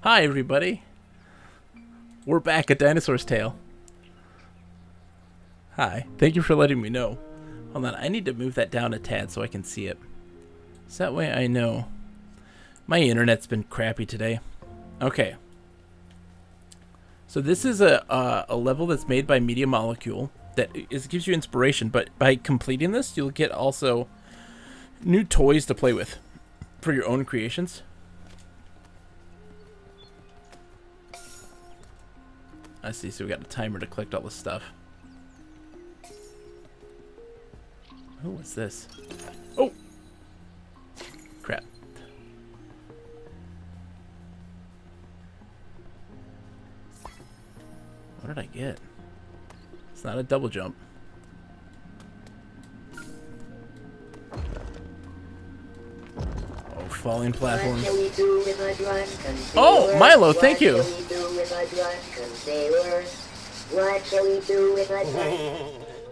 Hi, everybody. We're back at Dinosaur's Tale. Hi. Thank you for letting me know. Hold on, I need to move that down a tad so I can see it. So that way I know. My internet's been crappy today. Okay. So this is a level that's made by Media Molecule that gives you inspiration, but by completing this, you'll get also new toys to play with for your own creations. I see, so we got a timer to collect all this stuff. Oh, what's this? Oh! Crap. What did I get? It's not a double jump. Oh, falling platforms. Oh, Milo, thank you!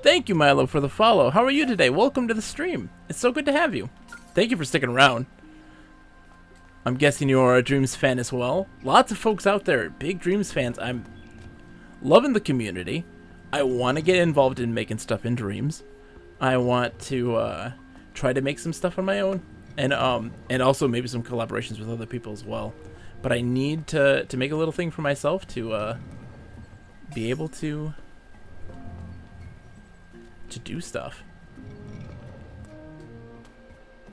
Thank you, Milo, for the follow. How are you today? Welcome to the stream. It's so good to have you. Thank you for sticking around. I'm guessing you're a Dreams fan as well. Lots of folks out there, big Dreams fans. I'm loving the community. I want to get involved in making stuff in Dreams. I want to try to make some stuff on my own, and also maybe some collaborations with other people as well. But I need to make a little thing for myself to be able to do stuff.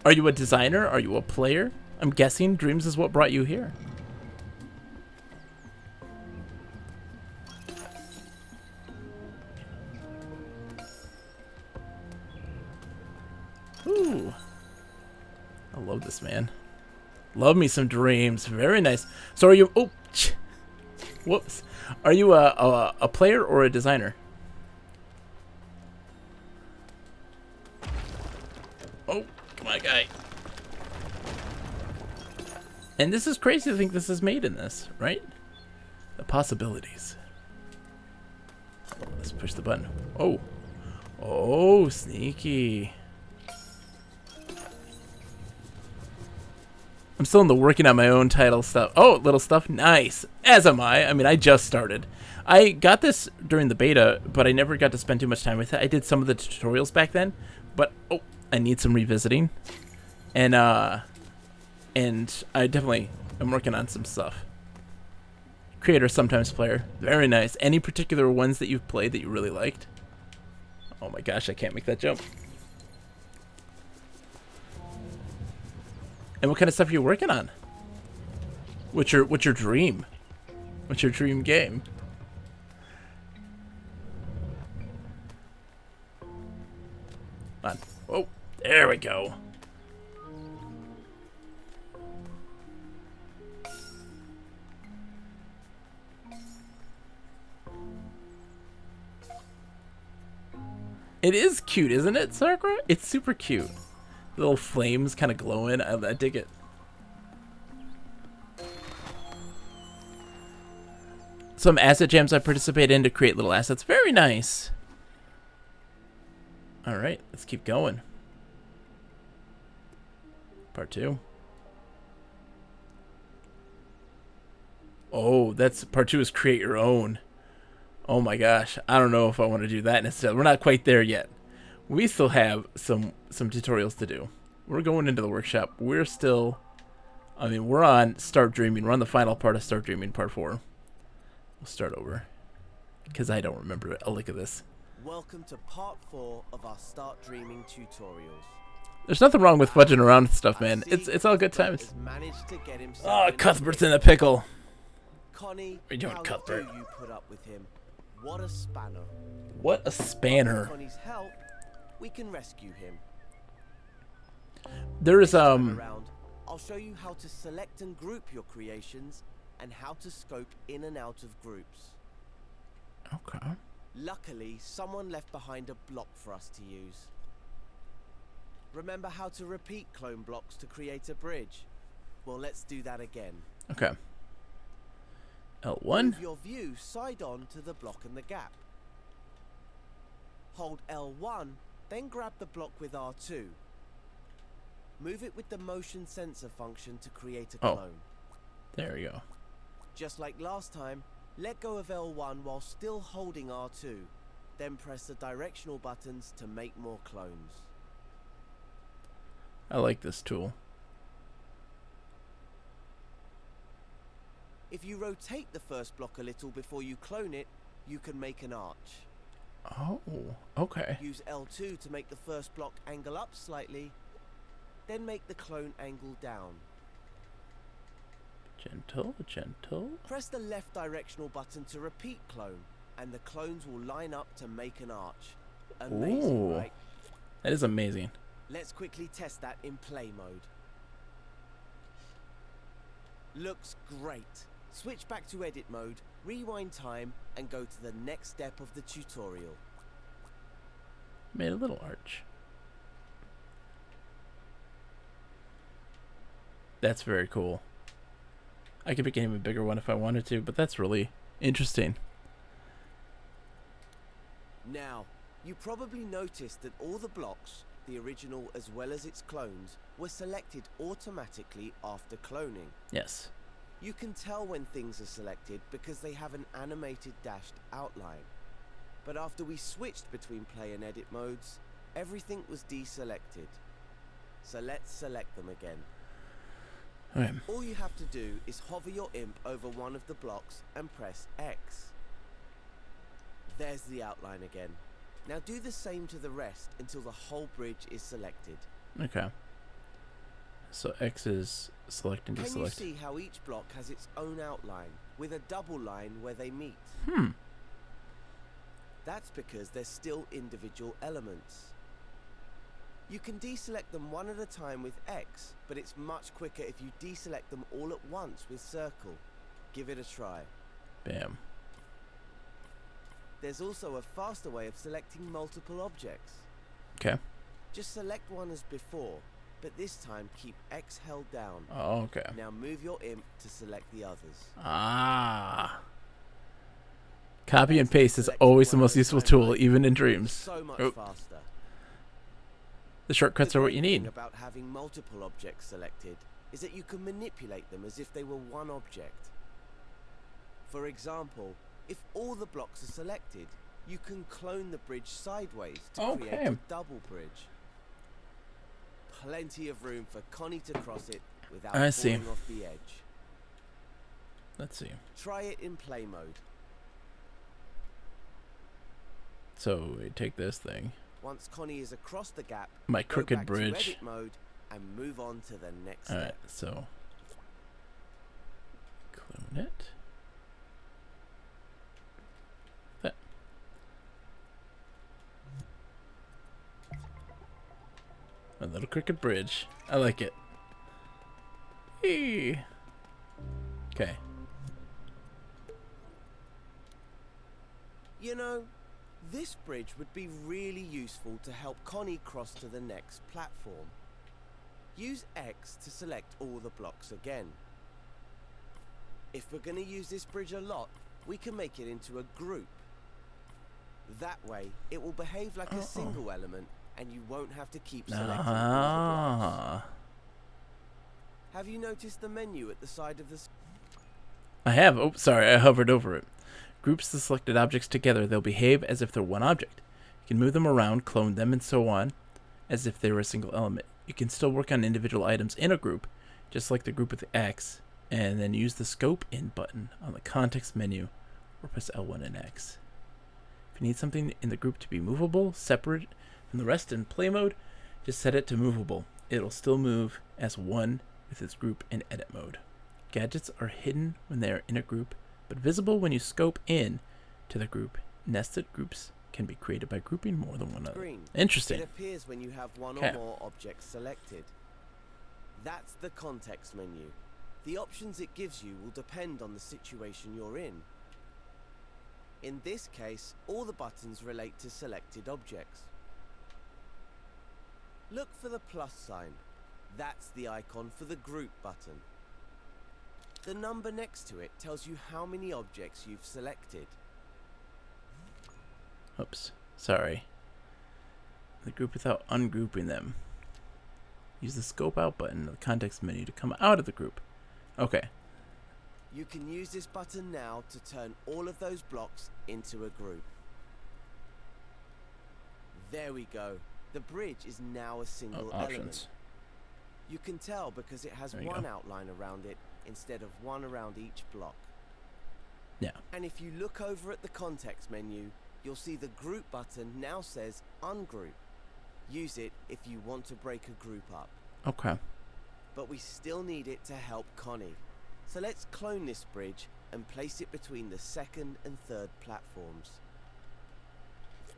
Are you a designer? Are you a player? I'm guessing Dreams is what brought you here. Ooh. I love this, man. Love me some Dreams. Very nice. So are you... Oh! Whoops. Are you a player or a designer? Oh, come on, guy. And this is crazy to think this is made in this, right? The possibilities. Let's push the button. Oh. Oh, sneaky. I'm still in the working on my own title stuff. Oh, little stuff. Nice. As am I. I mean, I just started. I got this during the beta, but I never got to spend too much time with it. I did some of the tutorials back then, but oh, I need some revisiting. And I definitely am working on some stuff. Creator, sometimes player. Very nice. Any particular ones that you've played that you really liked? Oh my gosh, I can't make that jump. And what kind of stuff are you working on? What's your dream? What's your dream game? Come on. Oh, there we go. It is cute, isn't it, Sakura? It's super cute. Little flames kind of glowing. I dig it. Some asset jams I participate in to create little assets. Very nice. All right, let's keep going. Part 2. Oh, that's part 2 is create your own. Oh my gosh, I don't know if I want to do that necessarily. We're not quite there yet. We still have some tutorials to do. We're going into the workshop. We're still, I mean, we're on Start Dreaming. We're on the final part of Start Dreaming, part 4. We'll start over, because I don't remember a lick of this. Welcome to part 4 of our Start Dreaming tutorials. There's nothing wrong with fudging around with stuff, man. It's all good times. Oh, Cuthbert's in a pickle. Connie, what are you doing, Cuthbert? How do you put up with him? What a spanner. What a spanner. With Connie's help, we can rescue him. There is Around, I'll show you how to select and group your creations and how to scope in and out of groups. Okay. Luckily, someone left behind a block for us to use. Remember how to repeat clone blocks to create a bridge? Well, let's do that again. Okay. L1. Move your view side on to the block in the gap. Hold L1, then grab the block with R2. Move it with the motion sensor function to create a clone. There we go. Just like last time, let go of L1 while still holding R2. Then press the directional buttons to make more clones. I like this tool. If you rotate the first block a little before you clone it, you can make an arch. Oh, okay. Use L2 to make the first block angle up slightly, then make the clone angle down. Gentle, gentle. Press the left directional button to repeat clone, and the clones will line up to make an arch. Amazing, right? That is amazing. Let's quickly test that in play mode. Looks great. Switch back to edit mode, rewind time, and go to the next step of the tutorial. Made a little arch. That's very cool. I could make an even bigger one if I wanted to, but that's really interesting. Now, you probably noticed that all the blocks, the original as well as its clones, were selected automatically after cloning. Yes. You can tell when things are selected because they have an animated dashed outline. But after we switched between play and edit modes, everything was deselected. So let's select them again. Okay. All you have to do is hover your imp over one of the blocks and press X. There's the outline again. Now do the same to the rest until the whole bridge is selected. Okay. So X is select and deselect. Can you see how each block has its own outline, with a double line where they meet? That's because they're still individual elements. You can deselect them one at a time with X, but it's much quicker if you deselect them all at once with circle. Give it a try. Bam. There's also a faster way of selecting multiple objects. Okay. Just select one as before, but this time keep X held down. Oh, okay. Now move your imp to select the others. Ah. Copy and paste is always the most useful tool, even in dreams. So much faster. The shortcuts are what you The great need. thing about having multiple objects selected is that you can manipulate them as if they were one object. For example, if all the blocks are selected, you can clone the bridge sideways to create a double bridge. Plenty of room for Connie to cross it without falling off the edge. Let's see. Try it in play mode. So we take this thing. Once Connie is across the gap, My go crooked back bridge. to edit mode and move on to the next Alright, step. so clone it. That. My little crooked bridge. I like it. Eee. Okay. You know, this bridge would be really useful to help Connie cross to the next platform. Use X to select all the blocks again. If we're going to use this bridge a lot, we can make it into a group. That way, it will behave like a single element, and you won't have to keep selecting all the blocks. Have you noticed the menu at the side of the I have. Oh, sorry, I hovered over it. Groups the selected objects together. They'll behave as if they're one object. You can move them around, clone them, and so on, as if they were a single element. You can still work on individual items in a group, just like the group with the X, and then use the Scope In button on the context menu, or press L1 and X. If you need something in the group to be movable, separate from the rest in play mode, just set it to movable. It'll still move as one with its group in edit mode. Gadgets are hidden when they are in a group, but visible when you scope in to the group. Nested groups can be created by grouping more than one another. screen. Interesting. It appears when you have one or more objects selected. That's the context menu. The options it gives you will depend on the situation you're in. In this case, all the buttons relate to selected objects. Look for the plus sign. That's the icon for the group button. The number next to it tells you how many objects you've selected. Oops. Sorry. The group without ungrouping them. Use the scope out button in the context menu to come out of the group. Okay. You can use this button now to turn all of those blocks into a group. There we go. The bridge is now a single element. You can tell because it has one outline around it instead of one around each block. Yeah. And if you look over at the context menu, you'll see the group button now says ungroup. Use it if you want to break a group up. Okay. But we still need it to help Connie. So let's clone this bridge and place it between the second and third platforms.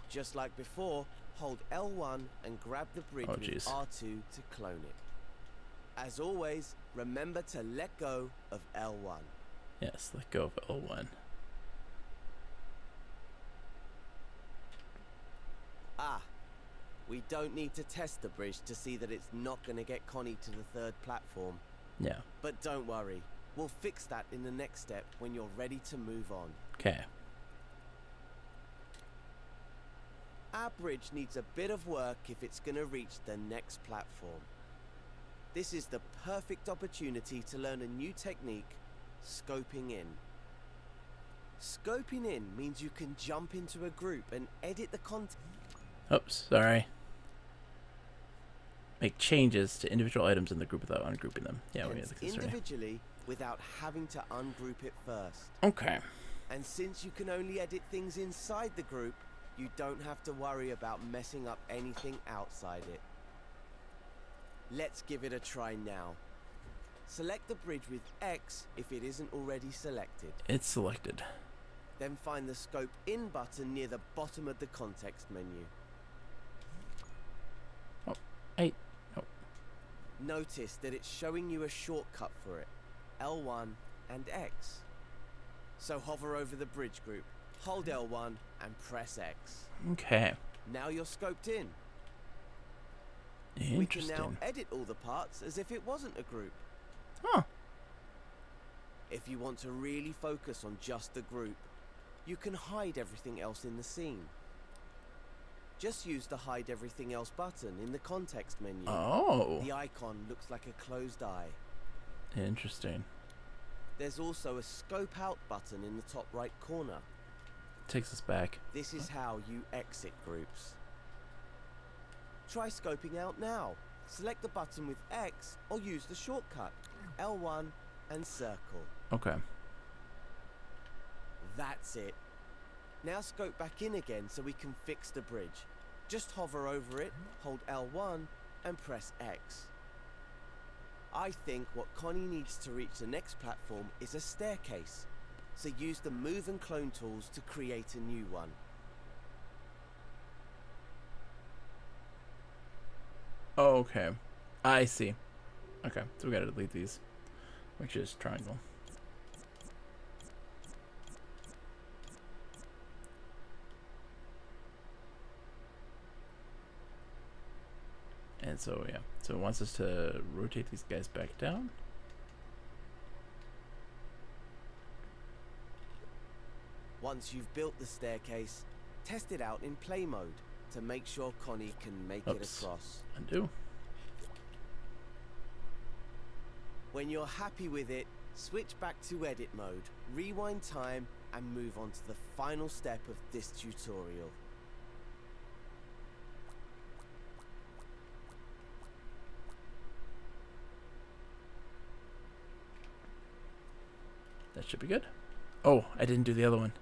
Just like before, hold L1 and grab the bridge with R2 to clone it. As always, remember to let go of L1. Yes, let go of L1. Ah, we don't need to test the bridge to see that it's not going to get Connie to the third platform. Yeah. But don't worry, we'll fix that in the next step when you're ready to move on. Okay. Our bridge needs a bit of work if it's going to reach the next platform. This is the perfect opportunity to learn a new technique, scoping in. Scoping in means you can jump into a group and edit the content. Oops, sorry. Make changes to individual items in the group without ungrouping them. Yeah, we have this individually without having to ungroup it first. Okay. And since you can only edit things inside the group, you don't have to worry about messing up anything outside it. Let's give it a try now. Select the bridge with X if it isn't already selected. It's selected. Then find the Scope In button near the bottom of the context menu. Oh, hey. Oh. Notice that it's showing you a shortcut for it, L1 and X. So hover over the bridge group, hold L1 and press X. Okay. Now you're scoped in. Interesting. We can now edit all the parts as if it wasn't a group. Huh. If you want to really focus on just the group, you can hide everything else in the scene. Just use the Hide Everything Else button in the context menu. Oh. The icon looks like a closed eye. Interesting. There's also a Scope Out button in the top right corner. Takes us back. This is how you exit groups. Try scoping out now. Select the button with X or use the shortcut, L1 and circle. Okay. That's it. Now scope back in again so we can fix the bridge. Just hover over it, hold L1 and press X. I think what Connie needs to reach the next platform is a staircase. So use the move and clone tools to create a new one. Oh, okay. I see. Okay, so we gotta delete these, which is triangle. And so, yeah. So it wants us to rotate these guys back down. Once you've built the staircase, test it out in play mode to make sure Connie can make it across. Undo. When you're happy with it, switch back to edit mode, rewind time, and move on to the final step of this tutorial. That should be good. Oh, I didn't do the other one.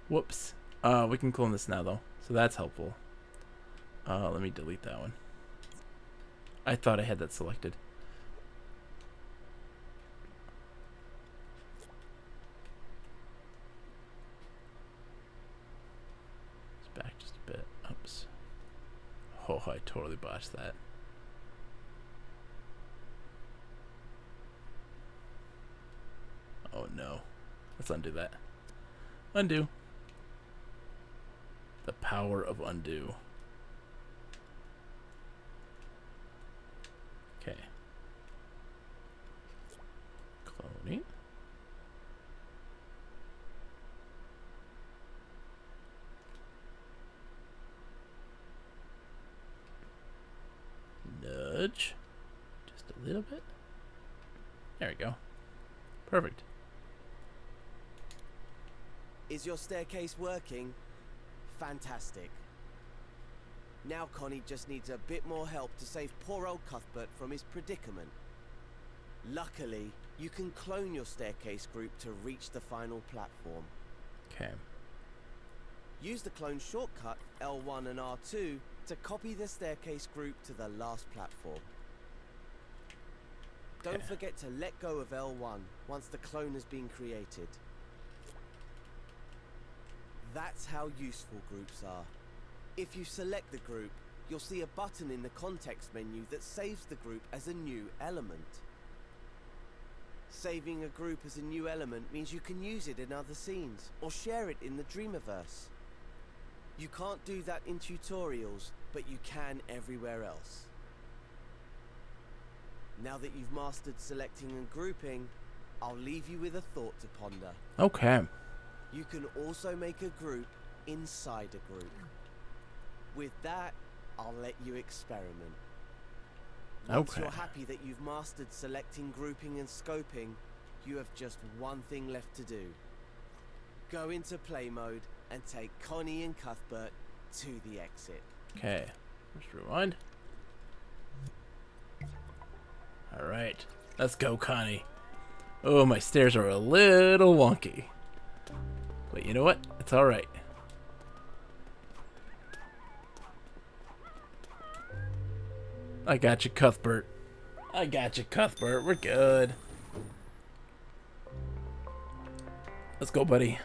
Whoops. We can clone this now, though, so that's helpful. Let me delete that one. I thought I had that selected. It's back just a bit. Oops. Oh, I totally botched that. Oh no. Let's undo that. Undo. The power of undo. Okay. Cloning. Nudge. Just a little bit. There we go. Perfect. Is your staircase working? Fantastic. Now Connie just needs a bit more help to save poor old Cuthbert from his predicament. Luckily, you can clone your staircase group to reach the final platform. Okay. Use the clone shortcut L1 and R2 to copy the staircase group to the last platform. Don't forget to let go of L1 once the clone has been created. That's how useful groups are. If you select the group, you'll see a button in the context menu that saves the group as a new element. Saving a group as a new element means you can use it in other scenes or share it in the Dreamiverse. You can't do that in tutorials, but you can everywhere else. Now that you've mastered selecting and grouping, I'll leave you with a thought to ponder. Okay. You can also make a group inside a group. With that, I'll let you experiment. Once you're happy that you've mastered selecting, grouping and scoping, you have just one thing left to do. Go into play mode and take Connie and Cuthbert to the exit. Okay. Let's rewind. Alright. Let's go, Connie. Oh, my stairs are a little wonky. But you know what? It's alright. I got you, Cuthbert. I got you, Cuthbert. We're good. Let's go, buddy.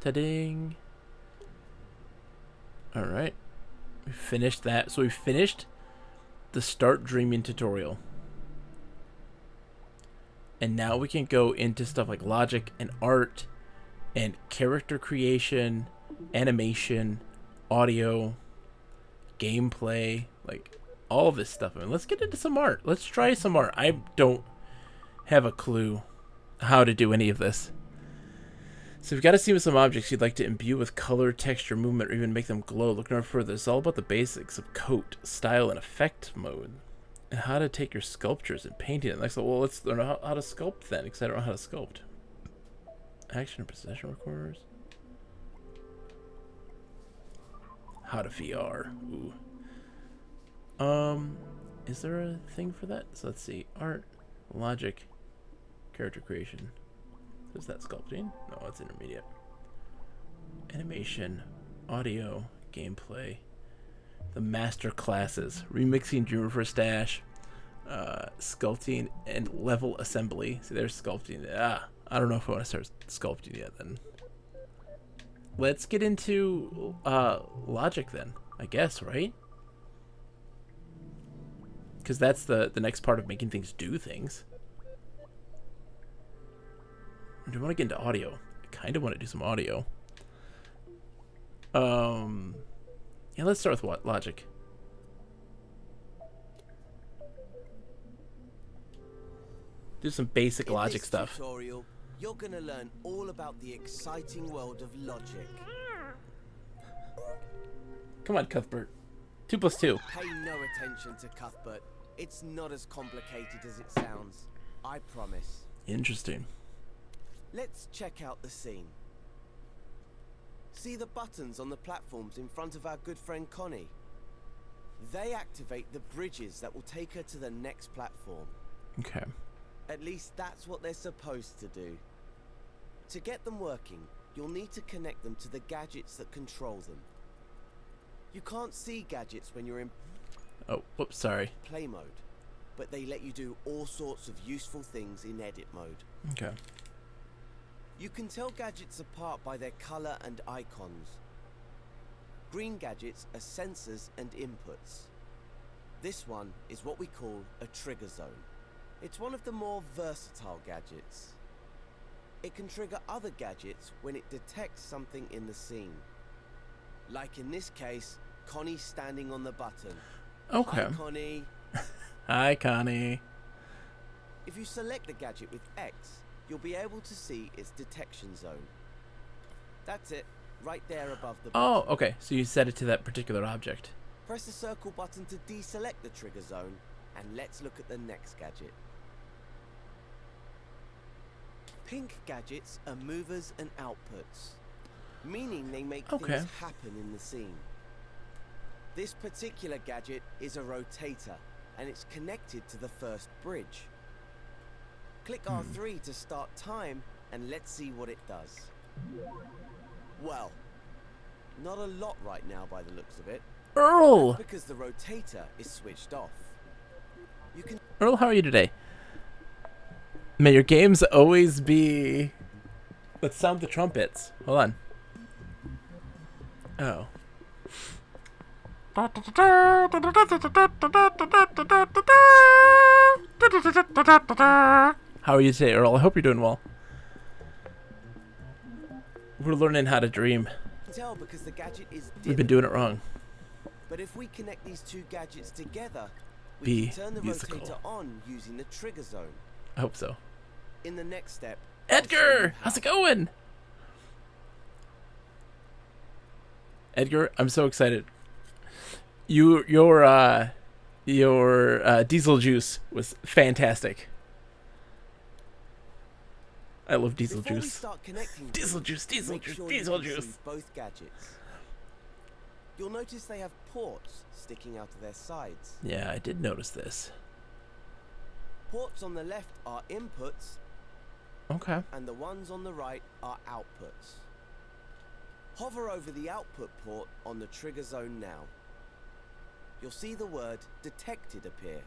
Ta-ding. Alright. We finished that. So we finished the Start Dreaming tutorial. And now we can go into stuff like logic and art and character creation, animation, audio, gameplay, like all of this stuff. I mean, let's get into some art. Let's try some art. I don't have a clue how to do any of this. So we've got to see with some objects you'd like to imbue with color, texture, movement, or even make them glow. Look no further. It's all about the basics of coat, style, and effect mode. And how to take your sculptures and painting it. Like, so, well, let's learn how to sculpt then, because I don't know how to sculpt. Action and precision recorders. How to VR. Ooh. Is there a thing for that? So let's see. Art, logic, character creation. Is that sculpting? No, it's intermediate. Animation, audio, gameplay. The master classes. Remixing Dreamiverse Dash. Sculpting and level assembly. See, there's sculpting. I don't know if I want to start sculpting yet then. Let's get into logic then, I guess, right? Because that's the next part of making things do things. Or do I want to get into audio? I kind of want to do some audio. Yeah, let's start with what? Logic. Do some basic logic stuff. Tutorial, you're gonna learn all about the exciting world of logic. Come on, Cuthbert. 2 + 2. Pay no attention to Cuthbert. It's not as complicated as it sounds. I promise. Interesting. Let's check out the scene. See the buttons on the platforms in front of our good friend Connie? They activate the bridges that will take her to the next platform. Okay. At least that's what they're supposed to do. To get them working, you'll need to connect them to the gadgets that control them. You can't see gadgets when you're in Oh, whoops, sorry. play mode, but they let you do all sorts of useful things in edit mode. Okay. You can tell gadgets apart by their color and icons. Green gadgets are sensors and inputs. This one is what we call a trigger zone. It's one of the more versatile gadgets. It can trigger other gadgets when it detects something in the scene. Like in this case, Connie standing on the button. Okay. Hi, Connie. Hi, Connie. If you select the gadget with X, you'll be able to see its detection zone. That's it, right there above the button. Oh, okay. So you set it to that particular object. Press the circle button to deselect the trigger zone, And let's look at the next gadget. Pink gadgets are movers and outputs, meaning they make things happen in the scene. This particular gadget is a rotator, and it's connected to the first bridge. Click R3 to start time, and let's see what it does. Well, not a lot right now by the looks of it. Earl! That's because the rotator is switched off. You can. Earl, how are you today? May your games always be... Let's sound the trumpets. Hold on. Oh. How are you today, Earl? I hope you're doing well. We're learning how to dream. Tell because the gadget is We've been doing it wrong. But if we connect these two gadgets together, we can turn the musical. rotator on using the trigger zone. I hope so. In the next step, Edgar, how's it going? Edgar, I'm so excited. Your diesel juice was fantastic. I love diesel Before we juice. start connecting Diesel things, juice, diesel make juice, sure diesel you can juice. see both gadgets. You'll notice they have ports sticking out of their sides. Yeah, I did notice this. Ports on the left are inputs, Okay. and the ones on the right are outputs. Hover over the output port on the trigger zone now. You'll see the word detected appear.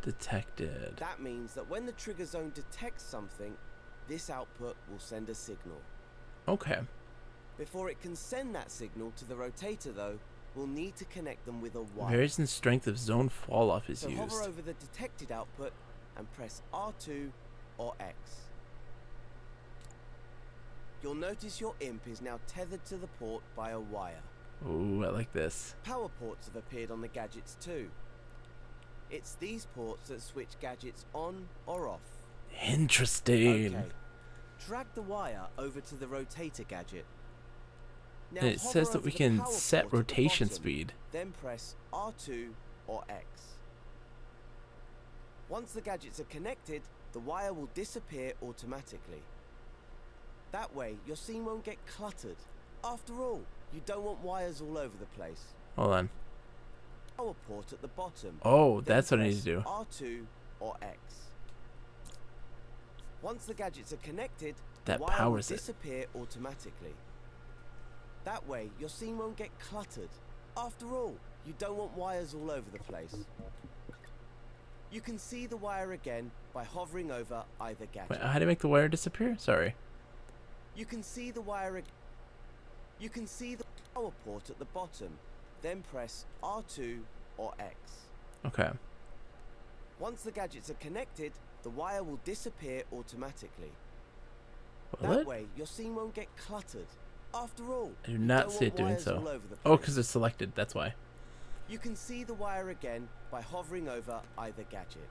Detected. That means that when the trigger zone detects something, this output will send a signal. Okay. Before it can send that signal to the rotator though, we'll need to connect them with a wire. Variation strength of zone fall off is So used. hover over the detected output and press R2 or X. You'll notice your imp is now tethered to the port by a wire. Ooh, I like this. Power ports have appeared on the gadgets too. It's these ports that switch gadgets on or off. Interesting. Okay. Drag the wire over to the rotator gadget. Now And it hover says that over we the can power set port at the rotation bottom, speed. Then press R2 or X. Once the gadgets are connected, the wire will disappear automatically. That way, your scene won't get cluttered. After all, you don't want wires all over the place. Hold on. Power port at the bottom. Oh, Then that's what I need press to do. R2 or X. Once the gadgets are connected, That the wire will powers it. disappear automatically. That way, your scene won't get cluttered. After all, you don't want wires all over the place. You can see the wire again by hovering over either gadget. Wait, how do you make the wire disappear? Sorry. You can see the wire. You can see the power port at the bottom. Then press R2 or X. Okay. Once the gadgets are connected, the wire will disappear automatically. Will That it? way, your scene won't get cluttered. After all, I do you not don't see it want doing wires so. all over the Oh, place. because it's selected. That's why. You can see the wire again by hovering over either gadget.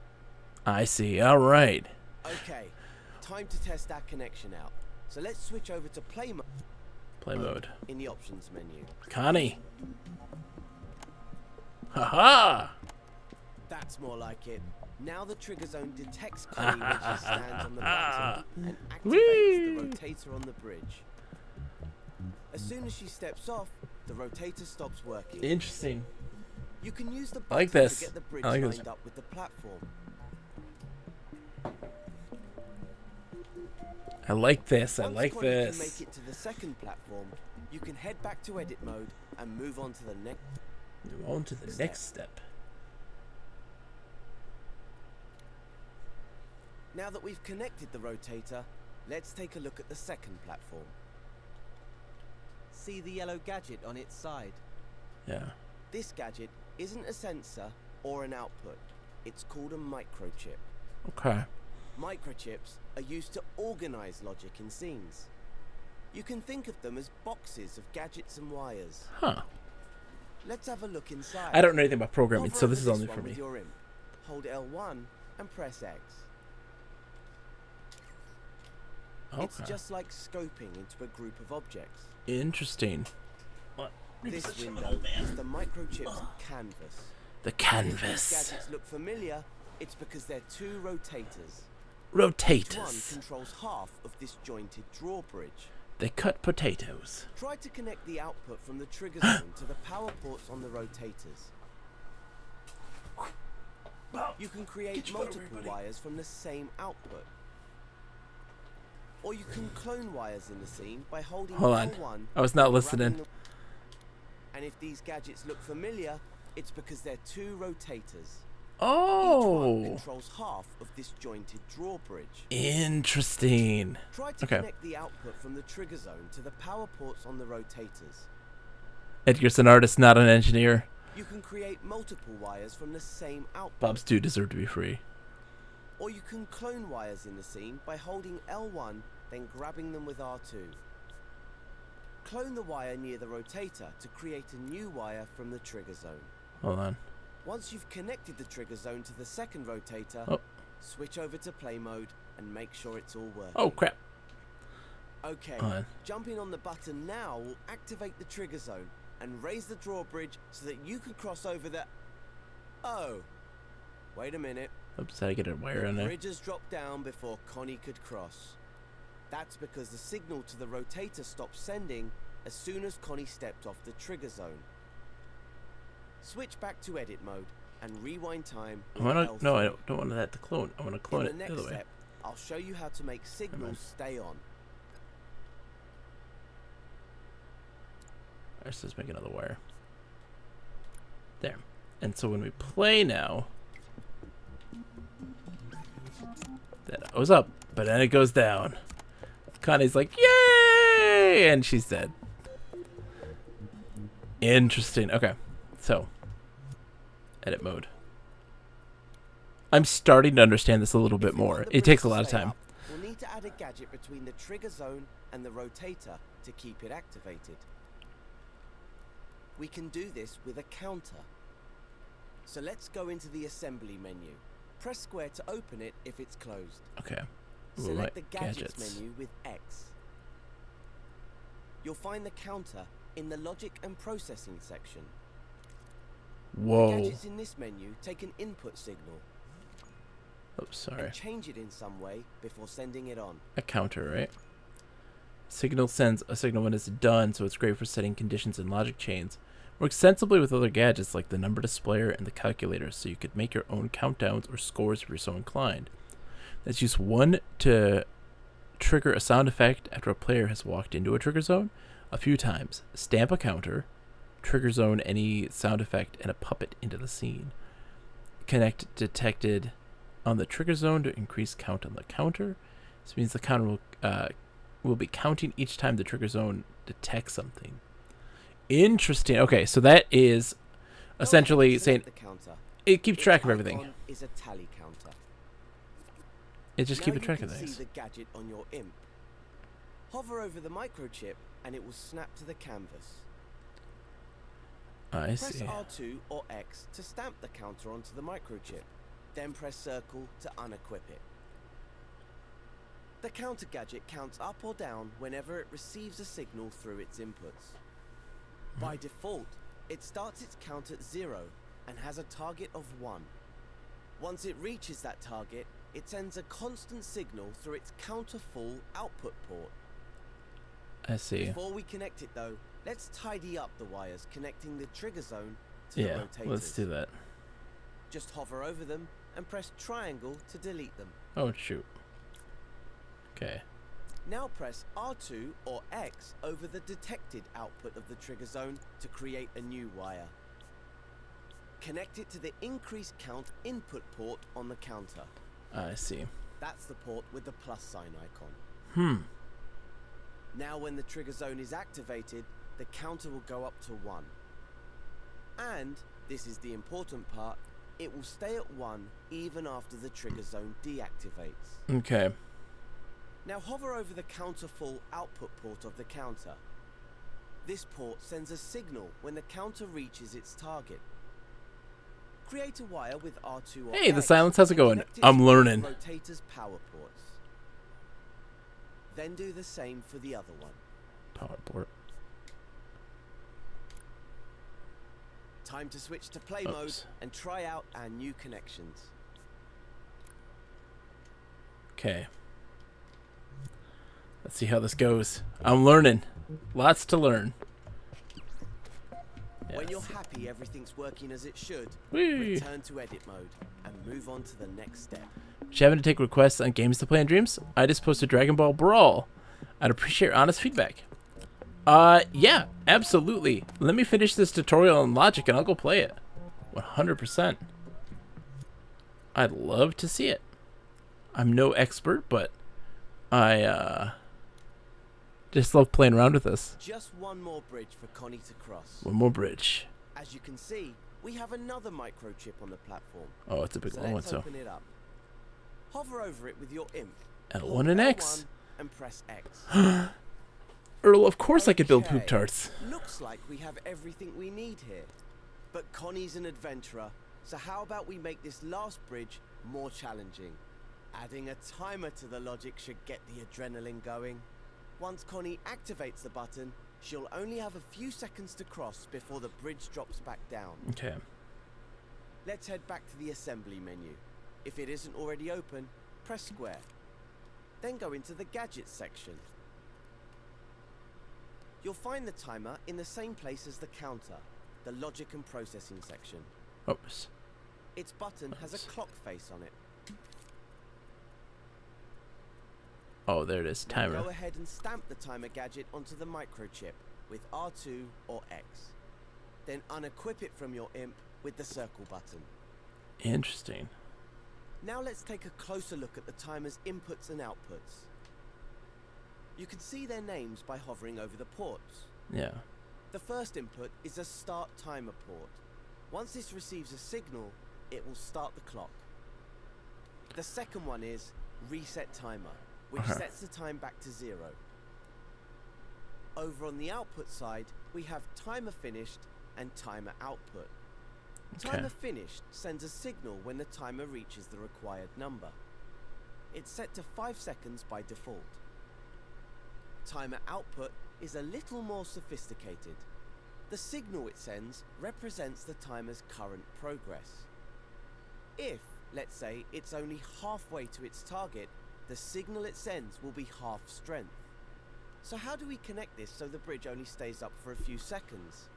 I see. All right. Okay, time to test that connection out. So let's switch over to play mode. Play mode. In the options menu. Connie. Haha. That's more like it. Now the trigger zone detects Connie when she stands on the button and activates Whee! the rotator on the bridge. As soon as she steps off, the rotator stops working. Interesting. You can use the I like button this. to get the bridge I like lined this. up with the platform. I like this. I Once like Connie can this. make it to the second platform, you can head back to edit mode and move on to the next. Move on to the next step. Now that we've connected the rotator, let's take a look at the second platform. See the yellow gadget on its side? Yeah. This gadget isn't a sensor or an output. It's called a microchip. Okay. Microchips are used to organize logic in scenes. You can think of them as boxes of gadgets and wires. Huh. Let's have a look inside. I don't know anything about programming, Hover so over this is all new one for with me. your imp. Hold L1 and press X. It's Okay. just like scoping into a group of objects. Interesting. This window is the microchip's canvas. The If these canvas. gadgets look familiar, it's because they're two rotators. Each one Rotators. controls half of this jointed drawbridge. They cut potatoes. Try to connect the output from the trigger zone to the power ports on the rotators. You can create multiple wires from the same output. Or you can clone wires in the scene by holding Hold on. L1. I was not and listening. grabbing And if these gadgets look familiar, it's because they're two rotators. Each one Oh. controls half of this jointed drawbridge. Interesting. Try to Okay. connect the output from the trigger zone to the power ports on the rotators. Edgar's an artist, not an engineer. You can create multiple wires from the same output. Bobs do deserve to be free. Or you can clone wires in the scene by holding L1, then grabbing them with R2. Clone the wire near the rotator to create a new wire from the trigger zone. Hold on. Once you've connected the trigger zone to the second rotator, Oh. switch over to play mode and make sure it's all working. Oh, crap. Okay, Hold on. jumping on the button now will activate the trigger zone and raise the drawbridge so that you can cross over the... Oh, wait a minute. Oops, how to get a wire on The there? bridge has dropped down before Connie could cross. That's because the signal to the rotator stopped sending as soon as Connie stepped off the trigger zone. Switch back to edit mode and rewind time. I wanna, no, I don't want that to clone. I want to clone In it the the next other way. step, I'll show you how to make signals stay on. Let's just make another wire. There. And so when we play now, that goes up, but then it goes down. Connie's like, yay! And she's dead. Interesting. Okay. So, edit mode. I'm starting to understand this a little bit If we want more. the It takes a bridge to lot of stay time. up, we'll need to add a gadget between the trigger zone and the rotator to keep it activated. We can do this with a counter. So let's go into the assembly menu. Press square to open it if it's closed. Okay. Ooh, Select right, the gadgets menu with X. You'll find the counter in the logic and processing section. The Whoa. gadgets in this menu take an input signal Oops, sorry. and change it in some way before sending it on. A counter, right? Signal sends a signal when it's done, so it's great for setting conditions in logic chains. Works sensibly with other gadgets like the number displayer and the calculator, so you could make your own countdowns or scores if you're so inclined. Let's use one to trigger a sound effect after a player has walked into a trigger zone a few times. Stamp a counter, trigger zone any sound effect, and a puppet into the scene. Connect detected on the trigger zone to increase count on the counter. This means the counter will be counting each time the trigger zone detects something. Interesting. Okay, so that is essentially saying the counter. it keeps Its track of everything. icon is a tally counter. It just Now keeps you track can of things. see the gadget on your imp. Hover over the microchip and it will snap to the canvas. I Press see. R2 or X to stamp the counter onto the microchip. Then press circle to unequip it. The counter gadget counts up or down whenever it receives a signal through its inputs. By default, it starts its count at 0 and has a target of 1. Once it reaches that target, it sends a constant signal through its counterful output port. I see. Before we connect it though, let's tidy up the wires connecting the trigger zone to Yeah, the rotators. let's do that. Just hover over them and press triangle to delete them. Oh, shoot. Okay. Now press R2 or X over the detected output of the trigger zone to create a new wire. Connect it to the increase count input port on the counter. I see. That's the port with the plus sign icon. Hmm. Now when the trigger zone is activated, the counter will go up to 1. And, this is the important part, it will stay at 1 even after the trigger zone deactivates. Okay. Now hover over the counterful output port of the counter. This port sends a signal when the counter reaches its target. Create a wire with R2 or Hey, the X silence, how's it and going? connect it I'm to learning. the rotator's power ports. Then do the same for the other one. Power port. Time to switch to play mode and try out our new connections. Okay. Let's see how this goes. I'm learning. Lots to learn. When you're happy everything's working as it should, Whee! return to edit mode and move on to the next step. Having to take requests on games to play in dreams? I just posted Dragon Ball Brawl. I'd appreciate your honest feedback. Yeah, absolutely. Let me finish this tutorial on Logic and I'll go play it. 100%. I'd love to see it. I'm no expert, but I just love playing around with this. Just one more bridge for Connie to cross. One more bridge. As you can see, we have another microchip on the platform. Oh, it's a big long one, so. Open it up. Hover over it with your imp. L1 and X. And press X. Earl, of course I could build poop tarts. Looks like we have everything we need here. But Connie's an adventurer, so how about we make this last bridge more challenging? Adding a timer to the logic should get the adrenaline going. Once Connie activates the button, she'll only have a few seconds to cross before the bridge drops back down. Okay. Let's head back to the assembly menu. If it isn't already open, press square. Then go into the gadgets section. You'll find the timer in the same place as the counter, the logic and processing section. Oops. Its button has a clock face on it. Oh, there it is. Timer. Now go ahead and stamp the timer gadget onto the microchip with R2 or X. Then unequip it from your imp with the circle button. Interesting. Now let's take a closer look at the timer's inputs and outputs. You can see their names by hovering over the ports. Yeah. The first input is a start timer port. Once this receives a signal, it will start the clock. The second one is reset timer, which sets the time back to 0. Over on the output side, we have timer finished and timer output. Timer finished sends a signal when the timer reaches the required number. It's set to 5 seconds by default. Timer output is a little more sophisticated. The signal it sends represents the timer's current progress. If, let's say, it's only halfway to its target, the signal it sends will be half strength. So how do we connect this so the bridge only stays up for a few seconds?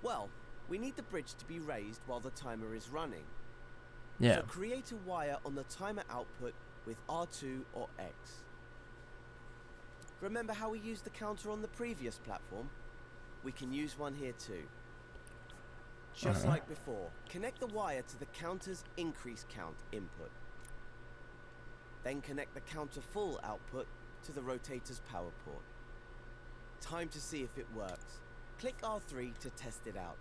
Well, we need the bridge to be raised while the timer is running. Yeah. So create a wire on the timer output with R2 or X. Remember how we used the counter on the previous platform? We can use one here too. Just like before, connect the wire to the counter's increase count input. Then connect the counter full output to the rotator's power port. Time to see if it works. Click R3 to test it out.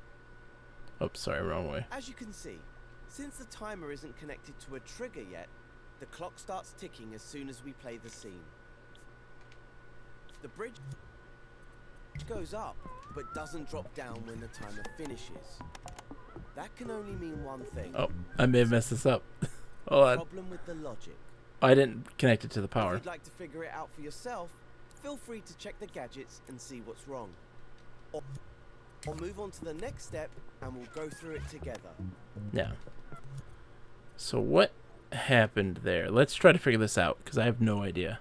Oh, sorry, wrong way. As you can see, since the timer isn't connected to a trigger yet, the clock starts ticking as soon as we play the scene. The bridge goes up, but doesn't drop down when the timer finishes. That can only mean one thing. Oh, I may have messed this up. Hold on. Problem with the logic. I didn't connect it to the power. If you'd like to figure it out for yourself, feel free to check the gadgets and see what's wrong. Or move on to the next step and we'll go through it together. Yeah. So what happened there? Let's try to figure this out because I have no idea.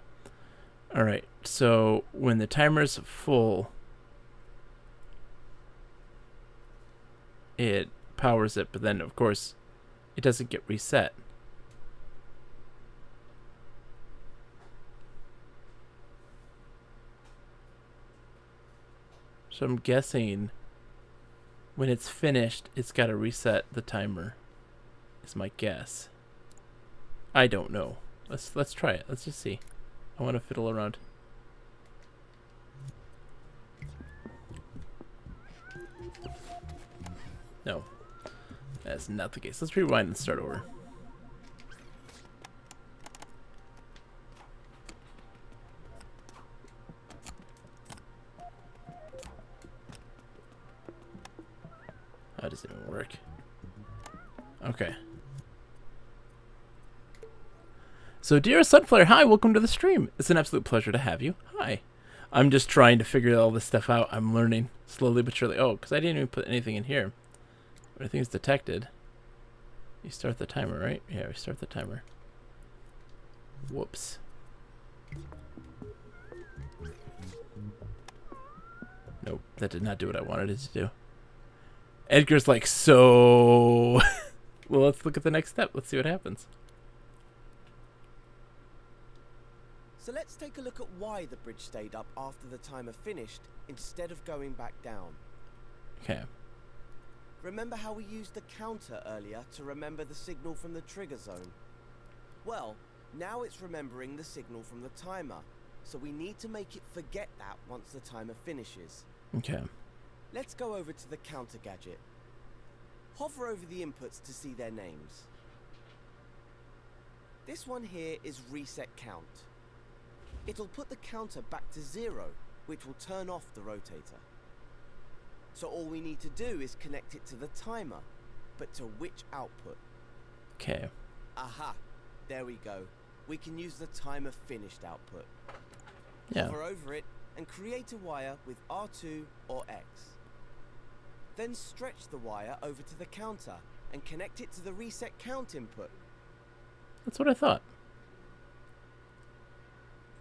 All right. So when the timer's full, it powers it, but then of course it doesn't get reset. So I'm guessing when it's finished, it's got to reset the timer. Is my guess. I don't know. Let's try it. Let's just see. I want to fiddle around. No, that's not the case. Let's rewind and start over. How does it even work? Okay. So, dear Sunflare, hi, welcome to the stream. It's an absolute pleasure to have you. Hi. I'm just trying to figure all this stuff out. I'm learning slowly but surely. Oh, because I didn't even put anything in here. Everything's detected. You start the timer, right? Yeah, we start the timer. Whoops. Nope, that did not do what I wanted it to do. Edgar's like, so... Well, let's look at the next step. Let's see what happens. So let's take a look at why the bridge stayed up after the timer finished instead of going back down. Okay. Remember how we used the counter earlier to remember the signal from the trigger zone? Well, now it's remembering the signal from the timer, so we need to make it forget that once the timer finishes. Okay. Let's go over to the counter gadget. Hover over the inputs to see their names. This one here is reset count. It'll put the counter back to 0, which will turn off the rotator. So all we need to do is connect it to the timer, but to which output? Okay. Aha, there we go. We can use the timer finished output. Yeah. Hover over it and create a wire with R2 or X. Then stretch the wire over to the counter and connect it to the reset count input. That's what I thought.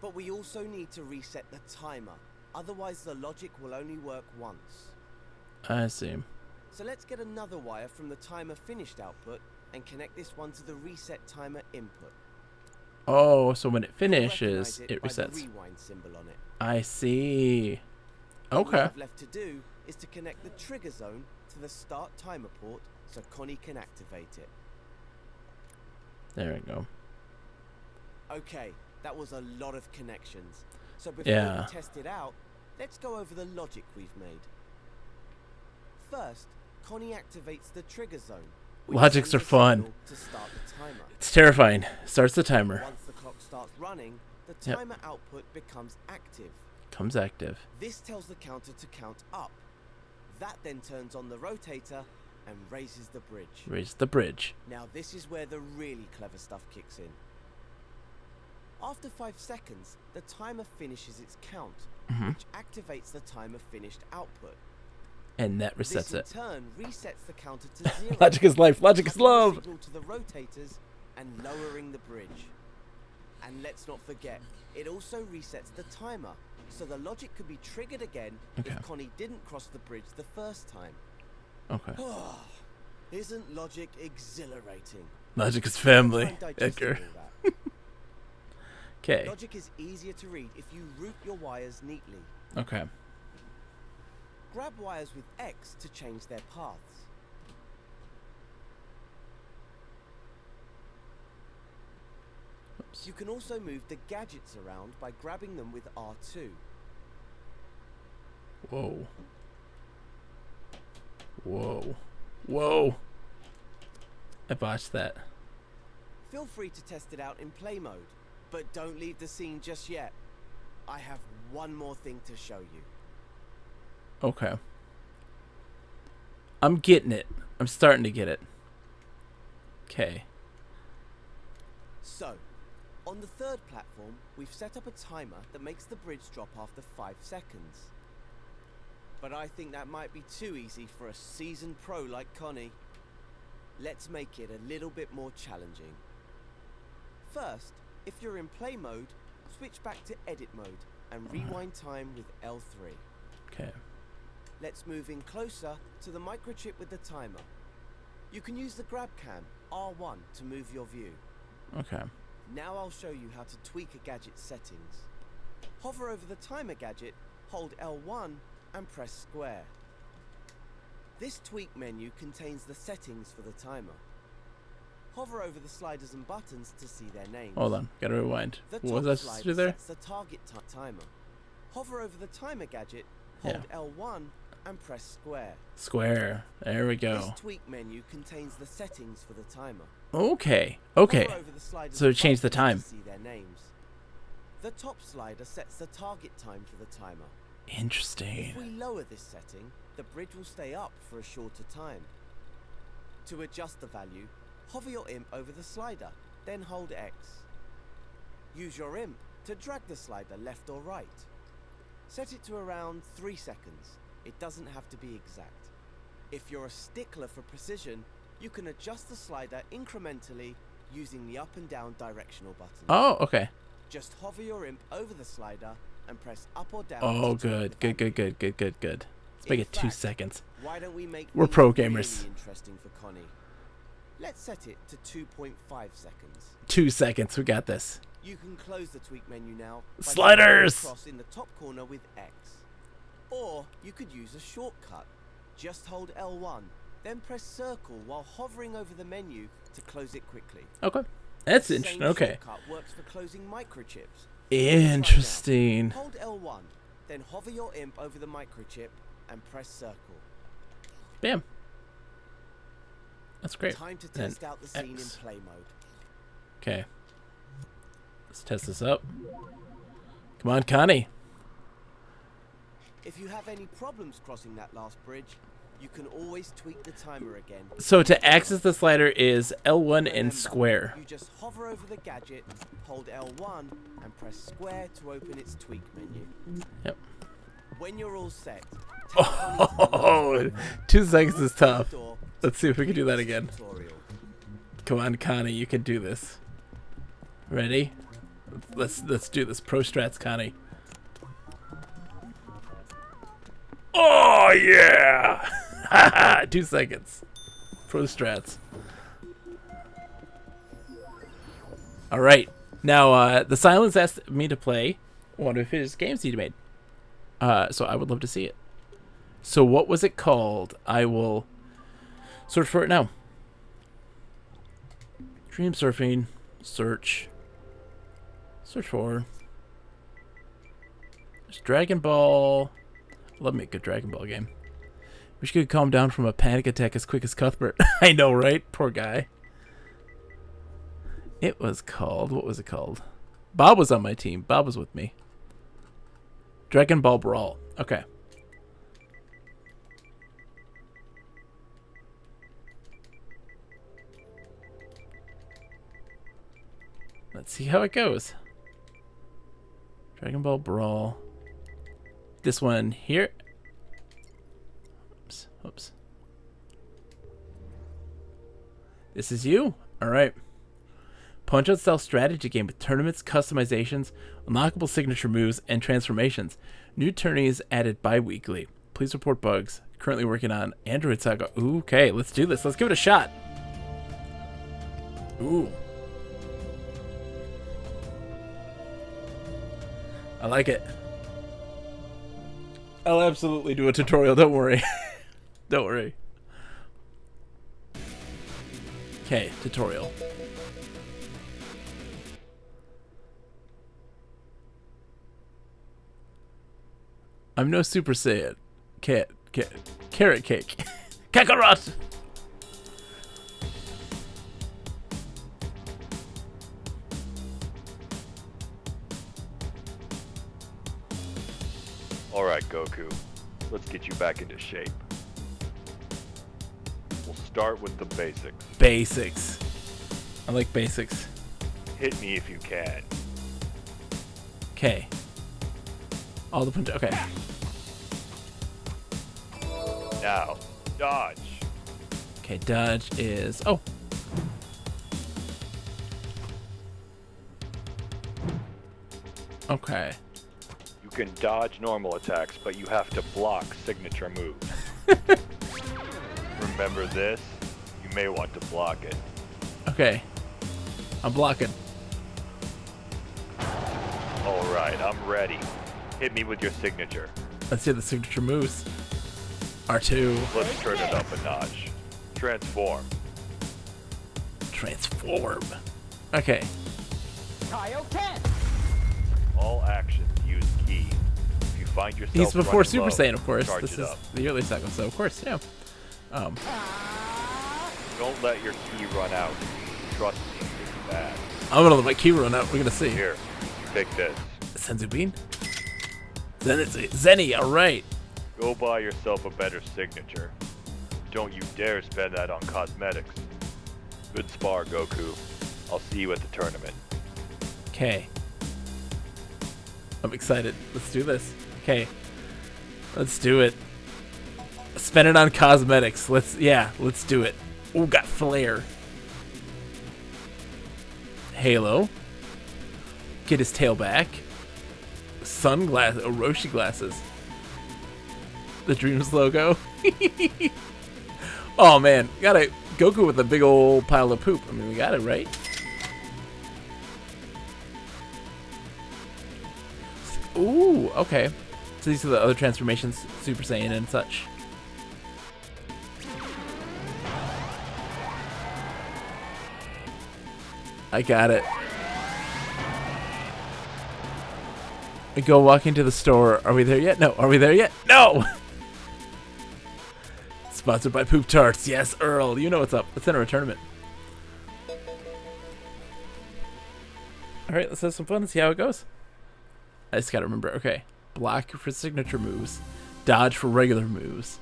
But we also need to reset the timer, otherwise the logic will only work once. I see. So let's get another wire from the timer finished output and connect this one to the reset timer input. Oh, so when it You'll finishes, recognize it by the resets. rewind symbol on it. I see. All we Okay. have left to do is to connect the trigger zone to the start timer port so Connie can activate it. There we go. Okay, that was a lot of connections. So before Yeah. we test it out, let's go over the logic we've made. First, Connie activates the trigger zone. which Logics sends are a fun. signal to start the timer. It's terrifying. Starts the timer. Once the clock starts running, the Yep. timer output becomes active. Comes active. This tells the counter to count up. That then turns on the rotator and raises the bridge. Raise the bridge. Now this is where the really clever stuff kicks in. After 5 seconds, the timer finishes its count, which activates the timer finished output. And that This resets in it. turn resets the counter to 0. Logic is life. Logic is coupling the love. signal to the rotators and lowering the bridge. And let's not forget, it also resets the timer, so the logic could be triggered again Okay. if Connie didn't cross the bridge the first time. Okay. Isn't logic exhilarating? Logic is Time family. digesting Edgar. all that. Okay. Logic is easier to read if you route your wires neatly. Okay. Grab wires with X to change their paths. Oops. You can also move the gadgets around by grabbing them with R2. Whoa. Whoa. Whoa. I botched that. Feel free to test it out in play mode, but don't leave the scene just yet. I have one more thing to show you. Okay. I'm getting it. I'm starting to get it. Okay. So, on the third platform, we've set up a timer that makes the bridge drop after 5 seconds. But I think that might be too easy for a seasoned pro like Connie. Let's make it a little bit more challenging. First, if you're in play mode, switch back to edit mode and rewind time with L3. Okay. Let's move in closer to the microchip with the timer. You can use the grab cam, R1, to move your view. Okay. Now I'll show you how to tweak a gadget's settings. Hover over the timer gadget, hold L1 and press square. This tweak menu contains the settings for the timer. Hover over the sliders and buttons to see their names. Hold on. Gotta rewind. The What was top I supposed to do slider there? sets the target timer. Hover over the timer gadget, hold L1 and press square. Square. There we This go. tweak menu contains the settings for the timer. Okay. Okay. Hover over the sliders So and change the buttons time. to see their names. The top slider sets the target time for the timer. Interesting. If we lower this setting, the bridge will stay up for a shorter time. To adjust the value, hover your imp over the slider, then hold X. Use your imp to drag the slider left or right. Set it to around 3 seconds. It doesn't have to be exact. If you're a stickler for precision, you can adjust the slider incrementally using the up and down directional buttons. Oh, okay. Just hover your imp over the slider and press up or down. Oh, to tweak good. the Good, value. good, good, good, good, good. Let's make In it 2 fact, seconds. Why don't we make We're things pro gamers. really interesting for Connie? Let's set it to 2.5 seconds. 2 seconds. We got this. You can close the tweak menu now. By Sliders! dragging across in the top corner with X. Or you could use a shortcut. Just hold L1, then press circle while hovering over the menu to close it quickly. Okay. That's The interesting. same Okay. shortcut works for closing microchips. Interesting. Hold L1, then hover your imp over the microchip and press circle. Bam. That's great. Time to Then test out the scene X. in play mode. Okay. Let's test this up. Come on, Connie. If you have any problems crossing that last bridge, you can always tweak the timer again. So to access the slider is L1 and Remember, square. You just hover over the gadget, hold L1, and press square to open its tweak menu. Yep. When you're all set, Oh, 2 seconds is tough. door. Let's see if we can do that again. Tutorial. Come on, Connie, you can do this. Ready? Let's do this. Pro strats, Connie. Oh yeah! 2 seconds. Pro strats. All right. Now, the Silence asked me to play one of his games he made. So I would love to see it. So what was it called? I will search for it now. Dream surfing. Search. Search for. There's Dragon Ball. Love me a good Dragon Ball game. Wish you could calm down from a panic attack as quick as Cuthbert. I know, right? Poor guy. It was called. What was it called? Bob was on my team. Bob was with me. Dragon Ball Brawl. Okay. Let's see how it goes. Dragon Ball Brawl. This one here. Oops. Oops. This is you? Alright. Punch-Out style strategy game with tournaments, customizations, unlockable signature moves, and transformations. New tourneys added bi-weekly. Please report bugs. Currently working on Android Saga. Ooh, okay, let's do this. Let's give it a shot. Ooh. I like it. I'll absolutely do a tutorial, don't worry. Don't worry. Okay, tutorial. I'm no Super Saiyan. Carrot cake. Kakarot! Alright, Goku. Let's get you back into shape. We'll start with the basics. Basics. I like basics. Hit me if you can. Okay. All the punch. Okay. Now, dodge. Okay, dodge is. Oh. Okay. You can dodge normal attacks, but you have to block signature moves. Remember this? You may want to block it. Okay. I'm blocking. Alright, I'm ready. Hit me with your signature. Let's see the signature moves. R2. Let's turn it up a notch. Transform. Transform. Okay. All actions use key. If you find yourself He's before running Super low, Saiyan, of course. charge This it is up. the early cycle, so of course, yeah. Don't let your key run out. Trust me, it's bad. I'm gonna let my key run out. We're gonna see. Here, take this. Senzu Bean. Zenny, alright. Go buy yourself a better signature. Don't you dare spend that on cosmetics. Good spar, Goku. I'll see you at the tournament. Okay. I'm excited. Let's do this. Okay. Let's do it. Spend it on cosmetics. Let's do it. Ooh, got flare. Halo. Get his tail back. Sunglasses, Orochi glasses. The Dreams logo. Oh man, got a Goku with a big old pile of poop. I mean, we got it right. Ooh, okay. So these are the other transformations, Super Saiyan and such. I got it. We go walk into the store. Are we there yet? No. Are we there yet? No! Sponsored by Poop Tarts. Yes, Earl. You know what's up. Let's enter a tournament. Alright, let's have some fun and see how it goes. I just gotta remember. Okay. Block for signature moves. Dodge for regular moves.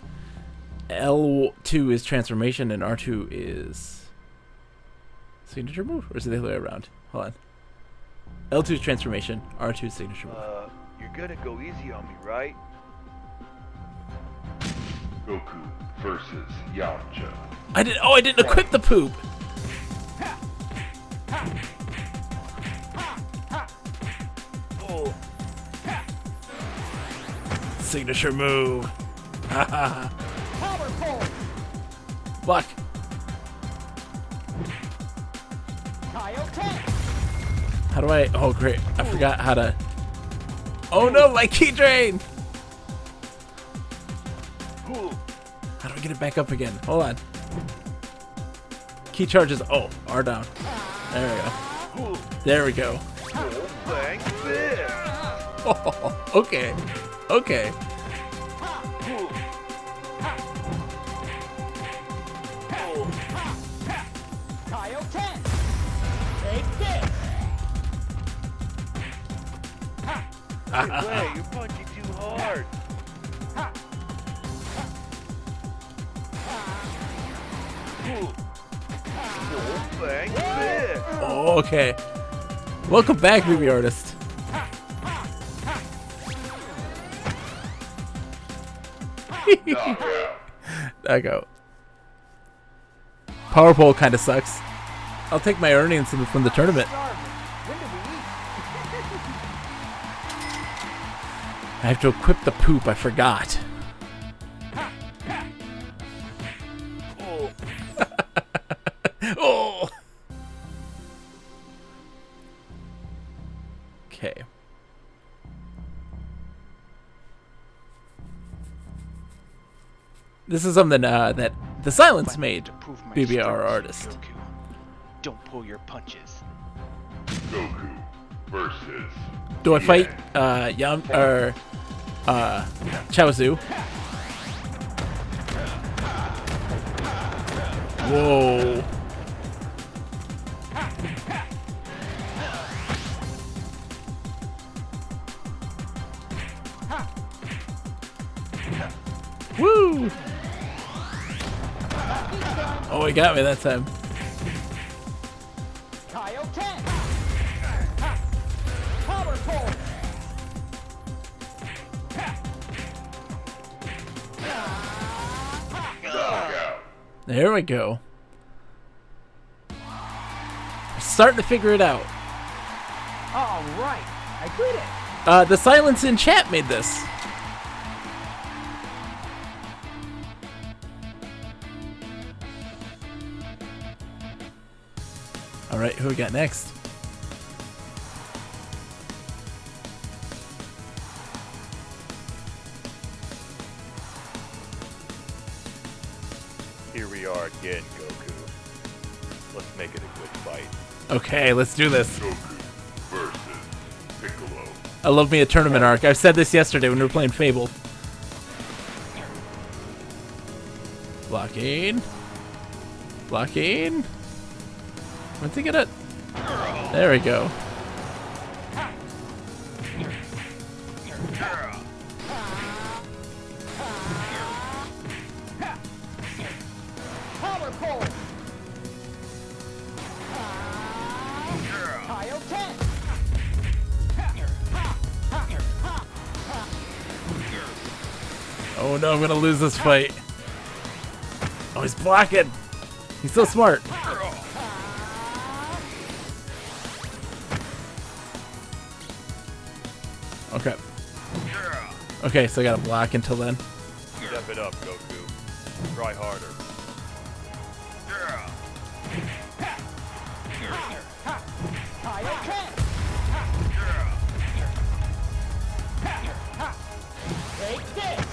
L2 is transformation and R2 is signature move? Or is it the other way around? Hold on. L2 is transformation. R2 is signature move. You're gonna go easy on me, right? Goku versus Yamcha. I didn't equip the poop. Oh. Signature move. Haha. Power pole. Block. Kaioken. How do I? Oh great! I forgot how to. Oh no, my key drain. How do I get it back up again? Hold on. Key charges. Oh, R down. There we go. There we go. Bang this. Oh, okay. Okay. Kaioken. Take this. Hey, you're punching too hard. Bang this. Oh, okay. Welcome back, movie artist. Knockout. Power pole kind of sucks. I'll take my earnings from the tournament. When do we eat? I have to equip the poop. I forgot. Oh. Oh. Okay. This is something that the Silence made. To prove my BBR strength, artist. Goku. Don't pull your punches. Goku versus Do I fight Yam or Chaozu? Whoa. Woo! Oh, he got me that time. Kaioken. Power pole. knockout. There we go. I'm starting to figure it out. All right, I did it. The Silence in chat made this. All right, who we got next? Here we are again, Goku. Let's make it a good fight. Okay, let's do this. Goku versus Piccolo. I love me a tournament arc. I said this yesterday when we were playing Fable. Blocking. Blocking. When's he gonna... There we go. Power pole. Kaioken. Oh no, I'm gonna lose this fight. Oh, he's blocking. He's so smart. Okay. Okay, so I gotta block until then. Step it up, Goku. Try harder. Kaioken! Take this!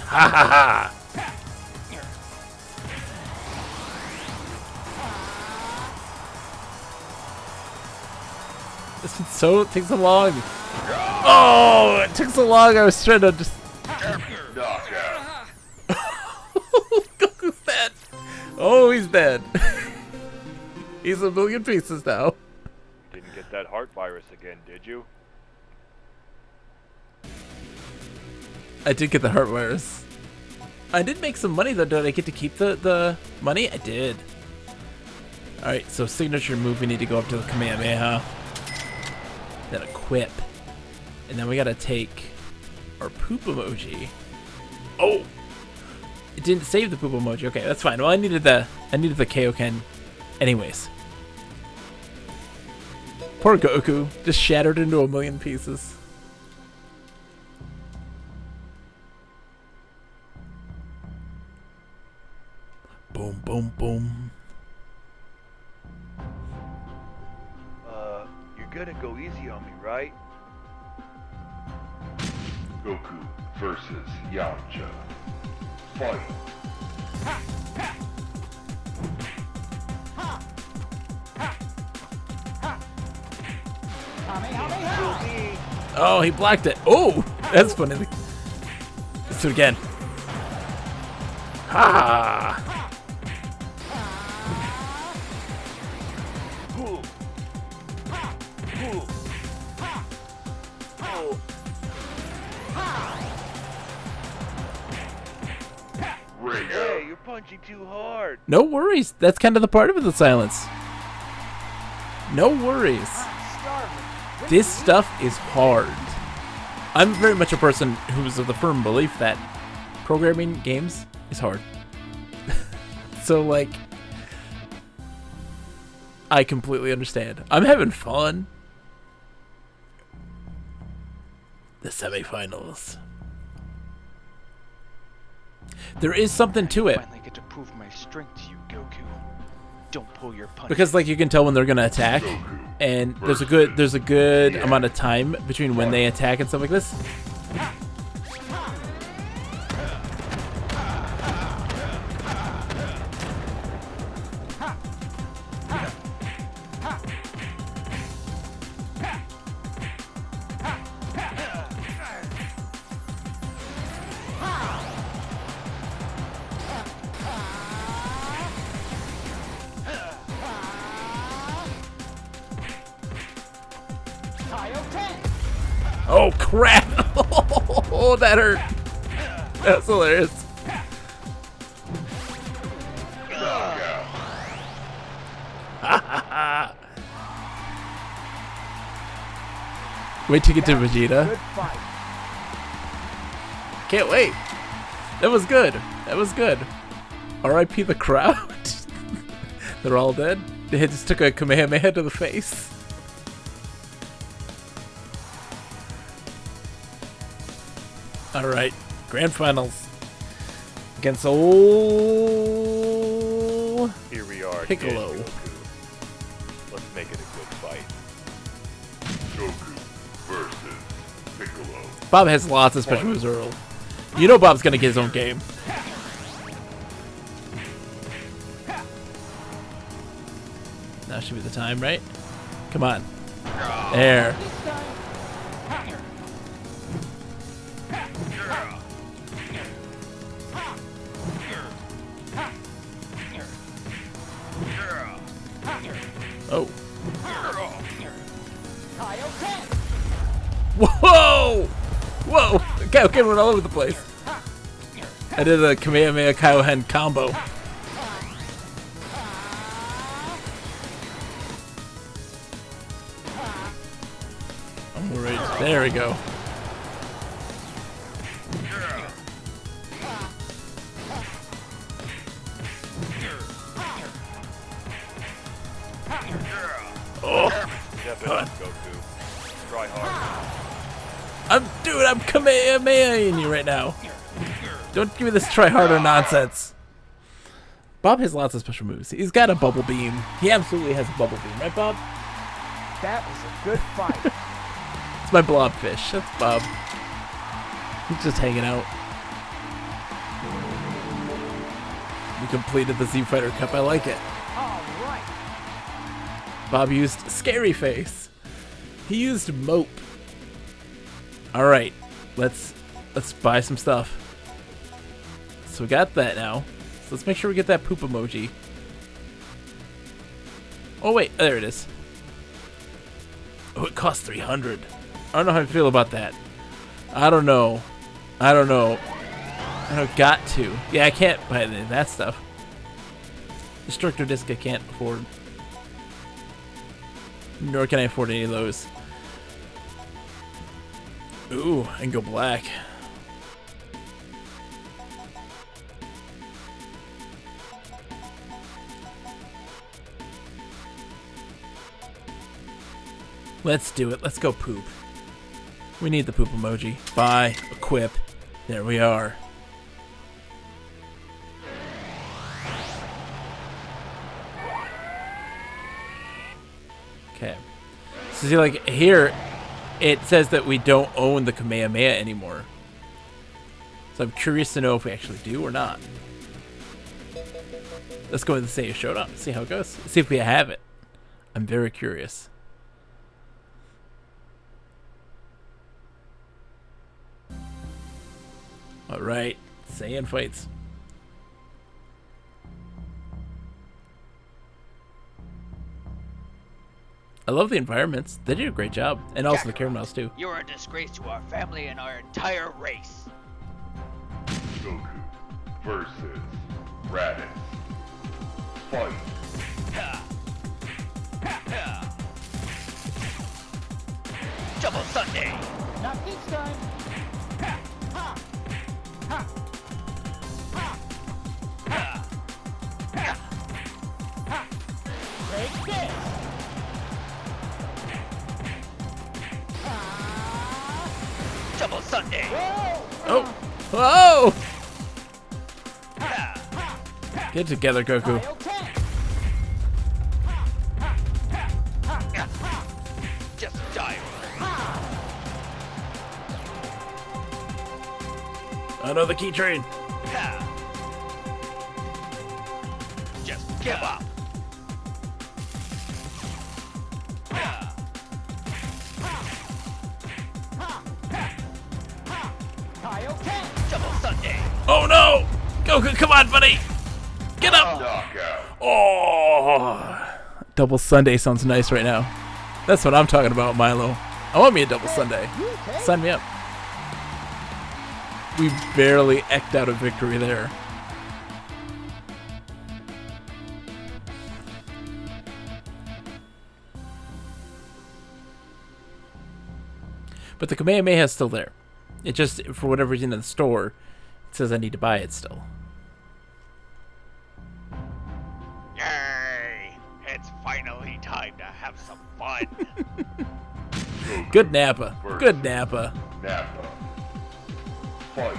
Ha ha ha! This one takes so long. Oh, it took so long. I was trying to just. Knockout. Goku's dead. Oh, he's dead. He's a million pieces now. Didn't get that heart virus again, did you? I did get the heart virus. I did make some money though. Did I get to keep the money? I did. Alright, so signature move, we need to go up to the Kamehameha. Then equip. And then we gotta take our poop emoji. Oh! It didn't save the poop emoji. Okay, that's fine. Well, I needed the Kaioken anyways. Poor Goku, just shattered into a million pieces. Boom, boom, boom. You're gonna go easy on me, right? Goku versus Yamcha. Fight. Kamehameha! Oh, he blocked it. Oh, that's funny. Let's do it again. Ha! Hey, you're punching too hard. No worries. That's kind of the part of the silence. No worries. Starving. This stuff is hard. I'm very much a person who's of the firm belief that programming games is hard. So, like, I completely understand. I'm having fun. The semifinals. There is something to it. Finally get to prove my strength to you, Goku. Don't pull your punches. Because like you can tell when they're gonna attack, and there's a good amount of time between when they attack and stuff like this. Kaioken! Oh crap! Oh, that hurt. That's hilarious. Wait to get to Vegeta. Good fight. Can't wait. That was good. That was good. R.I.P. the crowd. They're all dead. They just took a Kamehameha to the face. Alright. Grand finals. Against old Here we are, Piccolo. again, Goku. Let's make it a good fight. Goku versus Piccolo. Bob has lots of special moves early. You know Bob's gonna get his own game. Now should be the time, right? Come on. There. Oh. Kaioken! Whoa! Whoa! Kaioken went all over the place. I did a Kamehameha Kaioken combo. I'm worried. There we go. Oh, Step it up, Goku. Try hard. I'm Kamehameha-ing you right now. Don't give me this try harder nonsense. Bob has lots of special moves. He's got a bubble beam. He absolutely has a bubble beam, right, Bob? That was a good fight. It's my blobfish. That's Bob. He's just hanging out. We completed the Z Fighter Cup. I like it. All right. Bob used Scary Face. He used Mope. All right, let's buy some stuff. So we got that now. So let's make sure we get that poop emoji. Oh wait, there it is. Oh, it costs 300. I don't know how I feel about that. I don't know. I don't got to. Yeah, I can't buy any of that stuff. Destructor disc I can't afford. Nor can I afford any of those. Ooh, I can go black. Let's do it. Let's go poop. We need the poop emoji. Buy, equip. There we are. Okay. So see, like here, it says that we don't own the Kamehameha anymore. So I'm curious to know if we actually do or not. Let's go in the Seiya Showdown. See how it goes. See if we have it. I'm very curious. All right, Saiyan fights. I love the environments. They did a great job, and also the camera mouse too. You're a disgrace to our family and our entire race. Goku versus Raditz. Fight. Double Sunday. Not this time. Ha! Ha! Ha! Ha! Ha! Take this. Double Sunday. Oh! Whoa! Get together, Goku. Just die. I know the key train. Just give up. Double Sunday. Oh no! Goku, come on, buddy! Get up! Knockout. Oh! Double Sunday sounds nice right now. That's what I'm talking about, Milo. I want me a double Sunday. Sign me up. We barely eked out a victory there. But the Kamehameha is still there. It just, for whatever reason in the store, it says I need to buy it still. Yay! It's finally time to have some fun. Good Nappa. Good Nappa. Nappa. Fight.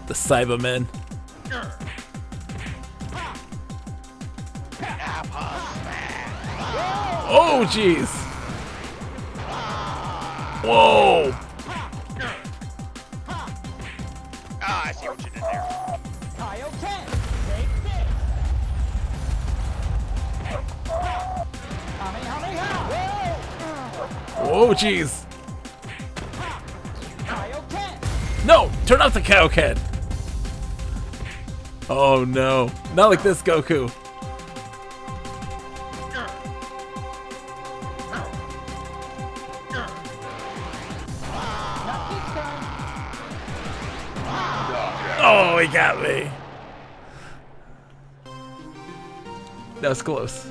The Cybermen. Oh, jeez. Whoa. Ah, I see what you did there. Kaioken. Take this. Kamehameha. Oh, jeez. Kaioken. No, turn off the Kaioken. Oh no, not like this, Goku. Not this time. Oh, he got me. That was close.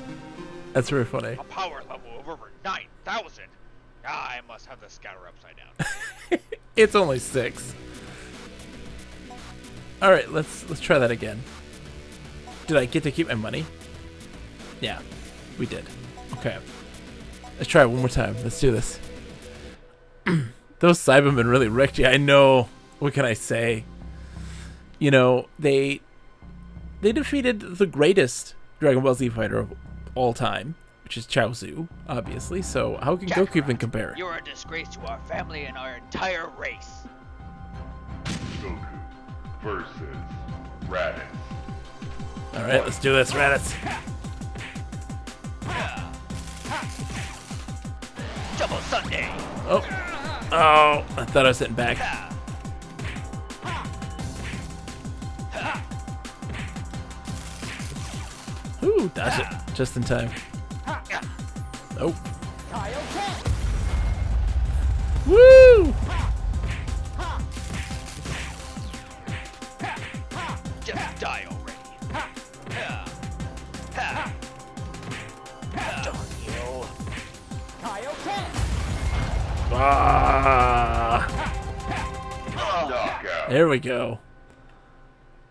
That's very funny. A power level of over 9,000. Ah, I must have the scatter upside down. It's only 6. All right, let's try that again. Did I get to keep my money? Yeah, we did. Okay. Let's try it one more time. Let's do this. Those Cybermen really wrecked you. I know. What can I say? You know, they defeated the greatest Dragon Ball Z fighter of all time, which is Chaozu, obviously. So how can Goku even compare? You're a disgrace to our family and our entire race. Goku versus Raditz. All right, let's do this, Raditz. Double Sunday. Oh, oh! I thought I was hitting back. Ooh, dodge it just in time. Oh. Woo! Just die already. Ah! Knockout. There we go.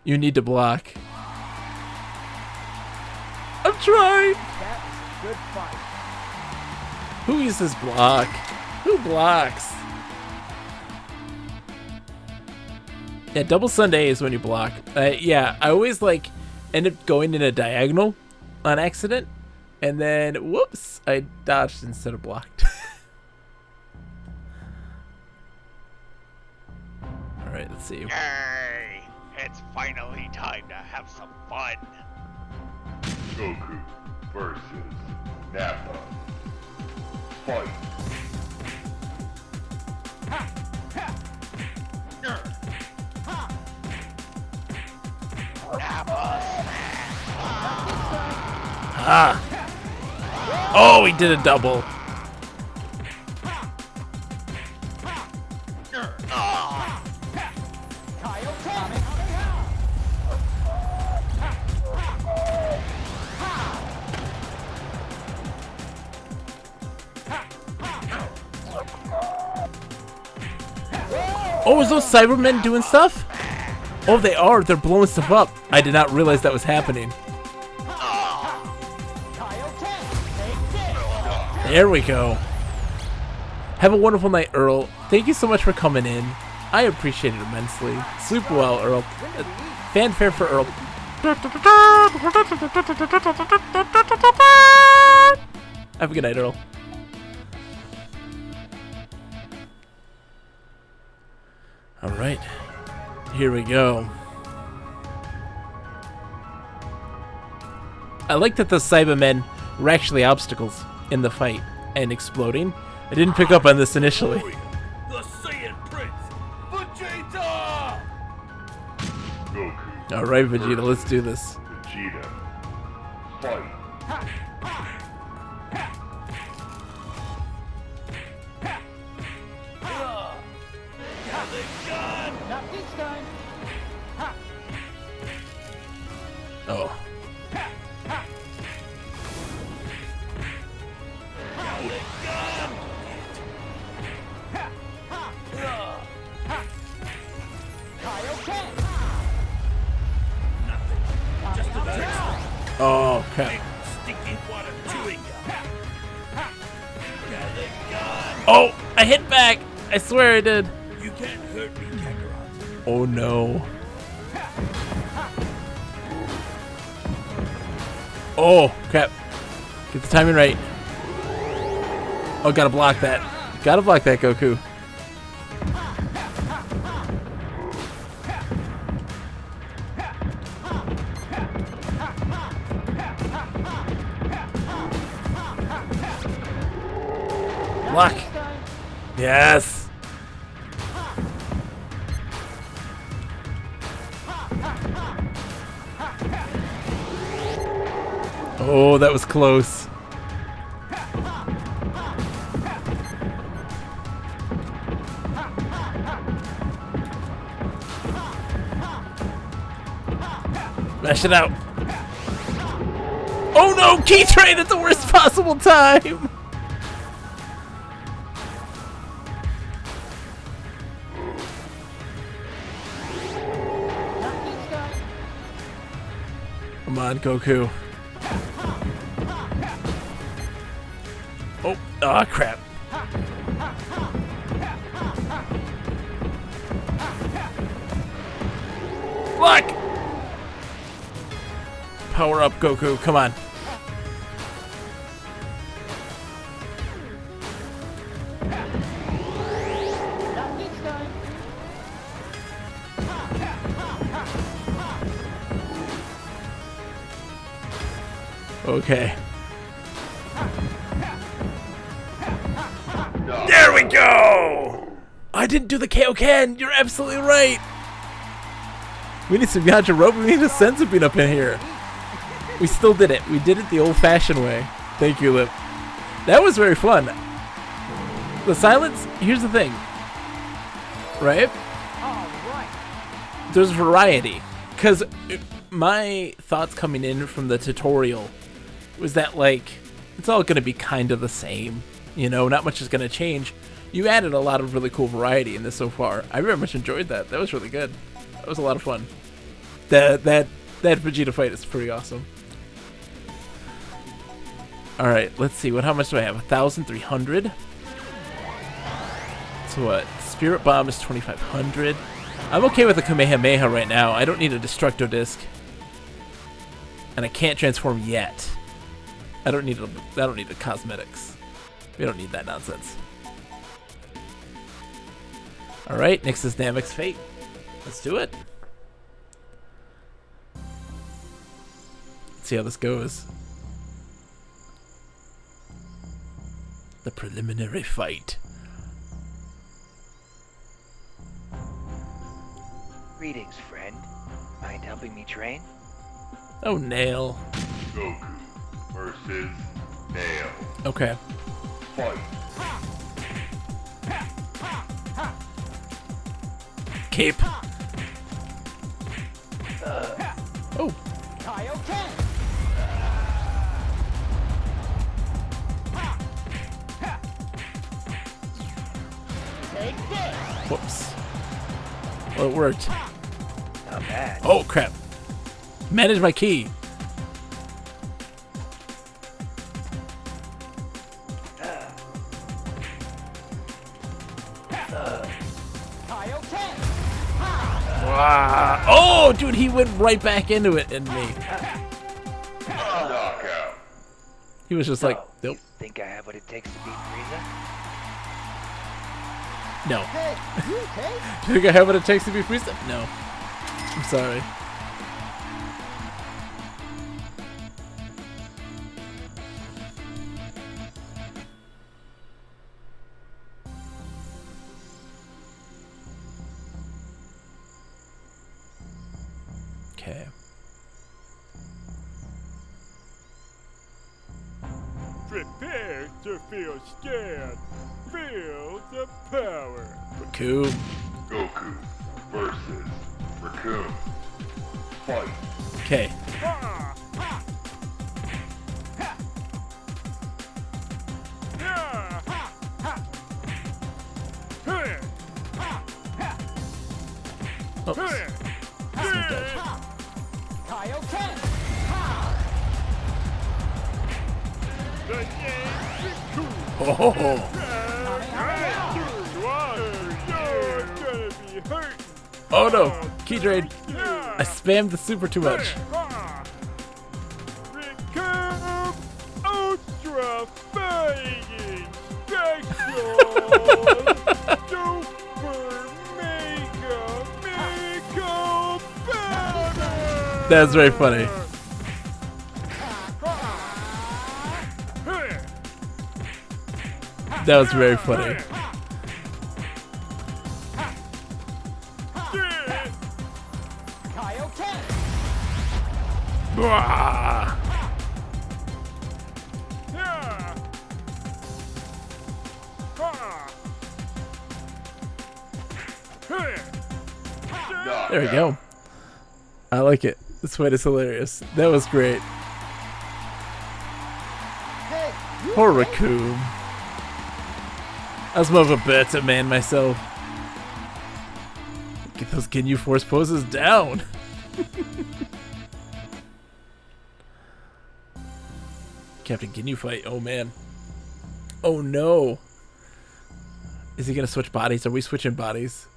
You need to block. I'm trying. That was a good fight. Who uses block? Who blocks? Yeah, double Sunday is when you block. Yeah, I always like end up going in a diagonal on accident, and then whoops, I dodged instead of blocked. All right, let's see. Yay! It's finally time to have some fun. Goku versus Nappa. Fight. Ah! Oh, he did a double. Oh, is those Cybermen doing stuff? Oh, they are. They're blowing stuff up. I did not realize that was happening. There we go. Have a wonderful night, Earl. Thank you so much for coming in. I appreciate it immensely. Sleep well, Earl. Fanfare for Earl. Have a good night, Earl. All right, here we go. I like that the Cybermen were actually obstacles in the fight and exploding. I didn't pick up on this initially. The Saiyan Prince, Vegeta! Goku. All right, Vegeta, let's do this. Vegeta. Fight. Not this time. Oh. Oh, crap. Oh, I hit back. I swear I did. You can't hurt me, Kakarot. Oh, no. Oh, crap. Get the timing right. Oh, gotta block that. Gotta block that, Goku. Block. Yes. Oh, that was close. Mash it out. Oh no, key train at the worst possible time. Come on, Goku. Oh, ah, crap. Look! Power up, Goku. Come on. Not this time. Okay. There we go! I didn't do the Kaioken! You're absolutely right! We need some Yajirobe. We need a Senzu Bean up in here. We still did it. We did it the old-fashioned way. Thank you, Lip. That was very fun. The silence, here's the thing. Right? All right. There's variety. Because my thoughts coming in from the tutorial was that, like, it's all going to be kind of the same. You know, not much is going to change. You added a lot of really cool variety in this so far. I very much enjoyed that. That was really good. That was a lot of fun. That Vegeta fight is pretty awesome. All right, let's see. How much do I have? 1,300. So what? Spirit Bomb is 2,500. I'm okay with the Kamehameha right now. I don't need a Destructo Disc, and I can't transform yet. I don't need the cosmetics. We don't need that nonsense. All right, next is Namek's Fate. Let's do it. Let's see how this goes. The preliminary fight. Greetings, friend. Mind helping me train? Oh, Nail. Goku versus Nail. Okay. Fight. Cape. Oh. Kaioken. Take this. Whoops. Well, it worked. Not bad. Oh, crap. Manage my key. Kaioken. Ah. Oh, dude, he went right back into it and me. Knockout. He was just like, So, nope. You think I have what it takes to beat Frieza? No. Hey, you okay? Do you think I have what it takes to be Frieza? No. I'm sorry. Okay. Prepare to feel scared. Feel the power. Raccoon. Goku versus Raccoon. Fight. Okay. Ha! Ha! Ha! Yeah! Ha! Ha! Hey! Ha! Ha! Oops. Hey! This one's dead. Kaioken. The name's Goku. Oh. You're gonna be hurt. Oh no. Key drain. Yeah. I spammed the super too much. Become Ultra Fighting Special Super Mega Battle! That's very funny. That was very funny. Kaioken. Blah. There we go. I like it. This fight is hilarious. That was great. Hey, you Poor okay? Raccoon. I was more of a better man myself. Get those Ginyu Force poses down. Captain Ginyu fight. Oh man. Oh no. Is he gonna switch bodies? Are we switching bodies?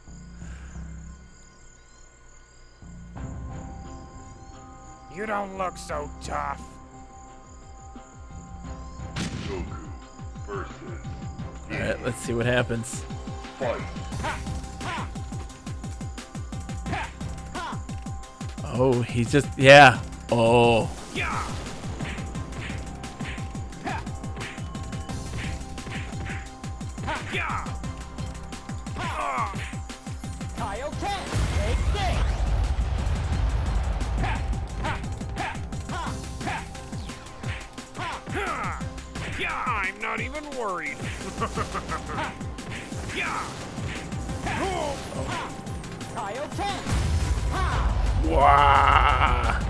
You don't look so tough. Goku versus Alright, let's see what happens. Fight. Oh, he's just, yeah. Oh. Kaioken, take this! I'm not even worried. Kaioken! Wow.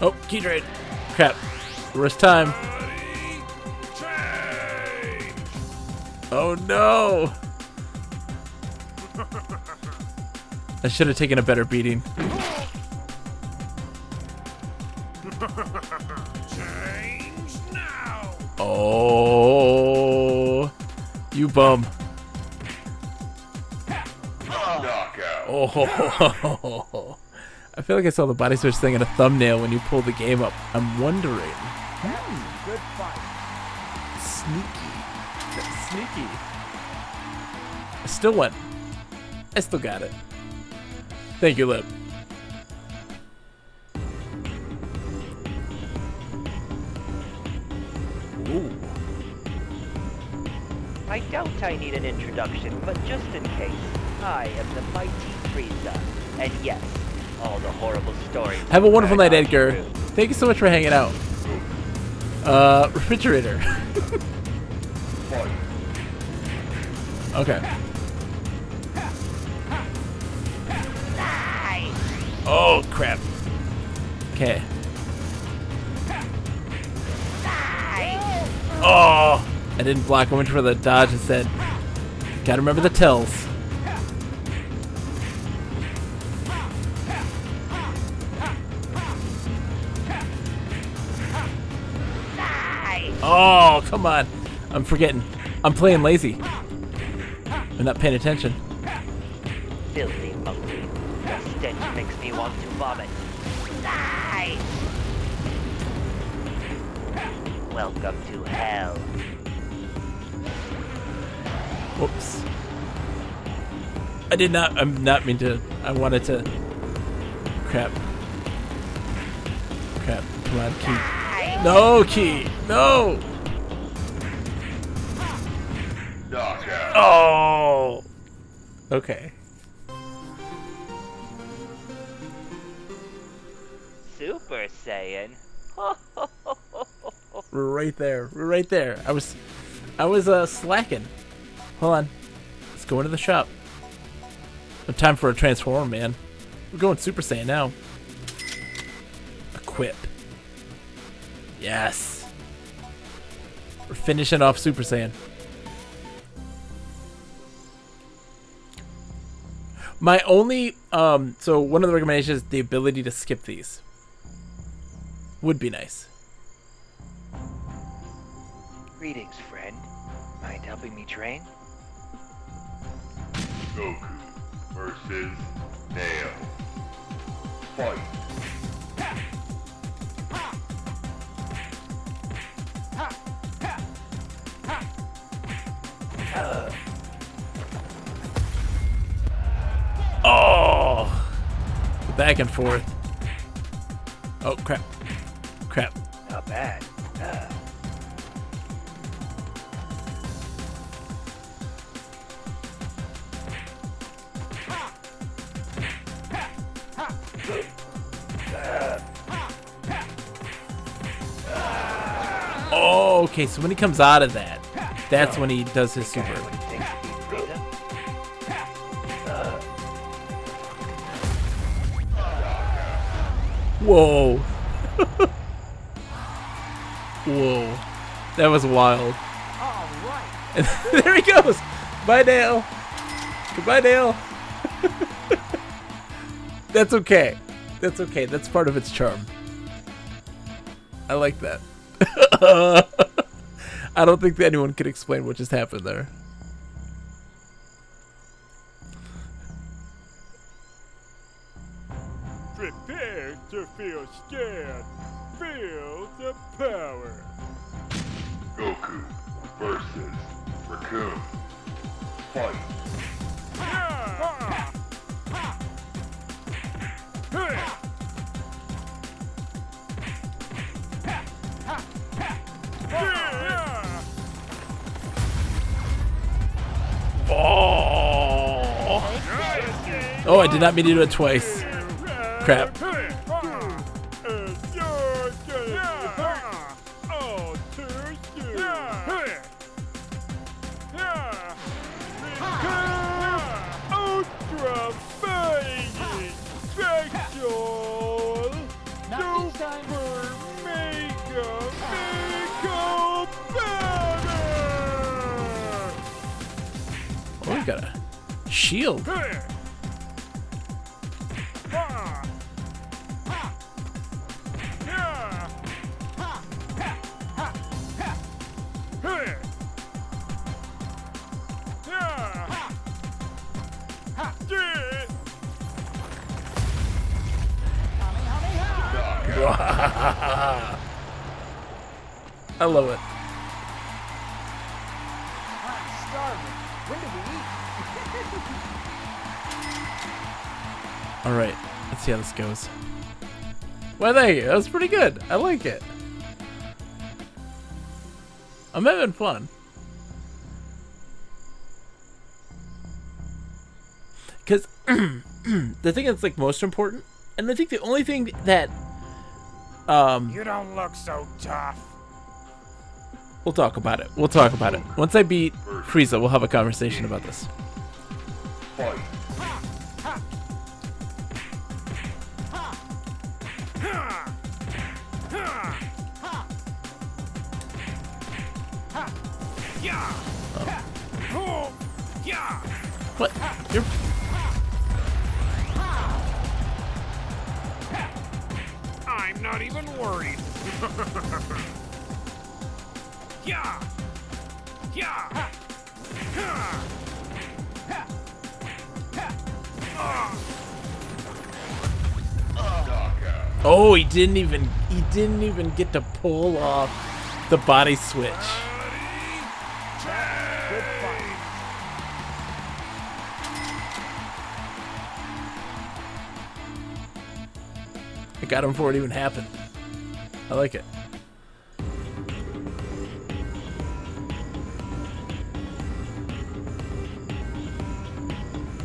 Oh, key trade. Crap. Worst time. Oh no. I should have taken a better beating. Change now. Oh. You bum. Knockout. Oh. I feel like I saw the body switch thing in a thumbnail when you pulled the game up. I'm wondering. Good fight. Sneaky. That's sneaky. I still won. I still got it. Thank you, Lip. Ooh. I doubt I need an introduction, but just in case, I am the mighty Frieza. And yes, all the horrible stories. Have a wonderful night, are Edgar. true. Thank you so much for hanging out. Refrigerator. Fight. Okay. Oh, crap. Okay. Oh! I didn't block. I went for the dodge instead. Gotta remember the tells. Oh, come on. I'm forgetting. I'm playing lazy. I'm not paying attention. Filthy monkey. The stench makes me want to vomit. Die! Welcome to hell. Whoops. I did not. I'm not mean to. I wanted to. Crap. Crap. Come on, key. No, key. No. Knockout. Oh. Okay. Super Saiyan. We're right there. We're right there. I was slacking. Hold on. Let's go into the shop. No time for a transform, man. We're going Super Saiyan now. Equip. Yes. We're finishing off Super Saiyan. My only, so one of the recommendations is the ability to skip these. Would be nice. Greetings, friend. Mind helping me train? Goku versus Nail. Fight. Oh! Back and forth. Oh, crap. Crap. Not bad. Oh, okay, so when he comes out of that, that's when he does his super. What it takes to beat Frieza? Whoa. Whoa. That was wild. All right. And there he goes. Bye, Dale. Goodbye, Dale. That's okay. That's okay. That's part of its charm. I like that. I don't think that anyone can explain what just happened there. Prepare to feel scared. Feel the power. Goku versus Raccoon. Fight. Oh, I did not mean to do it twice. Crap. Ultra fighting special Not this time. super mega battle. Oh, we got a shield. I love it. I'm starving. When do we eat? All right, let's see how this goes. Well, thank you. That was pretty good. I like it. I'm having fun. Because the thing that's like most important, and I think the only thing that You don't look so tough. we'll talk about it. We'll talk about it. Once I beat Frieza, we'll have a conversation about this. Fight. Yeah. Oh. Yeah. What? You're I'm not even worried. Yeah. Yeah. Knockout. Oh, he didn't even get to pull off the body switch. Good fight. I got him before it even happened. I like it.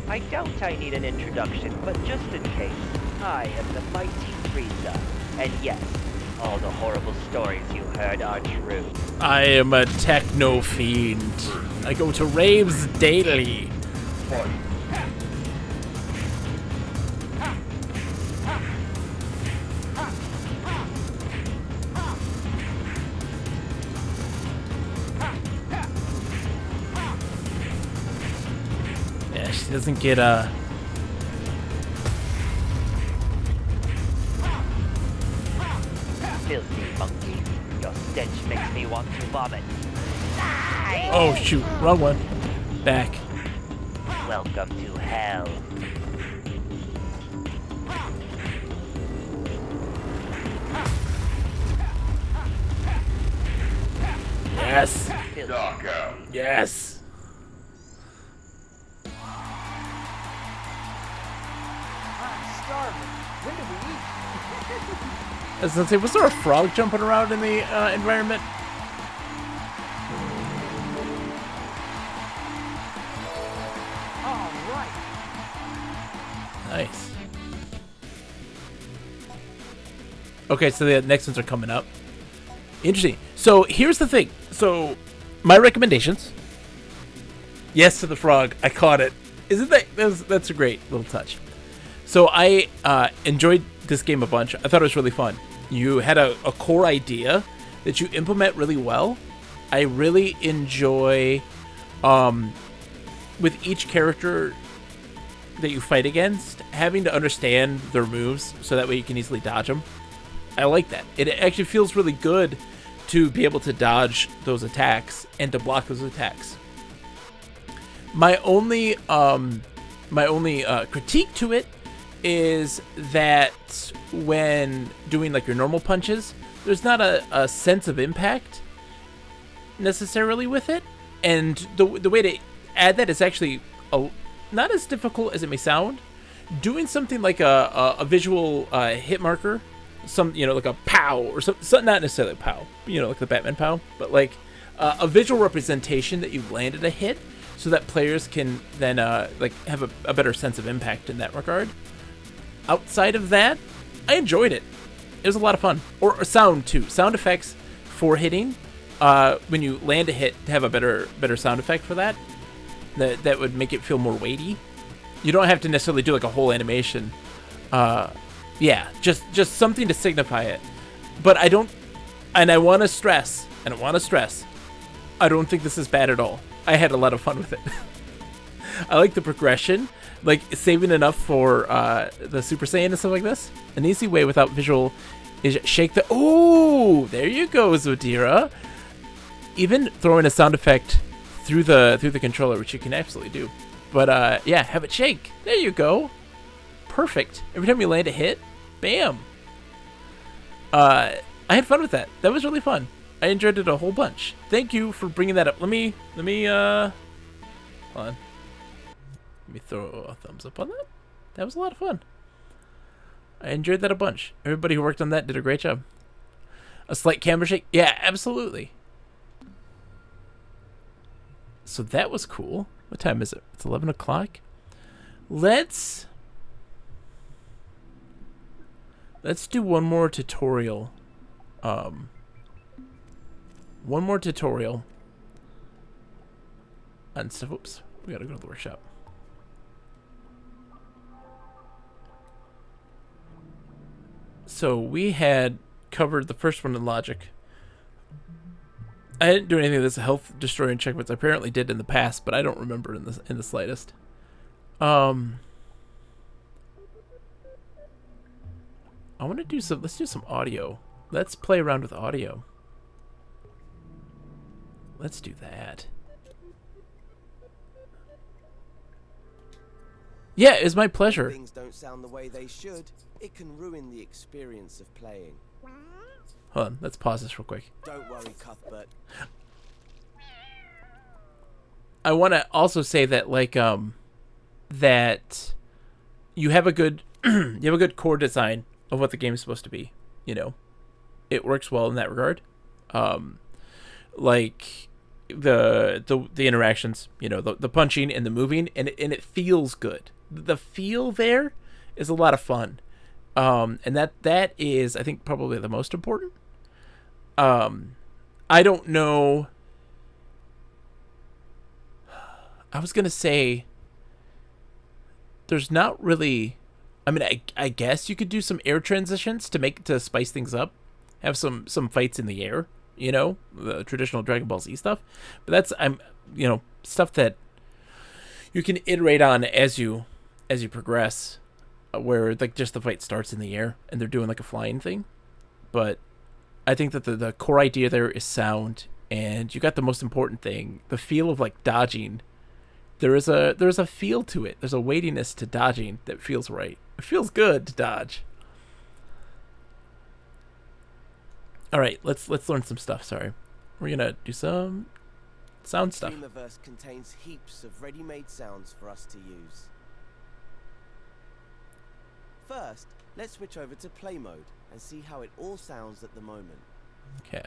I doubt I need an introduction, but just in case, I am the mighty Frieza. And yes, all the horrible stories you heard are true. I am a techno fiend. I go to raves daily. Fight. Yeah, she doesn't get Filthy monkey, your stench makes me want to vomit. Oh shoot, wrong one. Back. Welcome to hell. Yes. Filthy. Knockout. Yes. I'm starving. When do we eat? I was gonna say, was there a frog jumping around in the environment? All right. Nice. Okay, so the next ones are coming up. Interesting. So here's the thing. So my recommendations. Yes to the frog. I caught it. Isn't that's a great little touch. So I enjoyed this game a bunch. I thought it was really fun. You had a core idea that you implement really well. I really enjoy with each character that you fight against, having to understand their moves so that way you can easily dodge them. I like that. It actually feels really good to be able to dodge those attacks and to block those attacks. My only critique to it is that when doing like your normal punches, there's not a sense of impact necessarily with it, and the way to add that is actually not as difficult as it may sound. Doing something like a visual hit marker, like a pow or something, not necessarily a pow, like the Batman pow, but like a visual representation that you've landed a hit, so that players can then like have a better sense of impact in that regard. Outside of that, I enjoyed it. It was a lot of fun. Or sound too. Sound effects for hitting. When you land a hit, to have a better sound effect for that. That would make it feel more weighty. You don't have to necessarily do like a whole animation. Yeah, just something to signify it. But I want to stress, I don't think this is bad at all. I had a lot of fun with it. I like the progression, like saving enough for the Super Saiyan and stuff like this. An easy way without visual is shake the... Oh, there you go, Zodira. Even throwing a sound effect through the controller, which you can absolutely do. But yeah, have it shake. There you go. Perfect. Every time you land a hit, bam. I had fun with that. That was really fun. I enjoyed it a whole bunch. Thank you for bringing that up. Let me hold on. Let me throw a thumbs up on that. That was a lot of fun. I enjoyed that a bunch. Everybody who worked on that did a great job. A slight camera shake? Yeah, absolutely. So that was cool. What time is it? It's 11 o'clock. Let's do one more tutorial. One more tutorial on stuff. Oops, we gotta go to the workshop. So we had covered the first one in logic. I didn't do anything of this health destroying checkpoints. I apparently did in the past, but I don't remember in the slightest. I want to do some. Let's do some audio. Let's play around with audio. Let's do that. Yeah, it's my pleasure. If things don't sound the way they should, it can ruin the experience of playing. Hold on, let's pause this real quick. Don't worry, Cuthbert. I want to also say that that you have a good core design of what the game is supposed to be. It works well in that regard. Like the interactions, the punching and the moving, and it feels good. The feel there is a lot of fun. And that is, I think, probably the most important. I don't know. I was gonna say there's not really. I mean, I guess you could do some air transitions to spice things up. Have some fights in the air, the traditional Dragon Ball Z stuff. But that's stuff that you can iterate on as you progress, where like just the fight starts in the air and they're doing like a flying thing. But I think that the core idea there is sound, and you got the most important thing, the feel of like dodging. There's a feel to it. There's a weightiness to dodging that feels right. It feels good to dodge. All right, let's learn some stuff. Sorry, we're gonna do some sound stuff. The Dreamiverse contains heaps of ready-made sounds for us to use. First, let's switch over to play mode and see how it all sounds at the moment. Okay.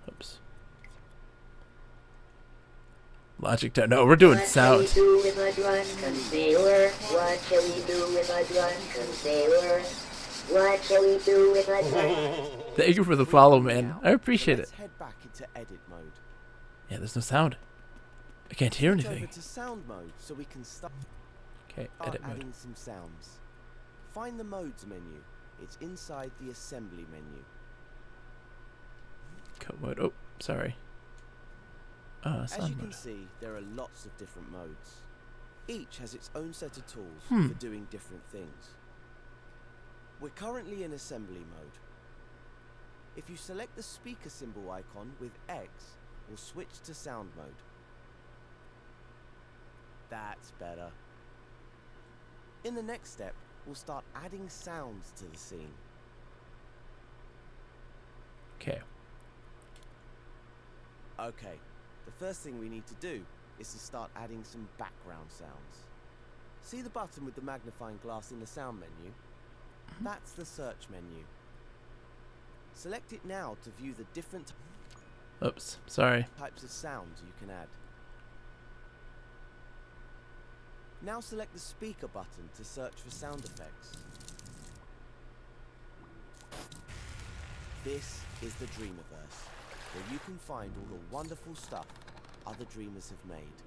Oops. Logic down. No, we're doing sound. What shall we do with a drunken sailor? What shall we do with a drunken sailor? What shall we do with a drunken... Thank you for the follow, man. I appreciate it. Let's head back into edit mode. Yeah, there's no sound. I can't hear Switch anything. over to sound mode so we can start Okay, edit mode. adding some sounds. Find the modes menu. It's inside the assembly menu. Code mode. Oh, sorry. As you Sound can mode. see, there are lots of different modes. Each has its own set of tools for doing different things. We're currently in assembly mode. If you select the speaker symbol icon with X, we'll switch to sound mode. That's better. In the next step, we'll start adding sounds to the scene. Okay. Okay, the first thing we need to do is to start adding some background sounds. See the button with the magnifying glass in the sound menu? That's the search menu. Select it now to view the different Oops, sorry. types of sounds you can add. Now select the speaker button to search for sound effects. This is the Dreamiverse, where you can find all the wonderful stuff other dreamers have made.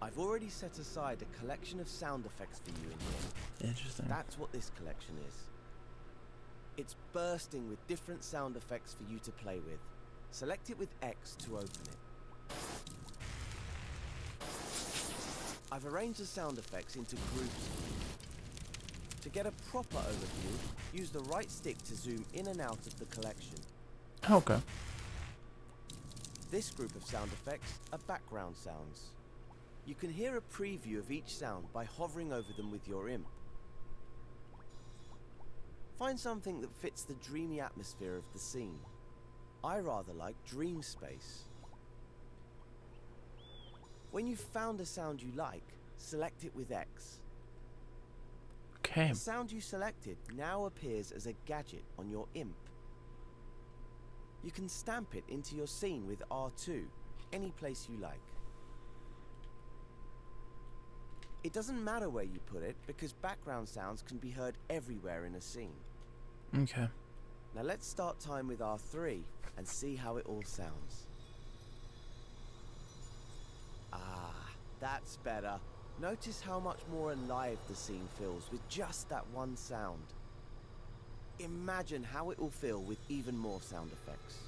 I've already set aside a collection of sound effects for you in here. Interesting. That's what this collection is. It's bursting with different sound effects for you to play with. Select it with X to open it. I've arranged the sound effects into groups. To get a proper overview, use the right stick to zoom in and out of the collection. Okay. This group of sound effects are background sounds. You can hear a preview of each sound by hovering over them with your imp. Find something that fits the dreamy atmosphere of the scene. I rather like dream space. When you've found a sound you like, select it with X. Okay. The sound you selected now appears as a gadget on your imp. You can stamp it into your scene with R2, any place you like. It doesn't matter where you put it because background sounds can be heard everywhere in a scene. Okay. Now let's start time with R3 and see how it all sounds. Ah, that's better. Notice how much more alive the scene feels with just that one sound. Imagine how it will feel with even more sound effects.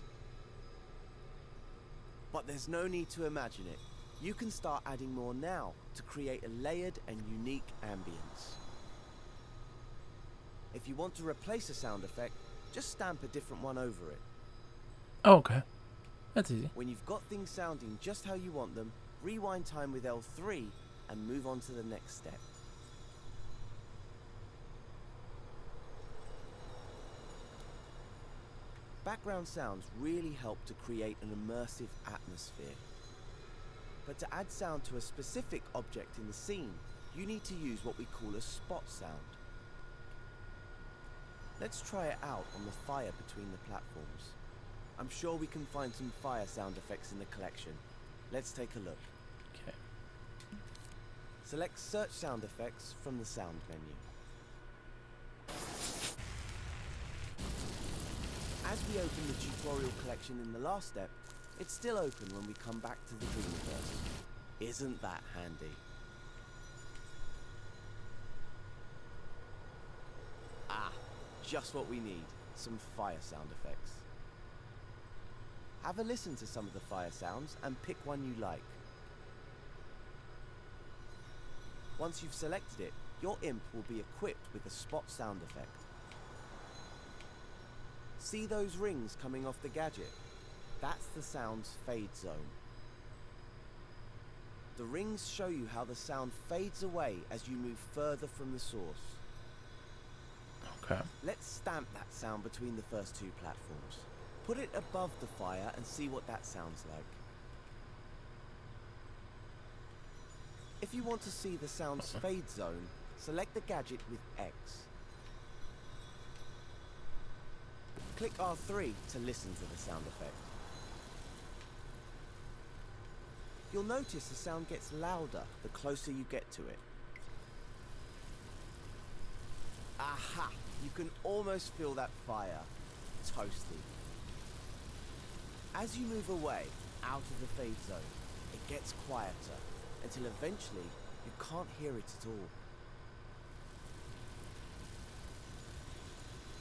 But there's no need to imagine it. You can start adding more now to create a layered and unique ambience. If you want to replace a sound effect, just stamp a different one over it. Oh, okay. That's easy. When you've got things sounding just how you want them, rewind time with L3 and move on to the next step. Background sounds really help to create an immersive atmosphere. But to add sound to a specific object in the scene, you need to use what we call a spot sound. Let's try it out on the fire between the platforms. I'm sure we can find some fire sound effects in the collection. Let's take a look. Okay. Select Search Sound Effects from the Sound menu. As we open the tutorial collection in the last step, it's still open when we come back to the Dreamiverse. Isn't that handy? Ah, just what we need, some fire sound effects. Have a listen to some of the fire sounds and pick one you like. Once you've selected it, your imp will be equipped with a spot sound effect. See those rings coming off the gadget? That's the sound's fade zone. The rings show you how the sound fades away as you move further from the source. Okay. Let's stamp that sound between the first two platforms. Put it above the fire and see what that sounds like. If you want to see the sound's fade zone, select the gadget with X. Click R3 to listen to the sound effect. You'll notice the sound gets louder the closer you get to it. Aha! You can almost feel that fire. Toasty. As you move away, out of the fade zone, it gets quieter, until eventually you can't hear it at all.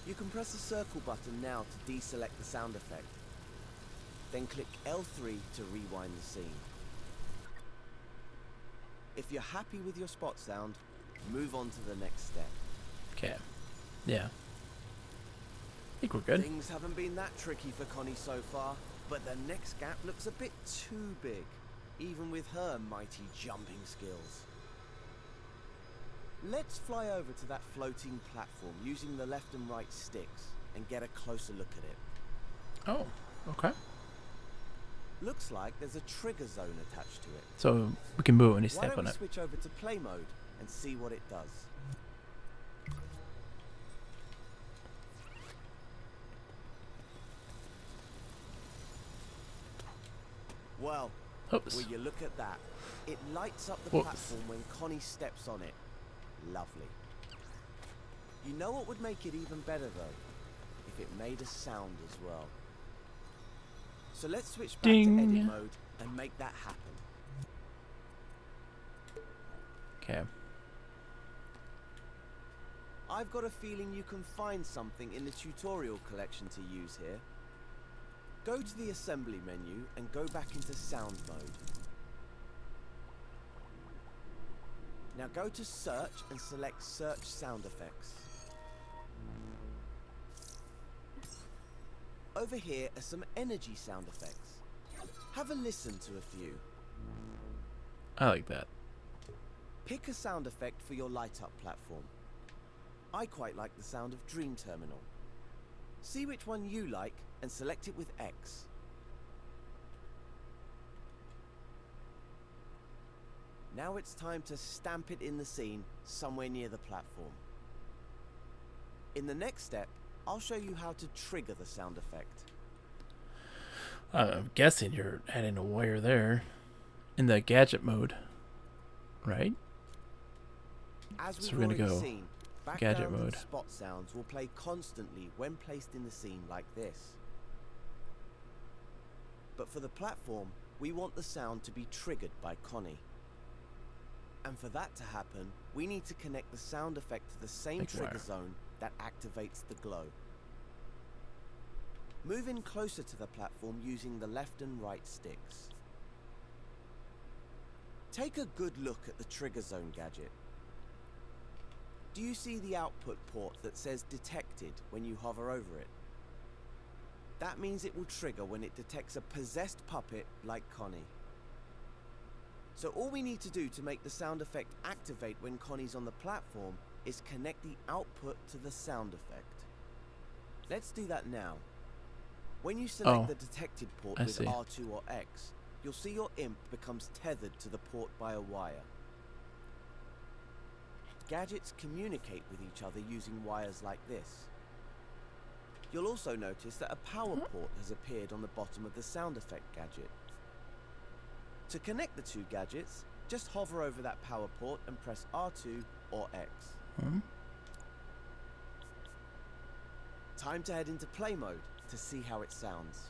You can press the circle button now to deselect the sound effect. Then click L3 to rewind the scene. If you're happy with your spot sound, move on to the next step. Okay. Yeah. think we're good. Things haven't been that tricky for Connie so far, but the next gap looks a bit too big, even with her mighty jumping skills. Let's fly over to that floating platform using the left and right sticks and get a closer look at it. Oh, okay. Looks like there's a trigger zone attached to it. So we can move when you Why step don't on we it. switch over to play mode and see what it does? Well, Oops. will you look at that? It lights up the Whoops. platform when Connie steps on it. Lovely. You know what would make it even better though? If it made a sound as well. So let's switch back Ding. to edit mode and make that happen. Okay. I've got a feeling you can find something in the tutorial collection to use here. Go to the assembly menu and go back into sound mode. Now go to search and select search sound effects. Over here are some energy sound effects. Have a listen to a few. I like that. Pick a sound effect for your light up platform. I quite like the sound of Dream Terminal. See which one you like and select it with X. Now it's time to stamp it in the scene somewhere near the platform. In the next step, I'll show you how to trigger the sound effect. I'm guessing you're adding a wire there in the gadget mode, right? As So we've we're gonna already go seen, gadget background and mode. spot sounds will play constantly when placed in the scene like this. But for the platform, we want the sound to be triggered by Connie. And for that to happen, we need to connect the sound effect to the same Like trigger wire. zone that activates the glow. Move in closer to the platform using the left and right sticks. Take a good look at the trigger zone gadget. Do you see the output port that says detected when you hover over it? That means it will trigger when it detects a possessed puppet like Connie. So all we need to do to make the sound effect activate when Connie's on the platform is connect the output to the sound effect. Let's do that now. When you select the detected port I with see. R2 or X, you'll see your imp becomes tethered to the port by a wire. Gadgets communicate with each other using wires like this. You'll also notice that a power port has appeared on the bottom of the sound effect gadget. To connect the two gadgets, just hover over that power port and press R2 or X. Time to head into play mode to see how it sounds.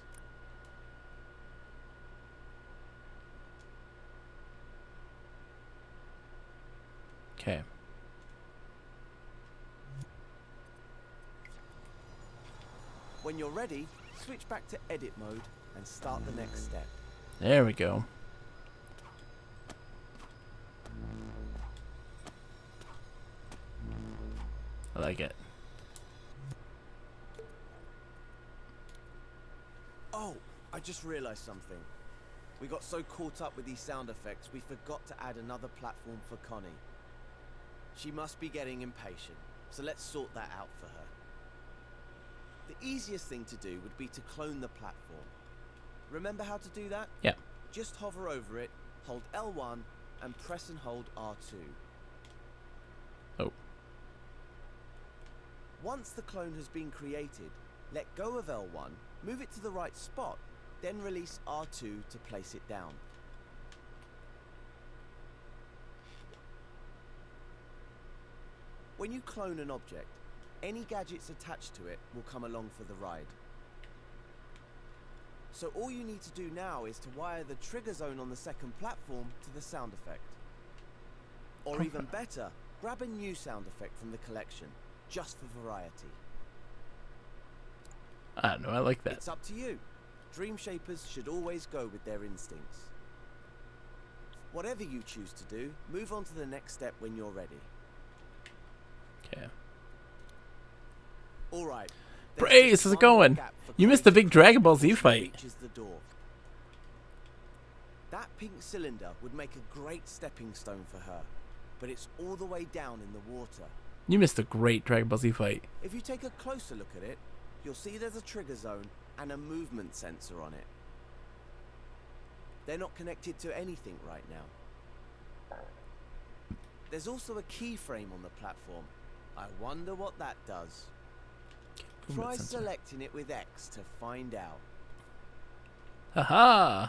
Okay. When you're ready, switch back to edit mode and start the next step. There we go. I like it. Oh, I just realized something. We got so caught up with these sound effects, we forgot to add another platform for Connie. She must be getting impatient, so let's sort that out for her. The easiest thing to do would be to clone the platform. Remember how to do that? Yeah. Just hover over it, hold L1, and press and hold R2. Oh. Once the clone has been created, let go of L1, move it to the right spot, then release R2 to place it down. When you clone an object, any gadgets attached to it will come along for the ride. So all you need to do now is to wire the trigger zone on the second platform to the sound effect. Or even better, grab a new sound effect from the collection, just for variety. I don't know, I like that. It's up to you. Dream Shapers should always go with their instincts. Whatever you choose to do, move on to the next step when you're ready. Okay. Alright, There's Brace, just how's it one more going? gap for You Connie missed the to big cross Dragon Ball Z before she fight. reaches the door. That pink cylinder would make a great stepping stone for her, but it's all the way down in the water. You missed a great Dragon Ball Z fight. If you take a closer look at it, you'll see there's a trigger zone and a movement sensor on it. They're not connected to anything right now. There's also a keyframe on the platform. I wonder what that does. Try Movement sensor. selecting it with X to find out. Haha!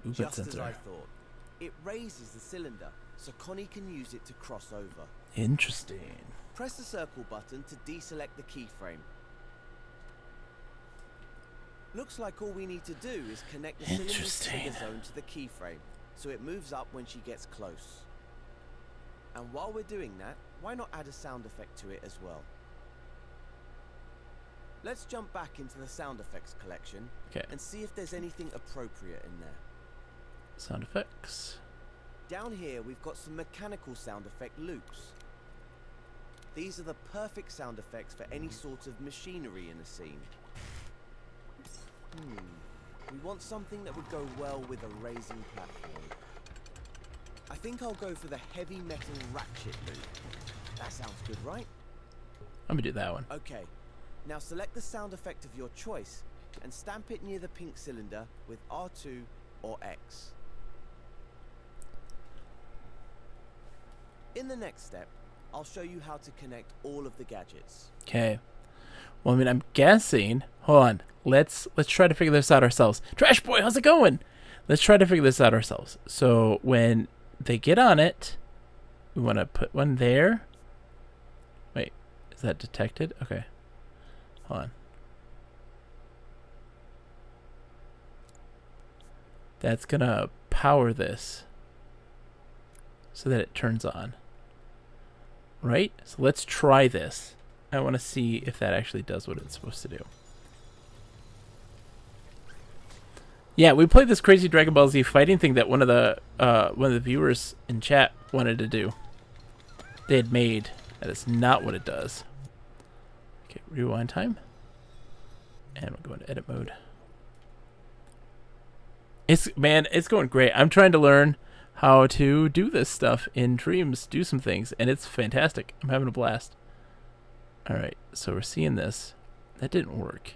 Movement Just as I sensor. thought. It raises the cylinder, so Connie can use it to cross over. Interesting. Press the circle button to deselect the keyframe. Looks like all we need to do is connect the cylinder's Interesting. trigger zone to the keyframe, so it moves up when she gets close. And while we're doing that, why not add a sound effect to it as well? Let's jump back into the sound effects collection Okay. and see if there's anything appropriate in there. Sound effects. Down here we've got some mechanical sound effect loops. These are the perfect sound effects for any sort of machinery in a scene. We want something that would go well with a raising platform. I think I'll go for the heavy metal ratchet loop. That sounds good, right? I'm gonna do that one. Okay, now select the sound effect of your choice and stamp it near the pink cylinder with R2 or X. In the next step, I'll show you how to connect all of the gadgets. Okay. Well, I mean, I'm guessing. Hold on. Let's try to figure this out ourselves. Trash Boy, how's it going? Let's try to figure this out ourselves. So when they get on it, we want to put one there. Wait, is that detected? Okay. Hold on. That's gonna power this so that it turns on. Right? So let's try this. I want to see if that actually does what it's supposed to do. Yeah, we played this crazy Dragon Ball Z fighting thing that one of the viewers in chat wanted to do. They had made. That is not what it does. Okay, rewind time. And we'll go into edit mode. It's going great. I'm trying to learn how to do this stuff in Dreams, do some things, and it's fantastic. I'm having a blast. All right, so we're seeing this. That didn't work.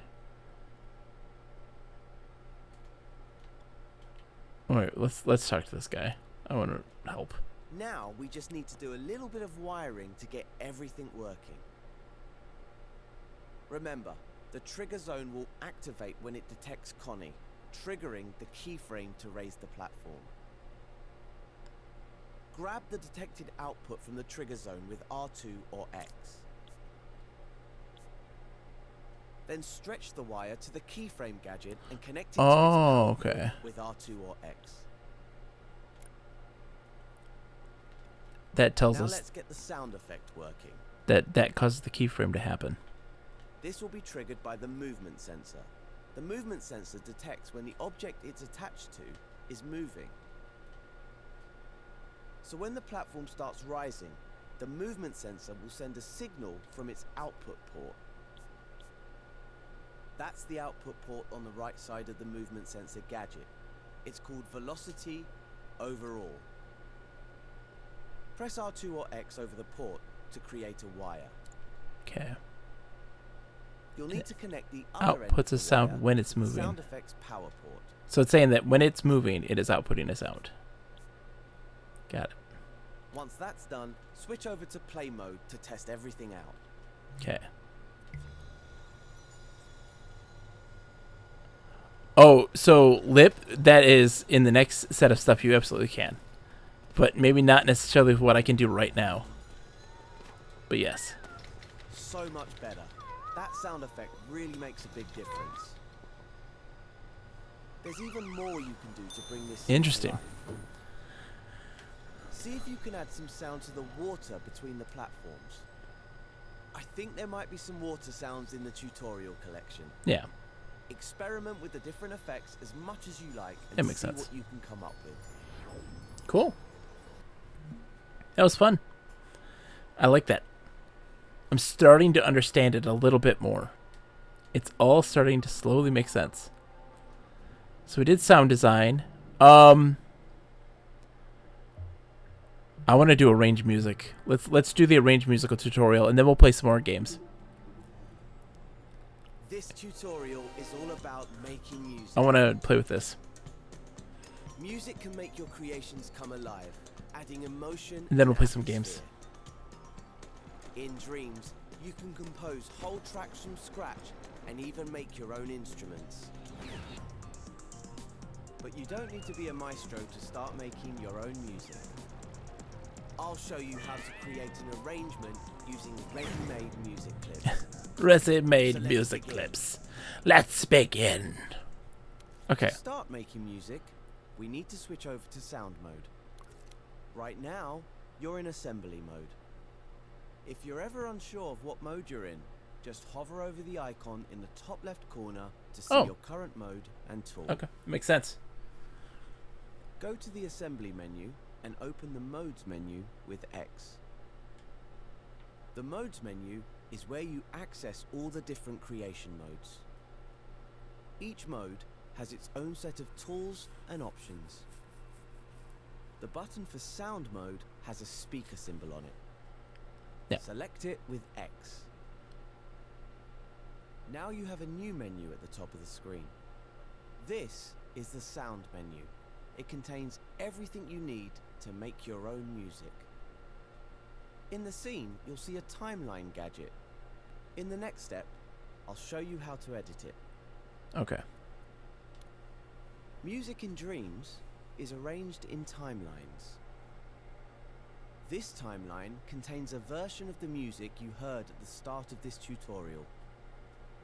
All right, let's talk to this guy. I want to help. Now we just need to do a little bit of wiring to get everything working. Remember, the trigger zone will activate when it detects Connie, triggering the keyframe to raise the platform. Grab the detected output from the trigger zone with R2 or X. Then stretch the wire to the keyframe gadget and connect it to its power Okay. with R2 or X. That tells Now us let's get the sound effect working. that causes the keyframe to happen. This will be triggered by the movement sensor. The movement sensor detects when the object it's attached to is moving. So when the platform starts rising, the movement sensor will send a signal from its output port. That's the output port on the right side of the movement sensor gadget. It's called velocity overall. Press R2 or X over the port to create a wire. Okay. You'll need to connect the other end Outputs of a the sound wire when it's to the moving. sound effects power port. So it's saying that when it's moving, it is outputting a sound. Got it. Once that's done, switch over to play mode to test everything out. Okay. Oh, so lip, that is in the next set of stuff you absolutely can. But maybe not necessarily what I can do right now. But yes. So much better. That sound effect really makes a big difference. There's even more you can do to bring this scene to Interesting. life. See if you can add some sound to the water between the platforms. I think there might be some water sounds in the tutorial collection. Yeah. Experiment with the different effects as much as you like That and makes see sense. what you can come up with. Cool. That was fun. I like that. I'm starting to understand it a little bit more. It's all starting to slowly make sense. So we did sound design. I want to do arranged music. Let's do the arranged musical tutorial, and then we'll play some more games. This tutorial is all about making music. I want to play with this. Music can make your creations come alive, adding emotion. And then we'll play some games. In Dreams, you can compose whole tracks from scratch and even make your own instruments. But you don't need to be a maestro to start making your own music. I'll show you how to create an arrangement using ready-made music clips. Ready-made music clips. Let's begin. Okay. To start making music, we need to switch over to sound mode. Right now, you're in assembly mode. If you're ever unsure of what mode you're in, just hover over the icon in the top left corner to see your current mode and tool. Okay, makes sense. Go to the assembly menu and open the modes menu with X. The modes menu is where you access all the different creation modes. Each mode has its own set of tools and options. The button for sound mode has a speaker symbol on it. Yeah. Select it with X. Now you have a new menu at the top of the screen. This is the sound menu. It contains everything you need to make your own music. In the scene, you'll see a timeline gadget. In the next step, I'll show you how to edit it. Okay. Music in Dreams is arranged in timelines. This timeline contains a version of the music you heard at the start of this tutorial.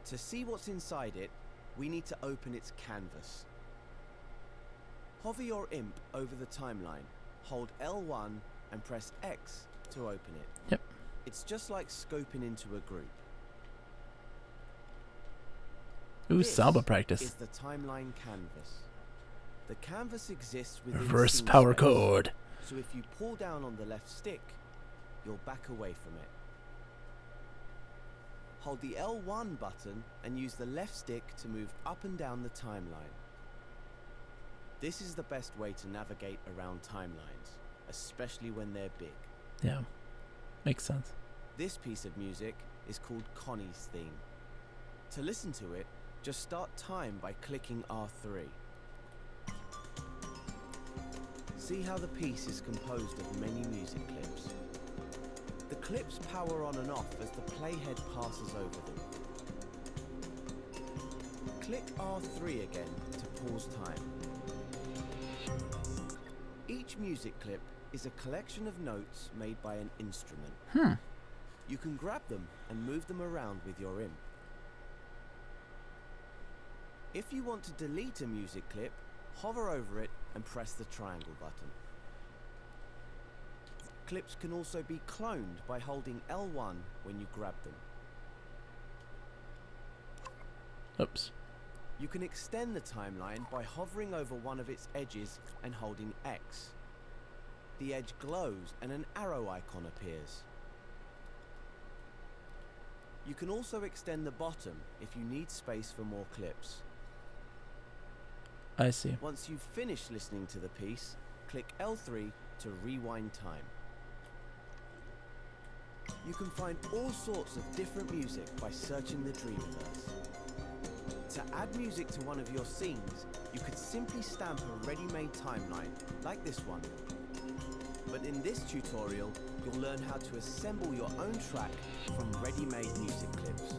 To see what's inside it, we need to open its canvas. Hover your imp over the timeline, hold L1 and press X to open it. Yep. It's just like scoping into a group. Ooh, This Samba practice. is the timeline canvas. The canvas exists within Reverse scene power space. chord. So if you pull down on the left stick, you'll back away from it. Hold the L1 button and use the left stick to move up and down the timeline. This is the best way to navigate around timelines, especially when they're big. Yeah, makes sense. This piece of music is called Connie's theme. To listen to it, just start time by clicking R3. See how the piece is composed of many music clips. The clips power on and off as the playhead passes over them. Click R3 again to pause time. Each music clip is a collection of notes made by an instrument. You can grab them and move them around with your imp. If you want to delete a music clip, hover over it and press the triangle button. Clips can also be cloned by holding L1 when you grab them. Oops. You can extend the timeline by hovering over one of its edges and holding X. The edge glows and an arrow icon appears. You can also extend the bottom if you need space for more clips. I see. Once you've finished listening to the piece, click L3 to rewind time. You can find all sorts of different music by searching the Dreamverse. To add music to one of your scenes, you could simply stamp a ready-made timeline, like this one. But in this tutorial, you'll learn how to assemble your own track from ready-made music clips.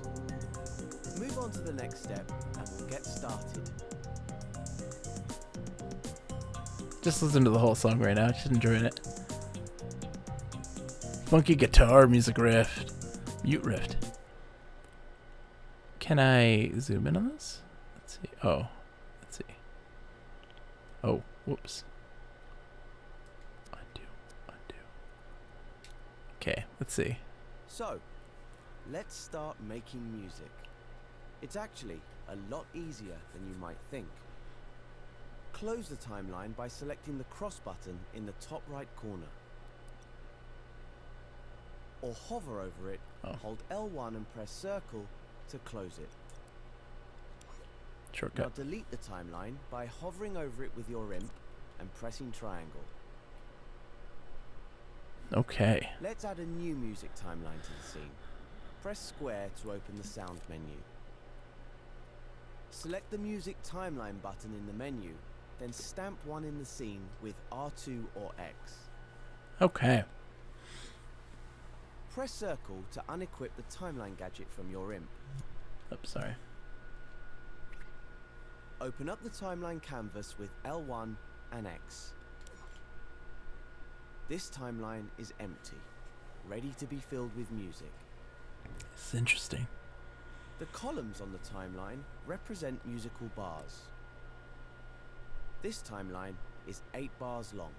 Move on to the next step and we'll get started. Just listen to the whole song right now. Just enjoying it. Funky guitar music riff. Mute riff. Can I zoom in on this? Let's see. Oh. Let's see. Oh. Whoops. Undo. Okay. Let's see. So, let's start making music. It's actually a lot easier than you might think. Close the timeline by selecting the cross button in the top right corner. or hover over it, Oh. hold L1 and press circle to close it. Now Shortcut. delete the timeline by hovering over it with your imp and pressing triangle. Okay. Let's add a new music timeline to the scene. Press square to open the sound menu. Select the music timeline button in the menu, then stamp one in the scene with R2 or X. Okay. Press circle to unequip the timeline gadget from your imp. Oops, sorry. Open up the timeline canvas with L1 and X. This timeline is empty, ready to be filled with music. This is interesting. The columns on the timeline represent musical bars. This timeline is 8 bars long.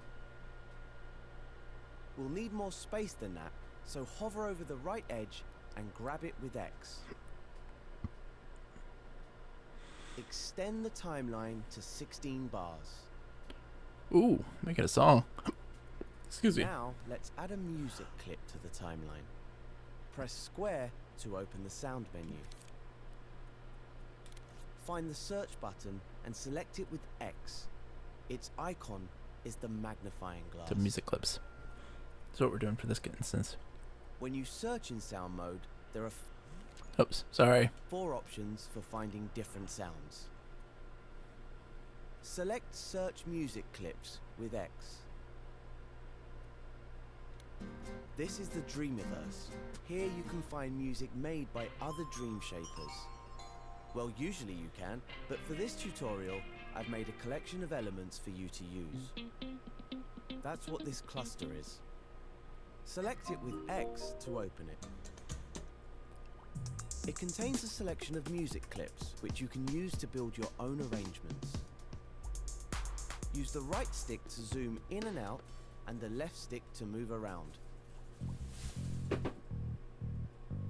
We'll need more space than that, so hover over the right edge and grab it with X. Extend the timeline to 16 bars. Ooh, making a song. Excuse me. Now, let's add a music clip to the timeline. Press square to open the sound menu. Find the search button and select it with X. Its icon is the magnifying glass. To music clips. That's what we're doing for this instance. When you search in sound mode, there are Oops, sorry. 4 options for finding different sounds. Select Search Music Clips with X. This is the Dreamiverse. Here you can find music made by other dream shapers. Well, usually you can, but for this tutorial, I've made a collection of elements for you to use. That's what this cluster is. Select it with X to open it. It contains a selection of music clips, which you can use to build your own arrangements. Use the right stick to zoom in and out, and the left stick to move around.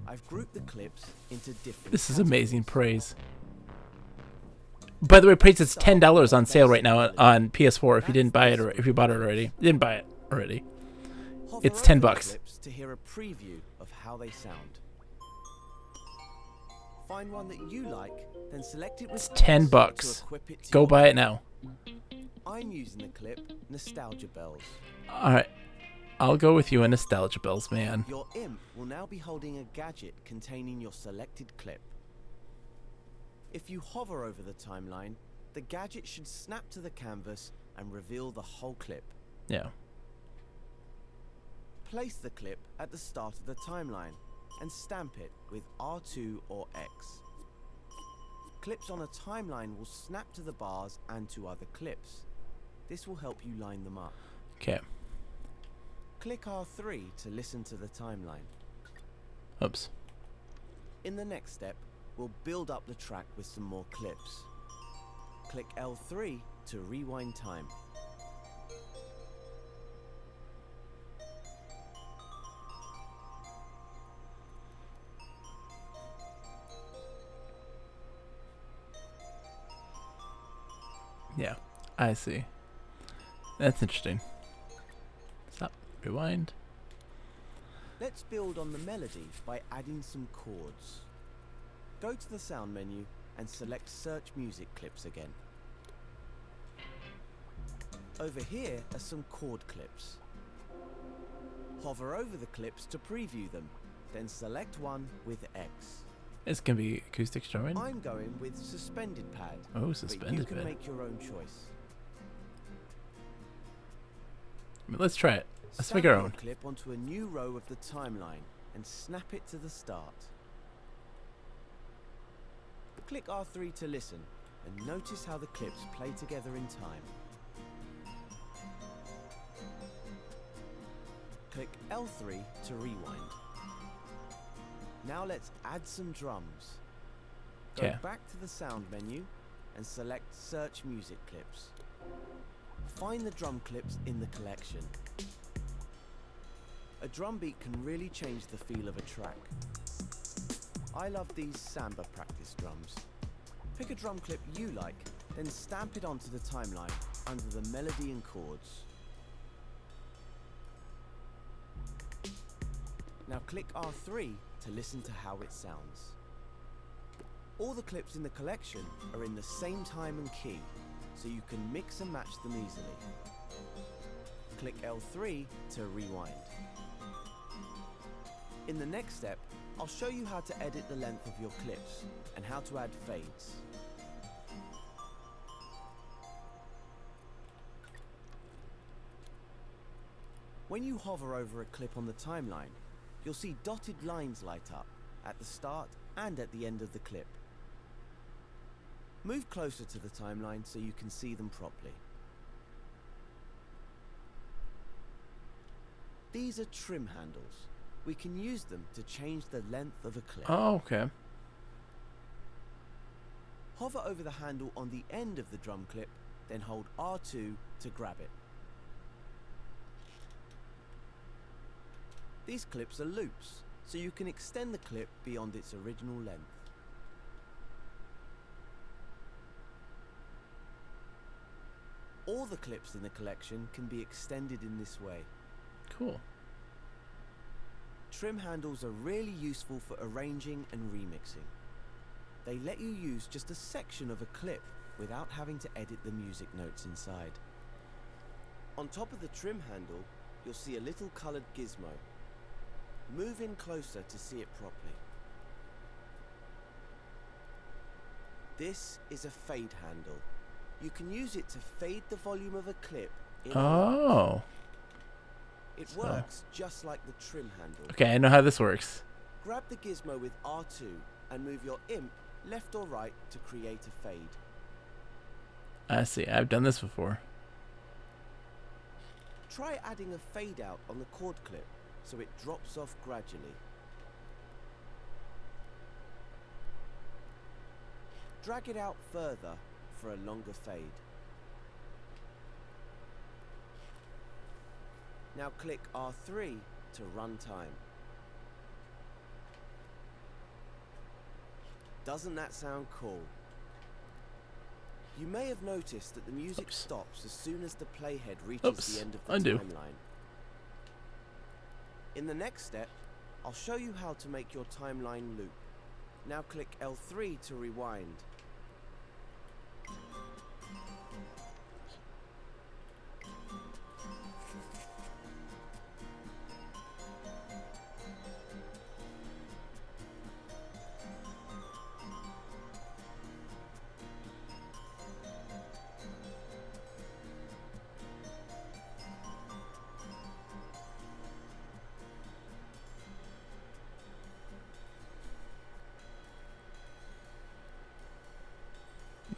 I've grouped the clips into different This is categories. amazing praise. By the way, praise is $10 on sale right now on PS4 if you didn't buy it or if you bought it already. You didn't buy it already. Hover It's over $10 the bucks. clips to hear a preview of how they sound. Find one that you like, then select it with It's 10 X bucks. to equip it to Go your buy it now. I'm using the clip Nostalgia Bells. Alright. I'll go with you in Nostalgia Bells, man. Your imp will now be holding a gadget containing your selected clip. If you hover over the timeline, the gadget should snap to the canvas and reveal the whole clip. Yeah. Place the clip at the start of the timeline and stamp it with R2 or X. Clips on a timeline will snap to the bars and to other clips. This will help you line them up. Okay. Click R3 to listen to the timeline. Oops. In the next step, we'll build up the track with some more clips. Click L3 to rewind time. Yeah. I see. That's interesting. Stop. Rewind. Let's build on the melody by adding some chords. Go to the sound menu and select Search Music Clips again. Over here are some chord clips. Hover over the clips to preview them, then select one with X. It's gonna be acoustic strumming. I'm going with Suspended Pad, Oh, but you suspended can bed. make your own choice. Let's try it. Let's Snap make our your own. clip onto a new row of the timeline and snap it to the start. Click R3 to listen and notice how the clips play together in time. Click L3 to rewind. Now let's add some drums. Go Okay. back to the sound menu and select Search Music Clips. Find the drum clips in the collection. A drum beat can really change the feel of a track. I love these samba practice drums. Pick a drum clip you like, then stamp it onto the timeline under the melody and chords. Now click R3 to listen to how it sounds. All the clips in the collection are in the same time and key, so you can mix and match them easily. Click L3 to rewind. In the next step, I'll show you how to edit the length of your clips and how to add fades. When you hover over a clip on the timeline, you'll see dotted lines light up at the start and at the end of the clip. Move closer to the timeline so you can see them properly. These are trim handles. We can use them to change the length of a clip. Oh, okay. Hover over the handle on the end of the drum clip, then hold R2 to grab it. These clips are loops, so you can extend the clip beyond its original length. All the clips in the collection can be extended in this way. Cool. Trim handles are really useful for arranging and remixing. They let you use just a section of a clip without having to edit the music notes inside. On top of the trim handle, you'll see a little colored gizmo. Move in closer to see it properly. This is a fade handle. You can use it to fade the volume of a clip in or out. Oh. It works just like the trim handle. Okay, I know how this works. Grab the gizmo with R2 and move your imp left or right to create a fade. I see. I've done this before. Try adding a fade out on the chord clip so it drops off gradually. Drag it out further for a longer fade. Now click R3 to run time. Doesn't that sound cool? You may have noticed that the music stops as soon as the playhead reaches the end of the timeline. In the next step, I'll show you how to make your timeline loop. Now click L3 to rewind.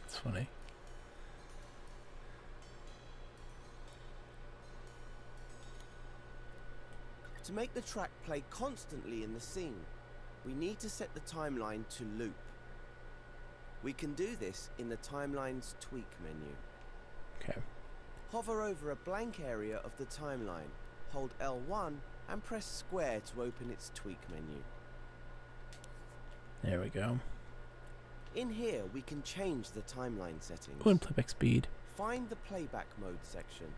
That's funny. To make the track play constantly in the scene, we need to set the timeline to loop. We can do this in the Timeline's tweak menu. Okay. Hover over a blank area of the timeline, hold L1 and press square to open its tweak menu. There we go. In here we can change the timeline settings. Oh, and playback speed. Find the playback mode section.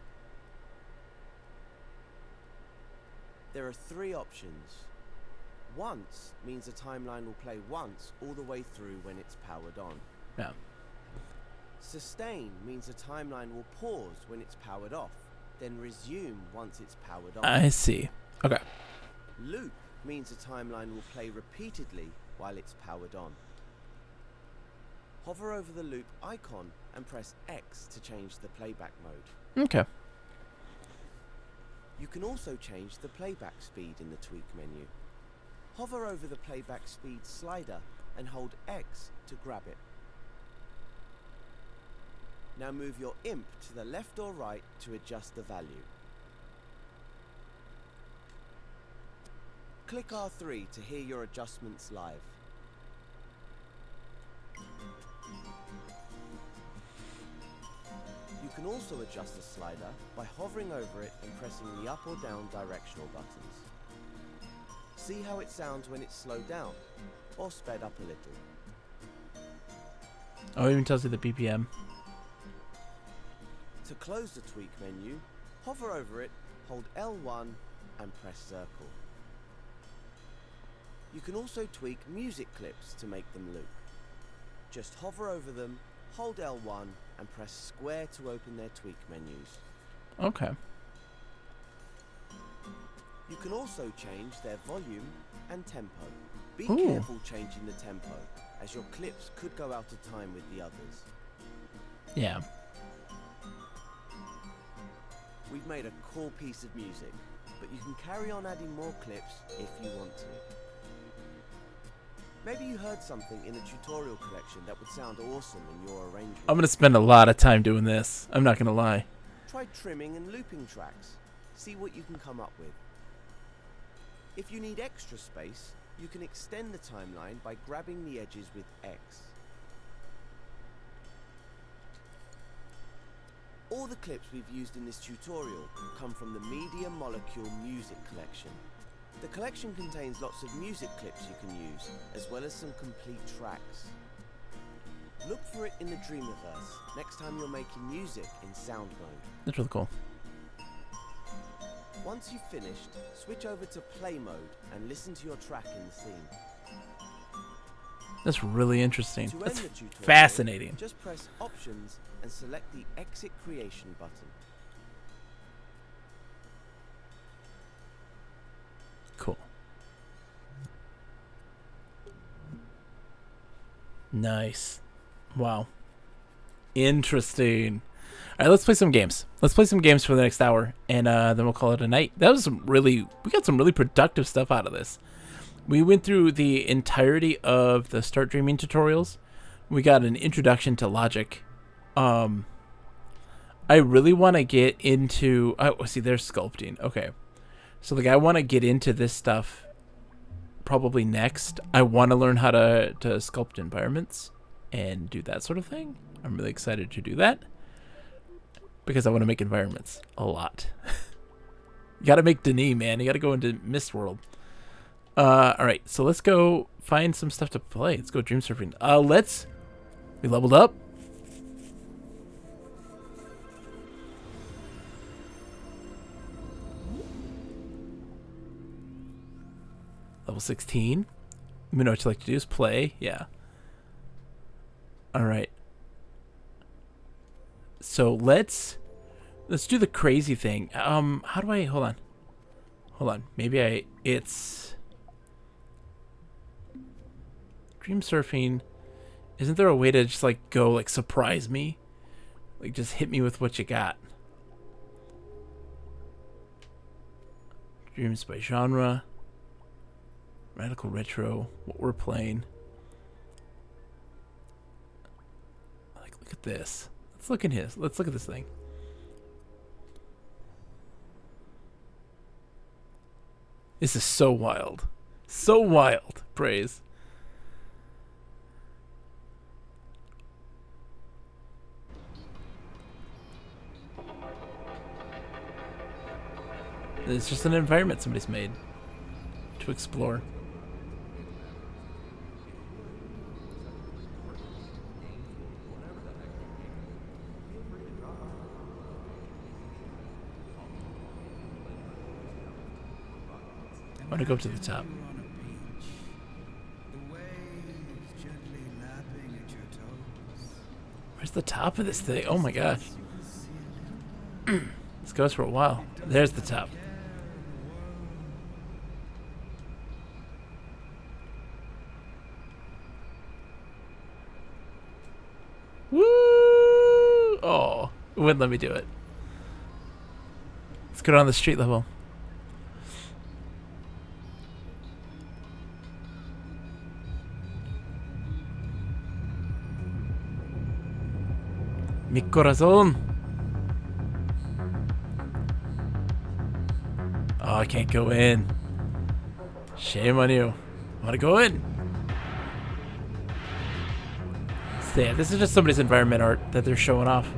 There are 3 options. Once means a timeline will play once all the way through when it's powered on. Yeah. Sustain means a timeline will pause when it's powered off, then resume once it's powered on. I see. Okay. Loop means a timeline will play repeatedly while it's powered on. Hover over the loop icon and press X to change the playback mode. Okay. You can also change the playback speed in the tweak menu. Hover over the playback speed slider and hold X to grab it. Now move your imp to the left or right to adjust the value. Click R3 to hear your adjustments live. You can also adjust the slider by hovering over it and pressing the up or down directional buttons. See how it sounds when it's slowed down or sped up a little. Oh, it even tells you the BPM. To close the tweak menu, hover over it, hold L1 and press circle. You can also tweak music clips to make them loop. Just hover over them, hold L1 and press square to open their tweak menus. Okay. You can also change their volume and tempo. Be Ooh. careful changing the tempo, as your clips could go out of time with the others. Yeah. We've made a cool piece of music, but you can carry on adding more clips if you want to. Maybe you heard something in the tutorial collection that would sound awesome in your arrangement. I'm gonna spend a lot of time doing this. I'm not gonna lie. Try trimming and looping tracks. See what you can come up with. If you need extra space, you can extend the timeline by grabbing the edges with X. All the clips we've used in this tutorial come from the Media Molecule Music Collection. The collection contains lots of music clips you can use, as well as some complete tracks. Look for it in the Dreamiverse next time you're making music in sound mode. That's really cool. Once you've finished, switch over to play mode and listen to your track in the scene. That's really interesting. To end That's the tutorial, fascinating. just press Options and select the Exit Creation button. Cool. Nice. Wow. Interesting. All right, let's play some games. Let's play some games for the next hour, and then we'll call it a night. That was we got some really productive stuff out of this. We went through the entirety of the Start Dreaming tutorials. We got an introduction to logic. I really want to get into... Oh, see, there's sculpting. Okay. So, like, I want to get into this stuff probably next. I want to learn how to sculpt environments and do that sort of thing. I'm really excited to do that because I want to make environments a lot. You got to make Denis, man. You got to go into Mist World. All right, so let's go find some stuff to play. Let's go dream surfing. We leveled up. Level 16. You know what you like to do is play. Yeah. All right. So let's do the crazy thing. How do I hold on. Maybe it's dream surfing. Isn't there a way to just like go like surprise me? Like just hit me with what you got. Dreams by genre. Radical retro, what we're playing. Like, look at this. Let's look at this thing. This is so wild. So wild, praise. It's just an environment somebody's made to explore. I want to go up to the top. Where's the top of this thing? Oh my gosh. This goes for a while. There's the top. Woo! Oh, it wouldn't let me do it. Let's go down the street level. Mi corazón. Oh, I can't go in. Shame on you. I want to go in. So yeah, this is just somebody's environment art that they're showing off.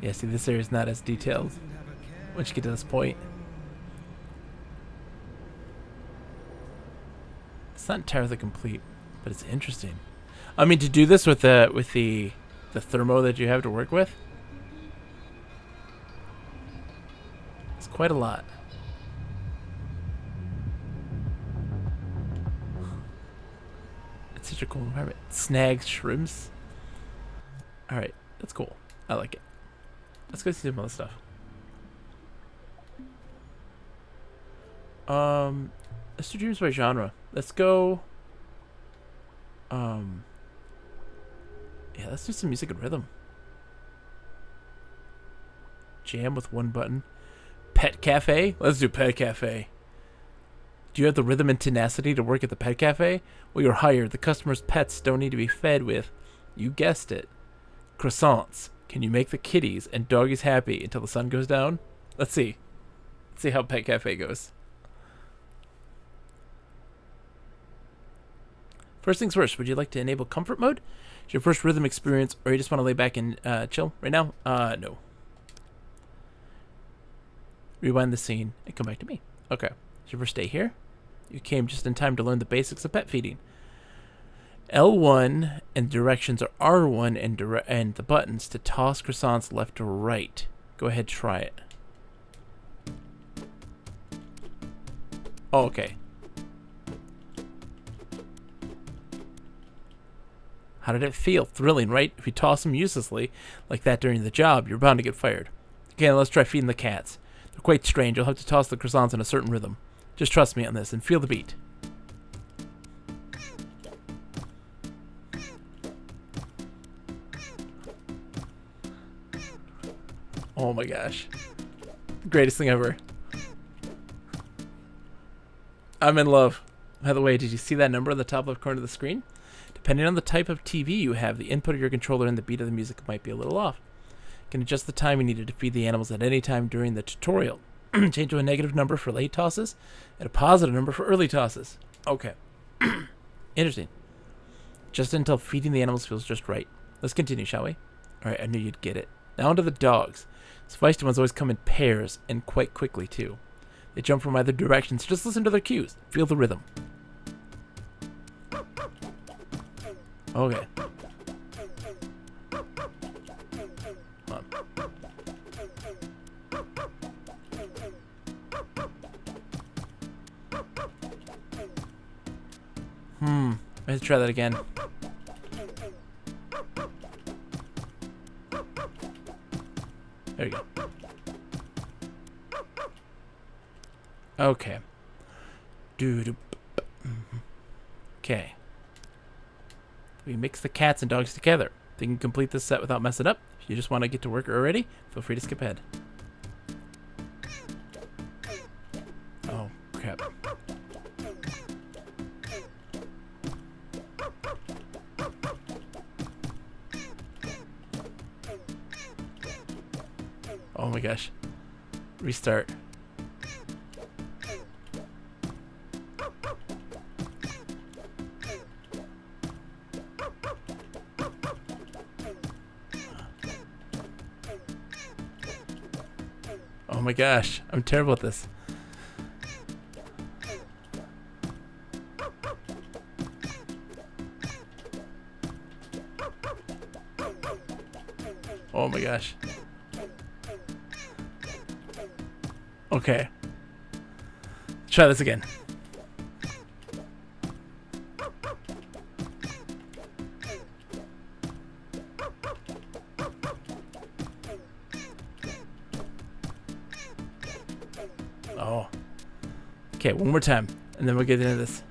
Yeah, see, this area is not as detailed once you get to this point. It's not entirely complete, but it's interesting. I mean, to do this with the thermo that you have to work with, it's quite a lot. It's such a cool environment. Snags, shrimps. All right, that's cool. I like it. Let's go see some other stuff. Let's do dreams by genre. Let's go. Yeah, let's do some music and rhythm. Jam with one button. Pet cafe. Let's do pet cafe. Do you have the rhythm and tenacity to work at the pet cafe? Well, you're hired. The customer's pets don't need to be fed with, you guessed it, croissants. Can you make the kitties and doggies happy until the sun goes down? Let's see. Let's see how pet cafe goes. First things first, would you like to enable comfort mode? Is your first rhythm experience, or you just want to lay back and chill right now? No. Rewind the scene and come back to me. Okay. Is your first day here? You came just in time to learn the basics of pet feeding. L1 and directions are R1 and the buttons to toss croissants left to right. Go ahead, try it. Oh, okay. How did it feel? Thrilling, right? If you toss them uselessly like that during the job, you're bound to get fired. Okay, let's try feeding the cats. They're quite strange. You'll have to toss the croissants in a certain rhythm. Just trust me on this and feel the beat. Oh my gosh. Greatest thing ever. I'm in love. By the way, did you see that number on the top left corner of the screen? Depending on the type of TV you have, the input of your controller and the beat of the music might be a little off. You can adjust the time you needed to feed the animals at any time during the tutorial. Change to a negative number for late tosses and a positive number for early tosses. Okay. Interesting. Just until feeding the animals feels just right. Let's continue, shall we? Alright, I knew you'd get it. Now onto the dogs. These feisty ones always come in pairs and quite quickly, too. They jump from either direction, so just listen to their cues. Feel the rhythm. Okay. Come on. Let's try that again. There you go. Okay. Okay. We mix the cats and dogs together. They can complete this set without messing up. If you just want to get to work already, feel free to skip ahead. Oh, crap. Oh my gosh. Restart. Oh my gosh, I'm terrible at this. Oh my gosh. Okay. Try this again. Oh. Okay, one more time, and then we'll get into this.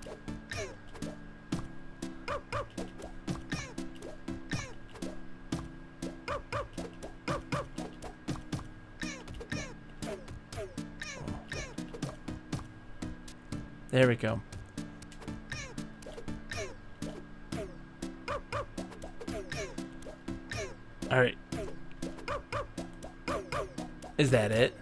There we go. All right. Is that it?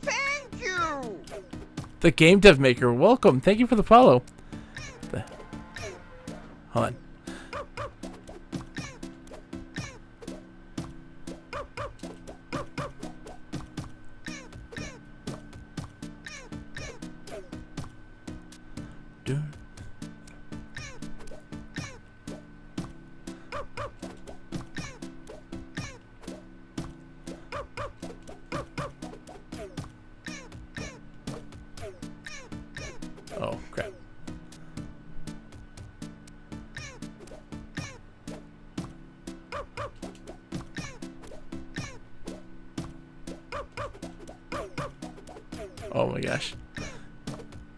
Thank you! The Game Dev Maker, welcome. Thank you for the follow. Hold on. do. Oh, crap. Oh my gosh.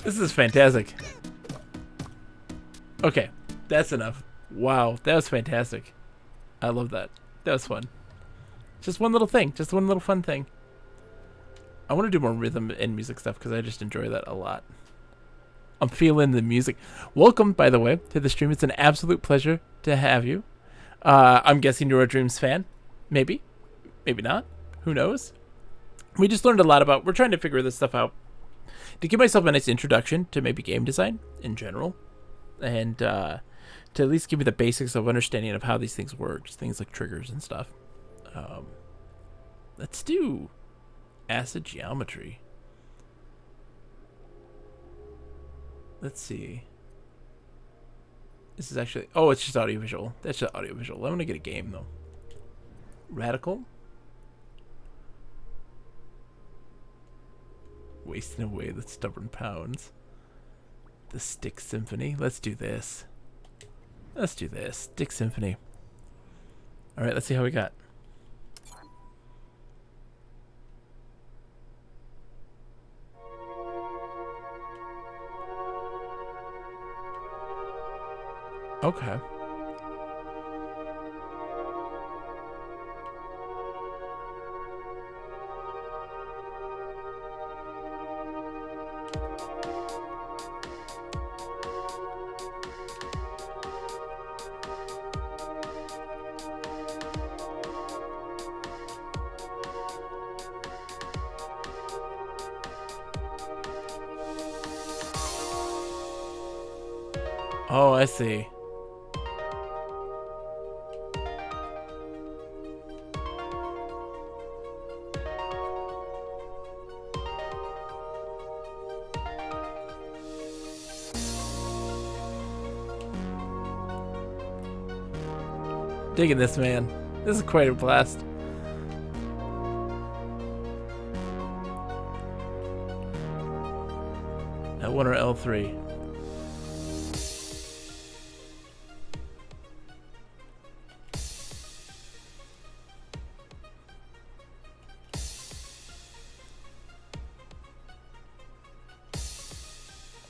This is fantastic. Okay, that's enough. Wow, that was fantastic. I love that. That was fun. Just one little thing. Just one little fun thing. I want to do more rhythm and music stuff because I just enjoy that a lot. I'm feeling the music. Welcome, by the way, to the stream. It's an absolute pleasure to have you. I'm guessing you're a Dreams fan. Maybe. Maybe not. Who knows? We just learned a lot about... We're trying to figure this stuff out to give myself a nice introduction to maybe game design in general. And to at least give me the basics of understanding of how these things work. Just things like triggers and stuff. Let's do acid geometry. Let's see. This is actually... Oh, it's just audiovisual. That's just audiovisual. I'm going to get a game, though. Radical. Wasting away the stubborn pounds. The Stick Symphony. Let's do this. Let's do this. Stick Symphony. Alright, let's see how we got. Okay. Oh, I see. Digging this, man. This is quite a blast. L1 or L3?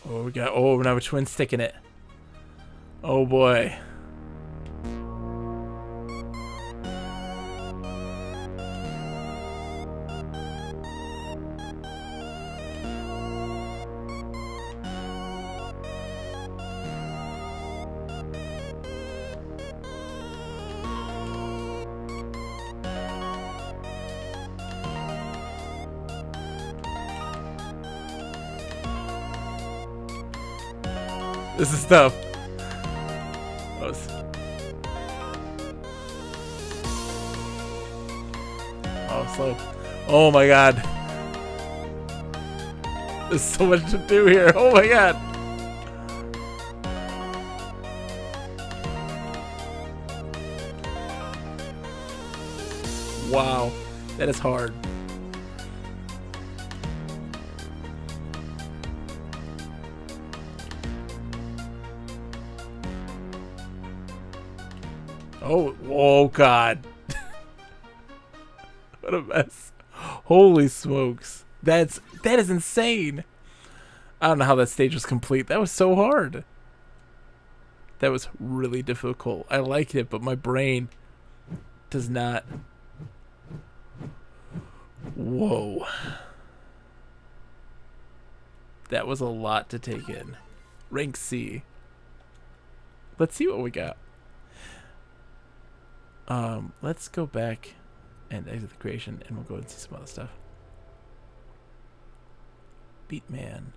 Oh, we got... Oh, now we're twin sticking it. Oh, boy. This is tough. Oh, slow. Oh my god. There's so much to do here. Oh my god. Wow. That is hard. Oh god. What a mess. Holy smokes. That is insane. I don't know how that stage was complete. That was so hard. That was really difficult. I liked it, but my brain does not. Whoa. That was a lot to take in. Rank C. Let's see what we got. Let's go back and exit the creation, and we'll go and see some other stuff. Beatman.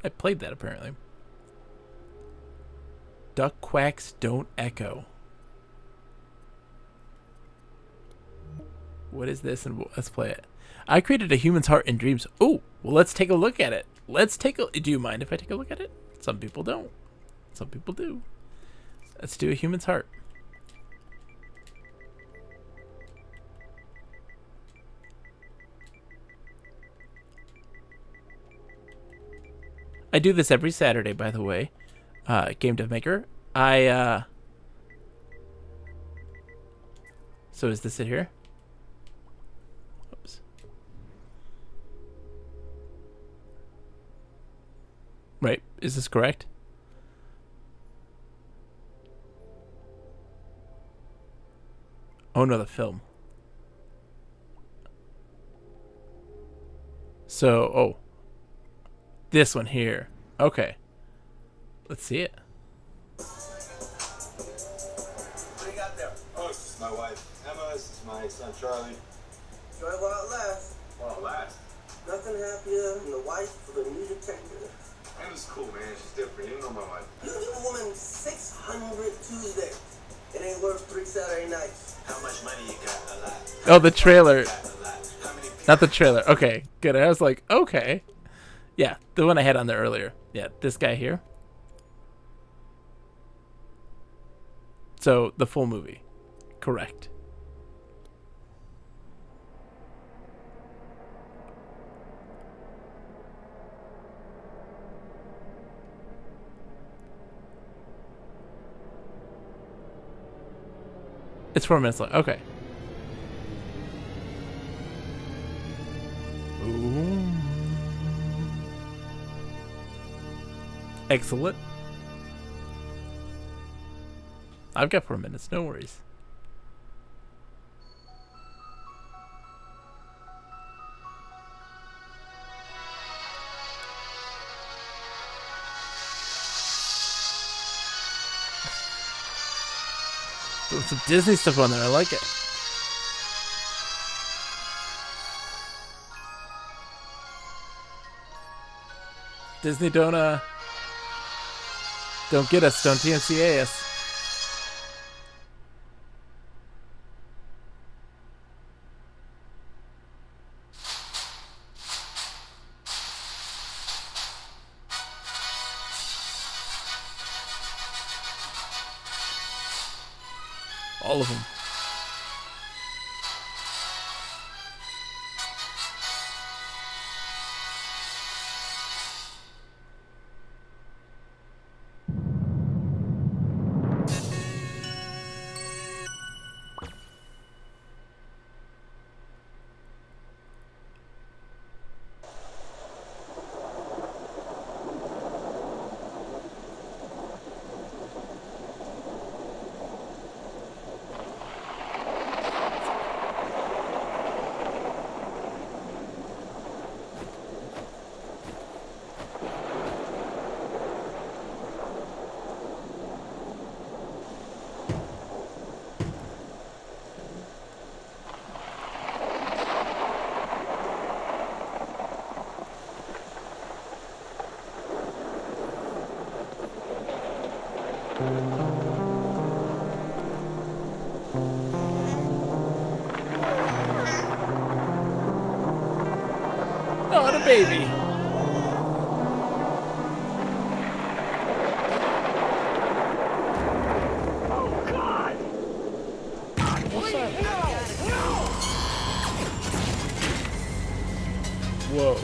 I played that, apparently. Duck quacks don't echo. What is this? And let's play it. I created a human's heart in dreams. Oh, well, let's take a look at it. Do you mind if I take a look at it? Some people don't. Some people do. Let's do a human's heart. I do this every Saturday, by the way. Game Dev Maker. So is this it here? Oops. Right. Is this correct? Oh no, the film. So, oh. This one here. Okay. Let's see it. What do you got there? Oh, this is my wife Emma. This is my son Charlie. Enjoy while it lasts. While it lasts. Nothing happier than the wife of a music detective. Emma's cool, man. She's different. You know my wife. You give a woman 600 Tuesdays. It ain't worth 3 Saturday nights. How much money you got? A lot. Oh, the trailer. Not the trailer. Okay, good. I was like, okay. Yeah, the one I had on there earlier. Yeah, this guy here. So, the full movie. Correct. It's 4 minutes long. Okay. Ooh. Excellent. I've got 4 minutes, no worries. There's some Disney stuff on there, I like it. Disney don't get us, don't TMCA us. All of them. Oh, and a baby. Oh, God! What's that? Whoa.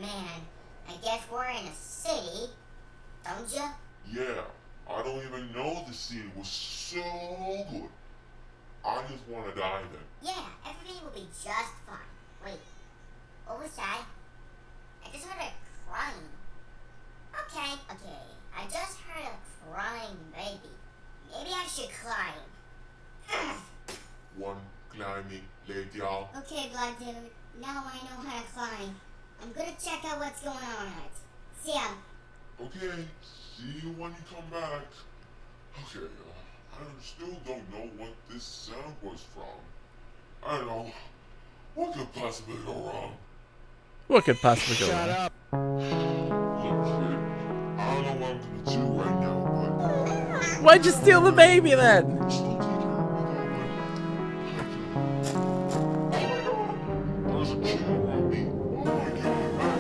Man, I guess we're in a city, don't ya? Yeah, I don't even know the scene was so good. I just want to die then. Yeah, everything will be just fine. Wait, what was that? I just heard a crying. Okay, I just heard a crying baby. Maybe I should climb. One climbing leg, y'all. Okay, Blood Dude, now I know how to climb. I'm gonna check out what's going on at it. See ya. Okay, see you when you come back. Okay, I still don't know what this sound was from. I don't know. What could possibly go wrong? What could possibly go Shut wrong? up. Look, kid, I don't know what I'm gonna do right now, but Why'd you steal the baby then? I'll still take care of it though, but oh my god, there's a kid around me. Oh my god,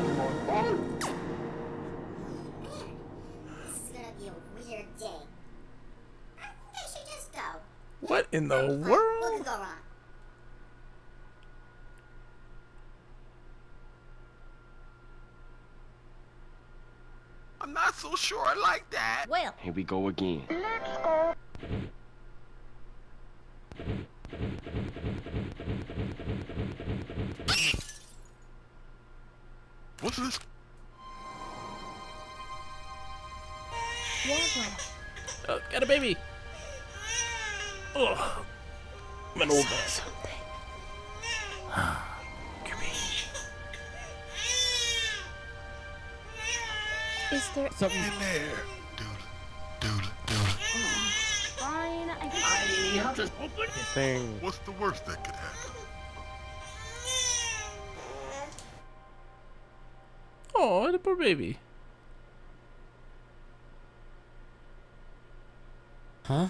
This is gonna be a weird day. I think I should just go. What in the What world? could go wrong? I'm not so sure I like that. Well, Here we go again. what's this? Oh, got a baby. Ugh. I'm an old man. Is there Something in there. fine? I think Thing. What's the worst that could happen? Oh, the poor baby. Huh?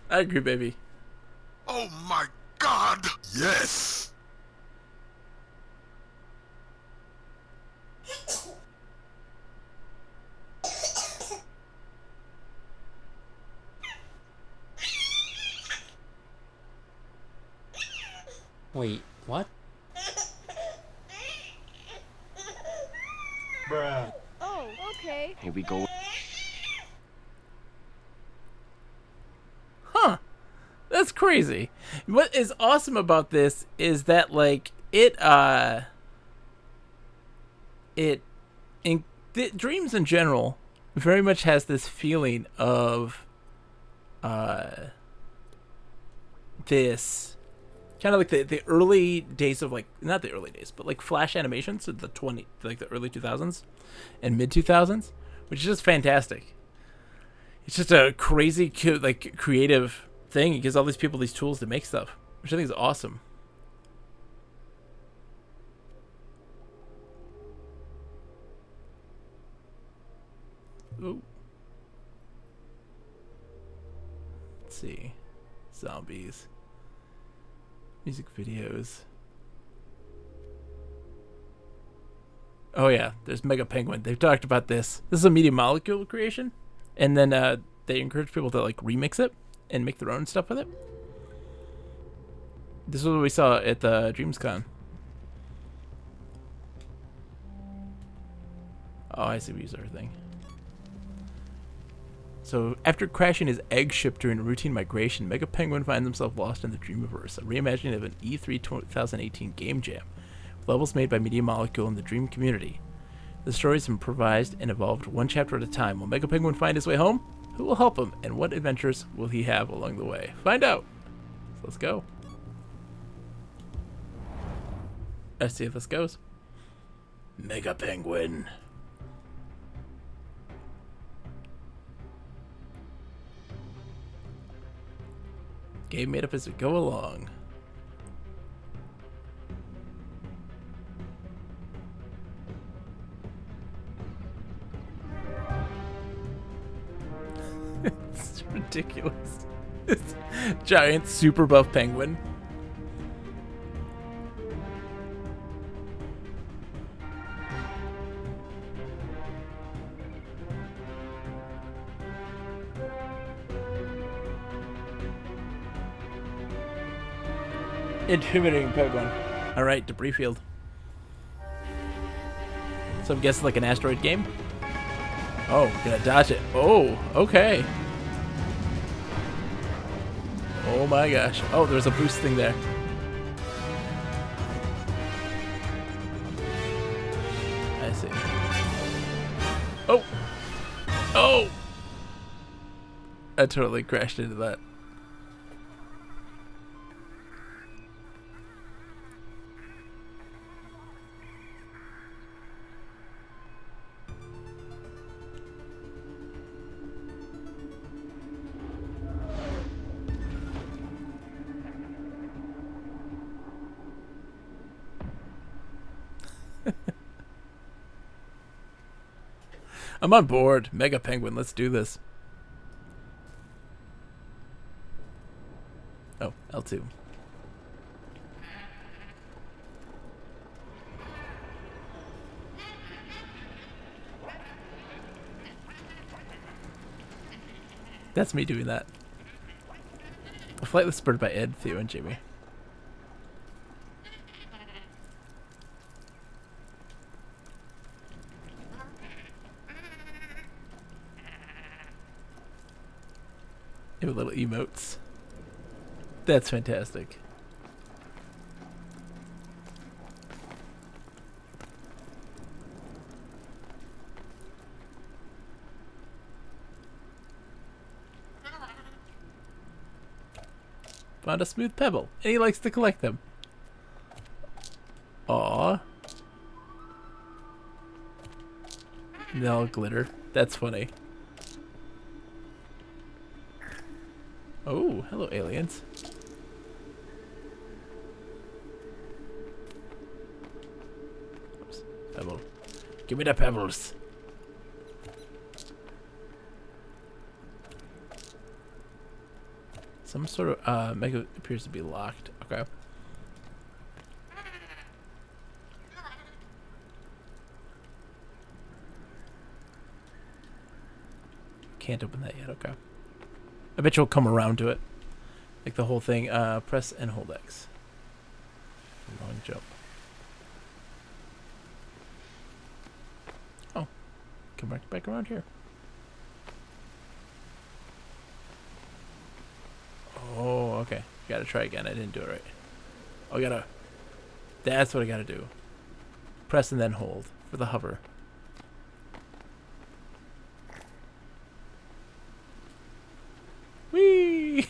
I agree, baby. Oh my god! Yes! Wait, what? Oh, okay. Here we go. Huh. That's crazy. What is awesome about this is that like Dreams in general very much has this feeling of this kind of like the early days of like, not the early days, but like Flash animations of the early 2000s and mid 2000s, which is just fantastic. It's just a crazy creative thing. It gives all these people these tools to make stuff, which I think is awesome. Ooh. Let's see. Zombies. Music videos. Oh yeah, there's Mega Penguin. They've talked about this. This is a Media Molecule creation, and then they encourage people to like remix it and make their own stuff with it. This is what we saw at the DreamsCon. Oh, I see. We use everything. So, after crashing his egg ship during a routine migration, Mega Penguin finds himself lost in the Dreamiverse, a reimagining of an E3 2018 game jam, with levels made by Media Molecule and the Dream community. The story is improvised and evolved one chapter at a time. Will Mega Penguin find his way home? Who will help him? And what adventures will he have along the way? Find out! So let's go. Let's see if this goes. Mega Penguin. Game made up as we go along. It's ridiculous. This giant super buff penguin. Intimidating penguin. Alright, debris field. So I'm guessing like an asteroid game? Oh, gonna dodge it. Oh, okay. Oh my gosh. Oh, there's a boost thing there. I see. Oh! Oh! I totally crashed into that. I'm on board. Mega Penguin, let's do this. Oh, L2. That's me doing that. A flight was spurred by Ed, Theo, and Jamie. They have little emotes. That's fantastic. Found a smooth pebble, and he likes to collect them. Aww. They all glitter. That's funny. Oh, hello aliens. Oops. Pebble. Give me the pebbles. Some sort of mega appears to be locked. Okay. Can't open that yet. Okay. I bet you'll come around to it. Like the whole thing. Press and hold X. Long jump. Oh. Come back around here. Oh, okay. Gotta try again. I didn't do it right. Oh, that's what I gotta do. Press and then hold for the hover. Whee!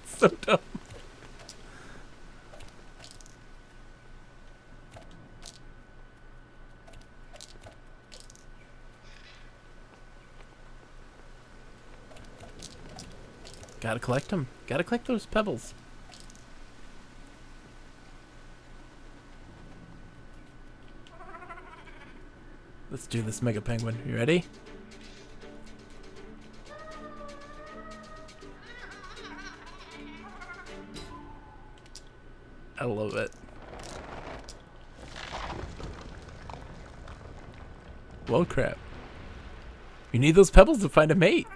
So dumb. Gotta collect them. Gotta collect those pebbles. Let's do this, Mega Penguin. You ready? I love it. Well, crap. You need those pebbles to find a mate.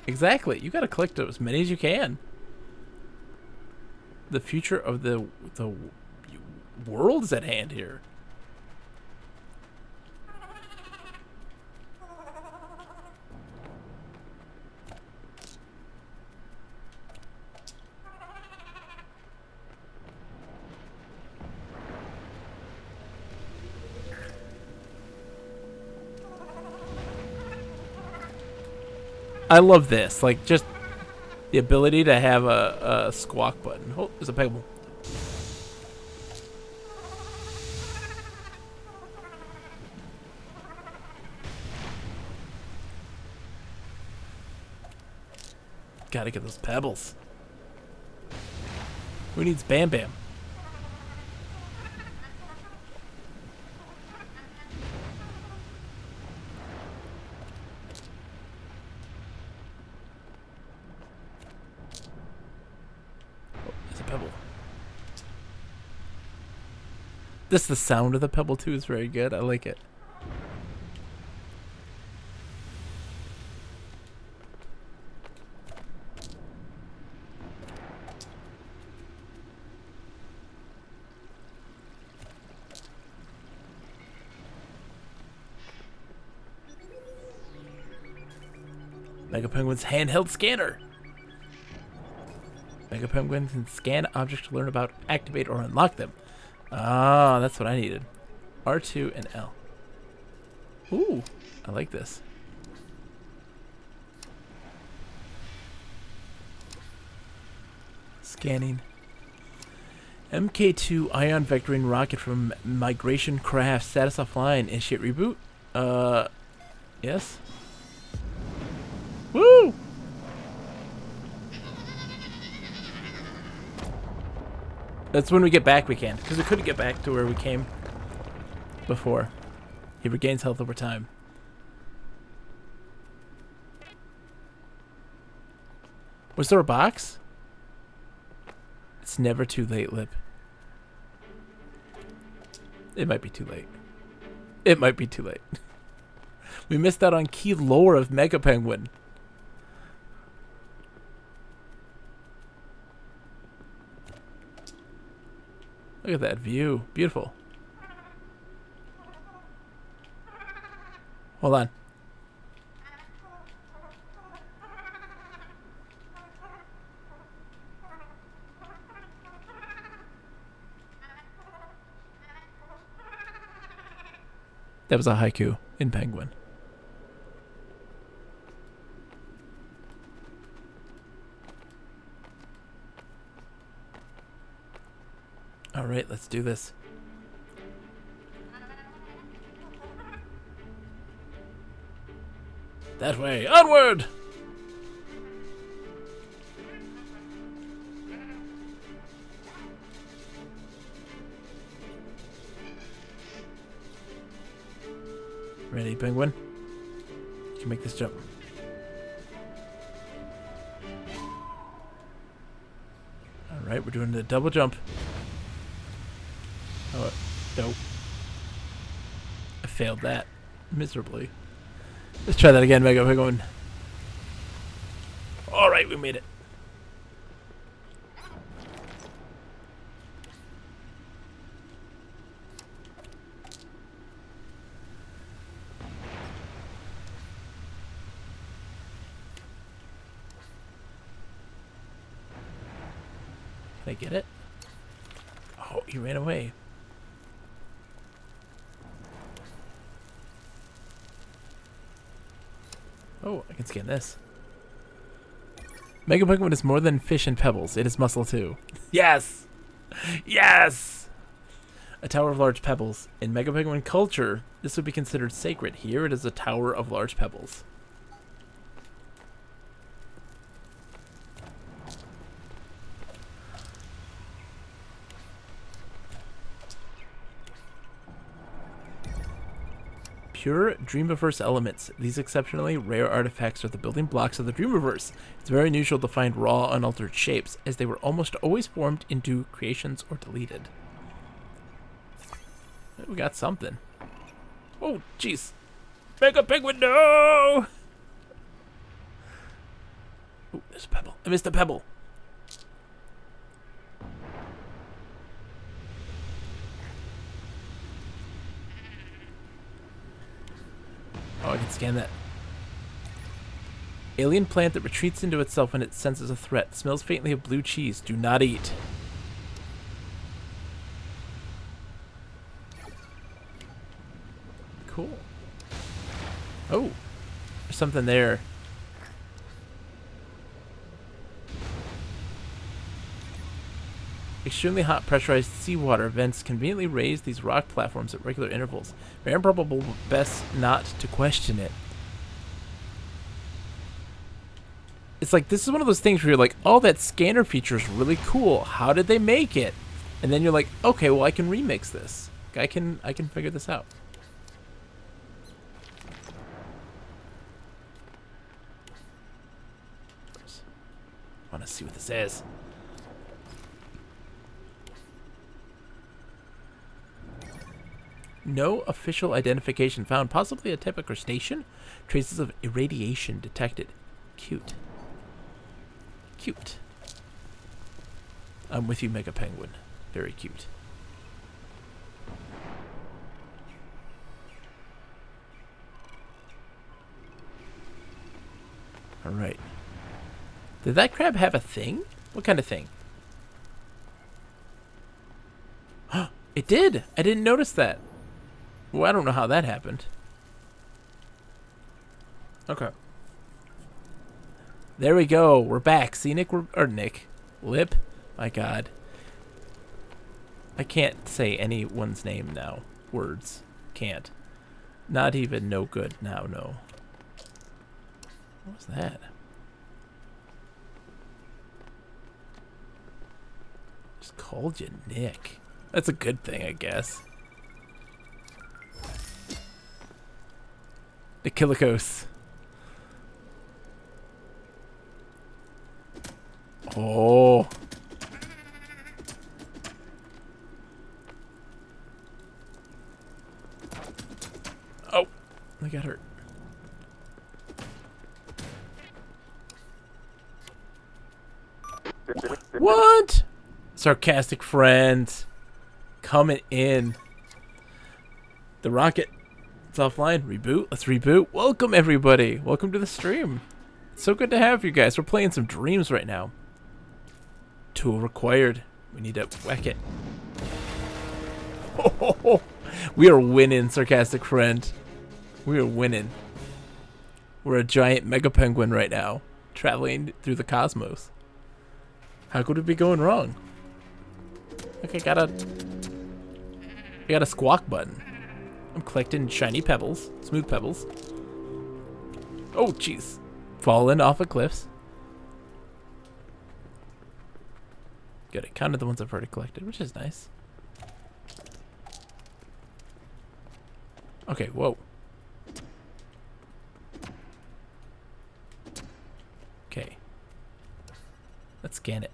Exactly. You gotta collect as many as you can. The future of the world is at hand here. I love this, like just the ability to have a squawk button. Oh, there's a pebble. Gotta get those pebbles. Who needs Bam Bam? Just the sound of the pebble too is very good. I like it. Mega Penguin's handheld scanner. Mega Penguin can scan objects to learn about, activate, or unlock them. Ah, that's what I needed. R2 and L. Ooh, I like this. Scanning. MK2 ion vectoring rocket from Migration Craft. Status offline. Initiate reboot. Yes. Woo! That's when we get back we can, because we couldn't get back to where we came. before. He regains health over time. Was there a box? It's never too late, Lip. It might be too late. It might be too late. We missed out on key lore of Mega Penguin. Look at that view. Beautiful. Hold on. That was a haiku in Penguin. All right, let's do this. That way, onward! Ready, Penguin? You can make this jump. Alright, we're doing the double jump. Oh, nope. I failed that miserably. Let's try that again, Mega Penguin. Alright, we made it. Can I get it? Oh, he ran away. Oh, I can scan this. Mega Penguin is more than fish and pebbles. It is muscle too. Yes! Yes! A tower of large pebbles. In Mega Penguin culture, this would be considered sacred. Here it is a tower of large pebbles. Pure Dreamiverse elements. These exceptionally rare artifacts are the building blocks of the Dreamiverse. It's very unusual to find raw, unaltered shapes, as they were almost always formed into creations or deleted. We got something. Oh, jeez. Mega Penguin, no! Oh, there's a pebble. I missed a pebble. Oh, I can scan that. Alien plant that retreats into itself when it senses a threat. Smells faintly of blue cheese. Do not eat. Cool. Oh, there's something there. Extremely hot pressurized seawater vents conveniently raise these rock platforms at regular intervals. Very improbable, but best not to question it. It's like, this is one of those things where you're like, oh, that scanner feature is really cool. How did they make it? And then you're like, okay, well, I can remix this. I can figure this out. I want to see what this is. No official identification found. Possibly a type of crustacean. Traces of irradiation detected. Cute. Cute. I'm with you, Mega Penguin. Very cute. Alright. Did that crab have a thing? What kind of thing? It did! I didn't notice that. Well, I don't know how that happened. Okay. There we go. We're back. See, Nick, or Nick. Lip? My God. I can't say anyone's name now. Words. Can't. Not even no good now, no. What was that? Just called you Nick. That's a good thing, I guess. The Killikos. Oh. Oh, I got hurt. What? Sarcastic friends coming in. The rocket. It's offline. Reboot. Let's reboot. Welcome everybody. Welcome to the stream. It's so good to have you guys. We're playing some Dreams right now. Tool required. We need to whack it. Oh, we are winning, sarcastic friend. We are winning. We're a giant mega penguin right now, traveling through the cosmos. How could it be going wrong? Okay, I got a squawk button. I'm collecting shiny pebbles, smooth pebbles. Oh, jeez. Falling off of cliffs. Good, it counted the ones I've already collected, which is nice. Okay, whoa. Okay. Let's scan it.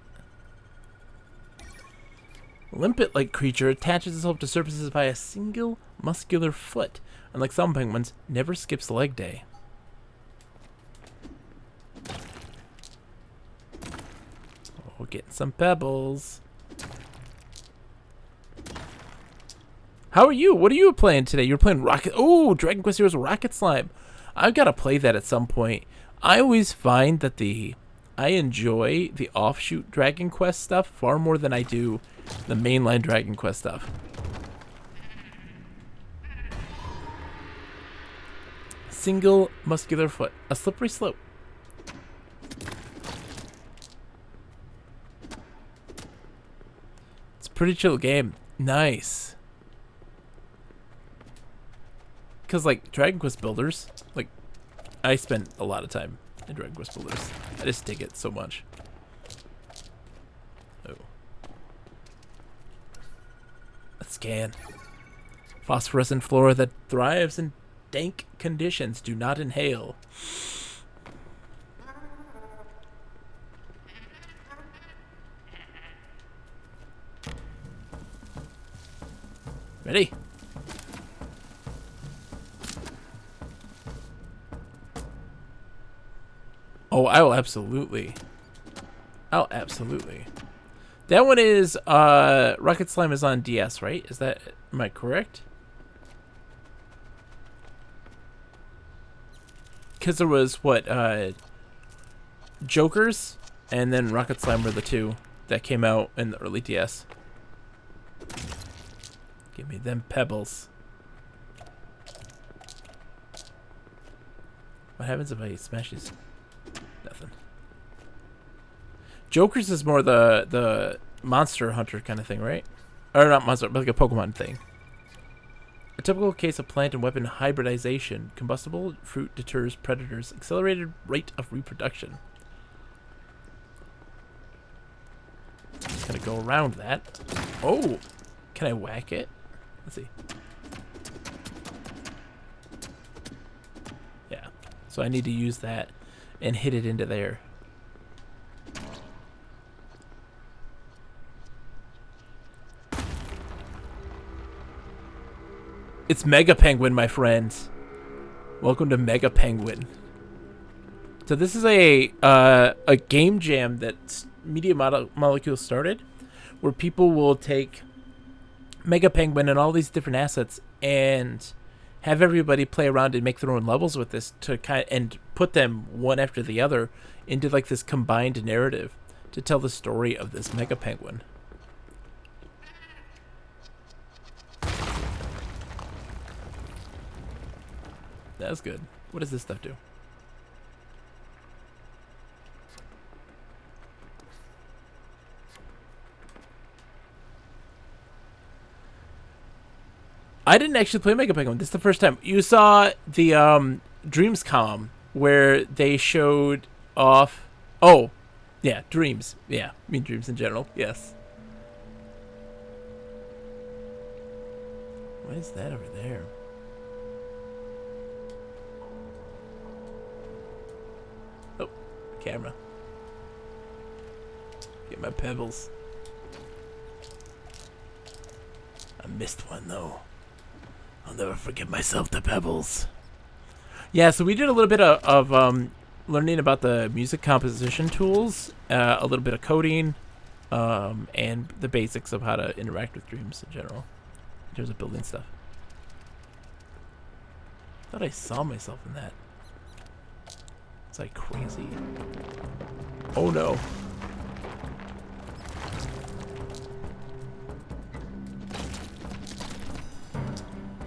Limpet-like creature attaches itself to surfaces via a single muscular foot. Unlike some penguins, never skips leg day. Oh, getting some pebbles. How are you? What are you playing today? You're playing Rocket... Oh, Dragon Quest Heroes Rocket Slime. I've got to play that at some point. I always find that I enjoy the offshoot Dragon Quest stuff far more than I do the mainline Dragon Quest stuff. Single muscular foot. A slippery slope. It's a pretty chill game. Nice. Because, like, Dragon Quest Builders, like, I spent a lot of time in Dragon Quest Builders. I just dig it so much. Oh. Let's scan. Phosphorescent flora that thrives in dank conditions. Do not inhale. Ready? Oh, I'll absolutely. I'll absolutely. That one is, Rocket Slime is on DS, right? Is that, am I correct? Because there was, what, Jokers and then Rocket Slime were the two that came out in the early DS. Give me them pebbles. What happens if I smash these? Nothing. Jokers is more the monster hunter kind of thing, right? Or not monster, but like a Pokemon thing. A typical case of plant and weapon hybridization. Combustible fruit deters predators. Accelerated rate of reproduction. Just gonna go around that. Oh! Can I whack it? Let's see. Yeah. So I need to use that and hit it into there. It's Mega Penguin, my friends. Welcome to Mega Penguin. So this is a game jam that Media Molecule started, where people will take Mega Penguin and all these different assets and have everybody play around and make their own levels with this to and put them one after the other into like this combined narrative to tell the story of this Mega Penguin. That's good. What does this stuff do? I didn't actually play Mega Penguin. This is the first time. You saw the Dreams column where they showed off... Oh, yeah, Dreams. Yeah, I mean Dreams in general. Yes. What is that over there? camera. Get my pebbles. I missed one though. I'll never forgive myself the pebbles. Yeah, so we did a little bit of learning about the music composition tools, a little bit of coding, and the basics of how to interact with dreams in general, in terms of building stuff. I thought I saw myself in that. It's like crazy. Oh no.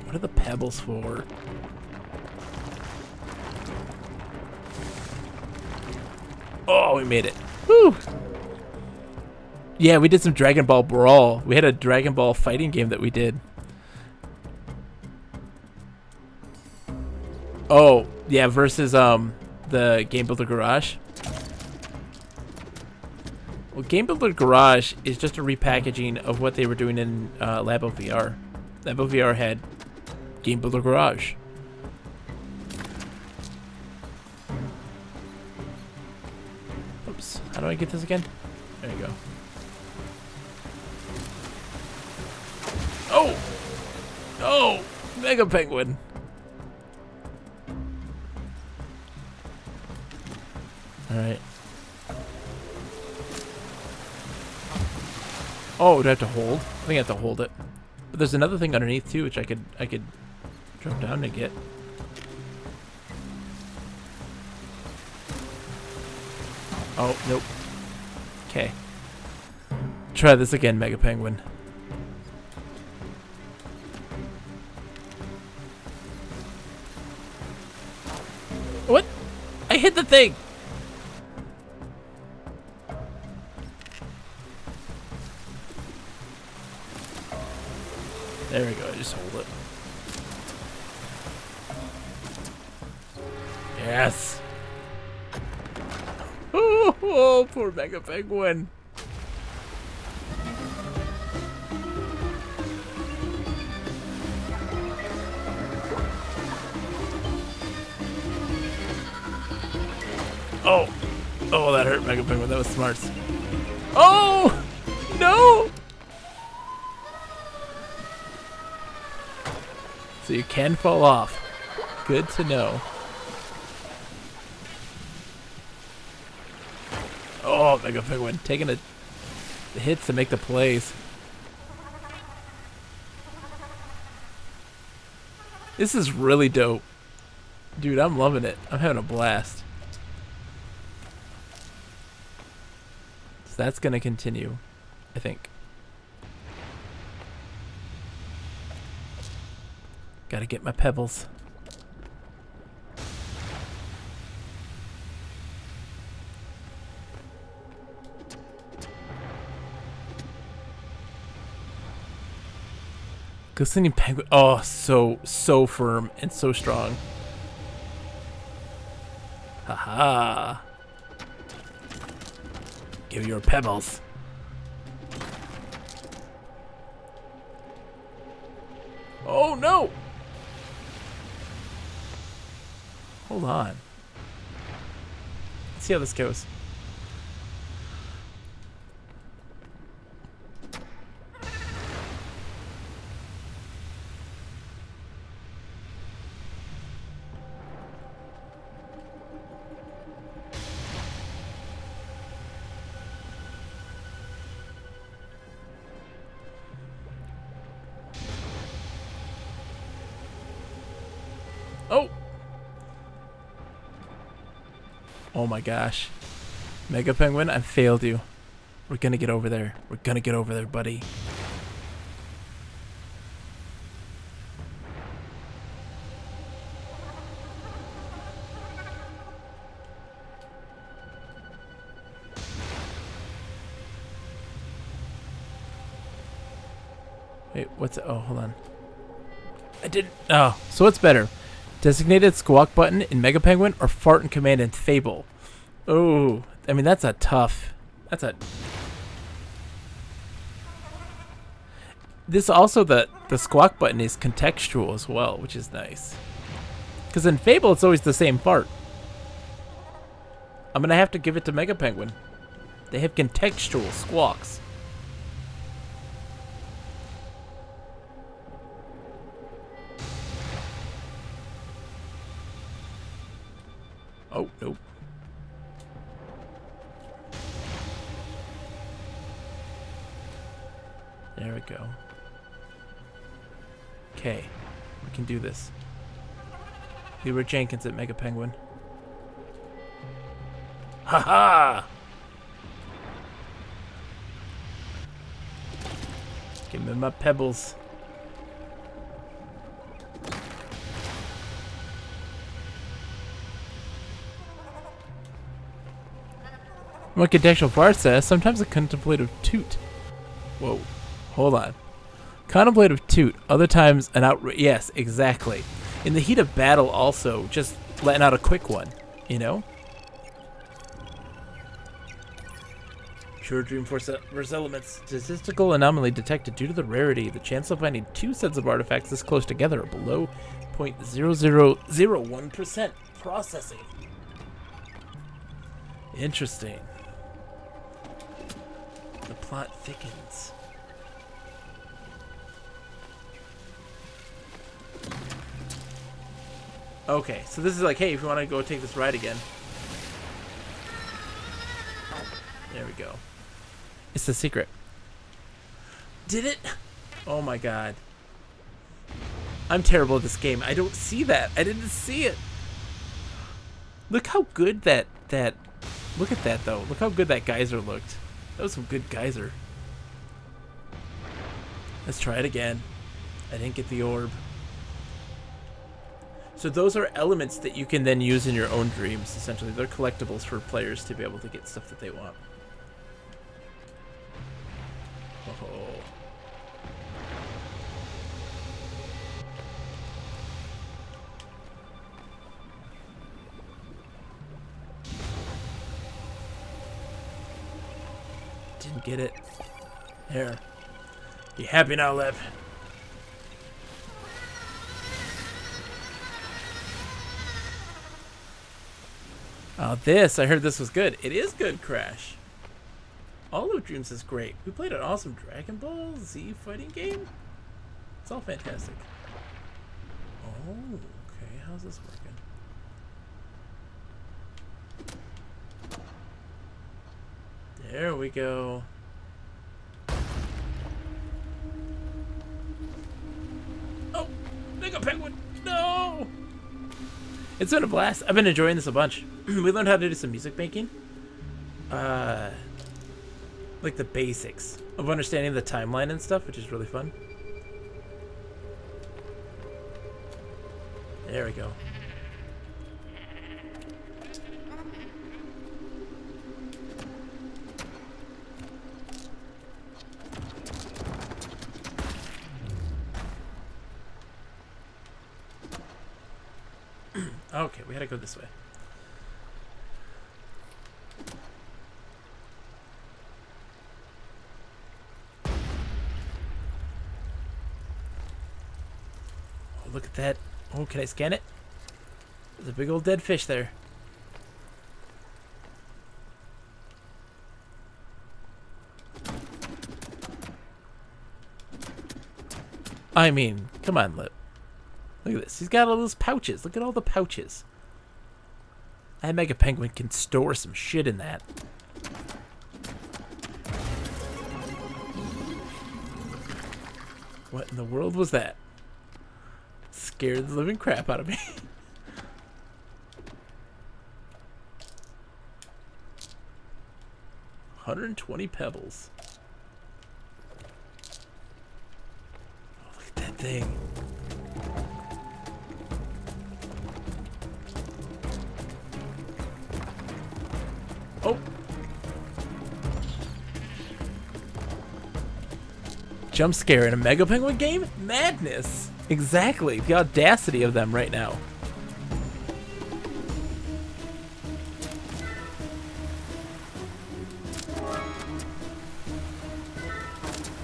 What are the pebbles for? Oh, we made it. Woo! Yeah, we did some Dragon Ball Brawl. We had a Dragon Ball fighting game that we did. Oh, yeah, versus the Game Builder Garage. Well, Game Builder Garage is just a repackaging of what they were doing in Labo VR. Labo VR had Game Builder Garage. Oops, how do I get this again? There you go. Oh! Oh! Mega Penguin! Alright. Oh, do I have to hold? I think I have to hold it. But there's another thing underneath too, which I could drop down to get. Oh, nope. Okay. Try this again, Mega Penguin. What? I hit the thing! There we go, I just hold it. Yes! Oh, poor Mega Penguin. Oh! Oh, that hurt Mega Penguin. That was smart. Oh! No! So you can fall off. Good to know. Oh, Mega Penguin taking the hits to make the plays. This is really dope. Dude, I'm loving it. I'm having a blast. So that's going to continue, I think. Gotta get my pebbles. Glistening Penguin. Oh, so firm and so strong. Haha. Give your pebbles. Oh no! Hold on. Let's see how this goes. Oh! Oh my gosh. Mega Penguin, I failed you. We're gonna get over there. We're gonna get over there, buddy. Wait, what's it? Oh, hold on. I didn't. Oh, so what's better? Designated squawk button in Mega Penguin or fart and command in Fable? Oh, I mean, that's a tough. That's a. This also, the squawk button is contextual as well, which is nice. Because in Fable, it's always the same fart. I'm gonna have to give it to Mega Penguin. They have contextual squawks. Oh, nope. There we go. Okay, we can do this. Leroy Jenkins at Mega Penguin. Ha-ha! Give me my pebbles. What contextual fart says, sometimes a contemplative toot. Whoa. Hold on. Contemplative toot, other times an outrage. Yes, exactly. In the heat of battle also, just letting out a quick one, you know? Sure, Dreamforce elements. Statistical anomaly detected due to the rarity. The chance of finding two sets of artifacts this close together are below 0.0001%. Processing. Interesting. The plot thickens. Okay, so this is like, hey, if you want to go take this ride again. There we go. It's the secret. Did it? Oh my god. I'm terrible at this game. I don't see that. I didn't see it. Look how good that look at that though. Look how good that geyser looked. That was some good geyser. Let's try it again. I didn't get the orb. So those are elements that you can then use in your own dreams, essentially. They're collectibles for players to be able to get stuff that they want. Oh. Didn't get it. There. You happy now, Lev? Oh, this. I heard this was good. It is good, Crash. All of Dreams is great. We played an awesome Dragon Ball Z fighting game. It's all fantastic. Oh, okay. How's this working? There we go. Oh, Mega Penguin! No! It's been a blast. I've been enjoying this a bunch. We learned how to do some music making. Like the basics of understanding the timeline and stuff, which is really fun. There we go. Okay, we gotta go this way. Oh, look at that. Oh, can I scan it? There's a big old dead fish there. I mean, come on, Lip. Look at this. He's got all those pouches. Look at all the pouches. That Mega Penguin can store some shit in that. What in the world was that? Scared the living crap out of me. $120 pebbles. Oh, look at that thing. Oh. Jump scare in a Mega Penguin game? Madness. Exactly. The audacity of them right now.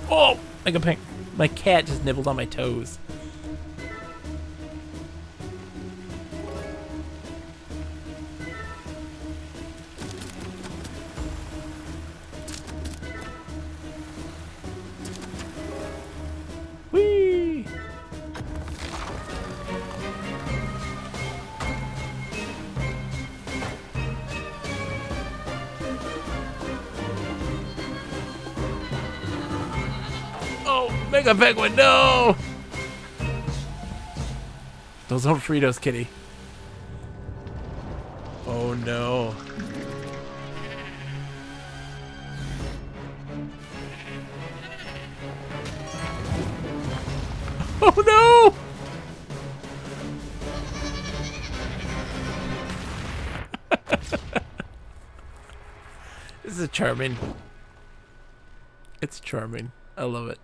Oh, Mega Penguin. My cat just nibbled on my toes. Mega Penguin, no! Those aren't Fritos, kitty. Oh no. Oh no! This is charming. It's charming. I love it.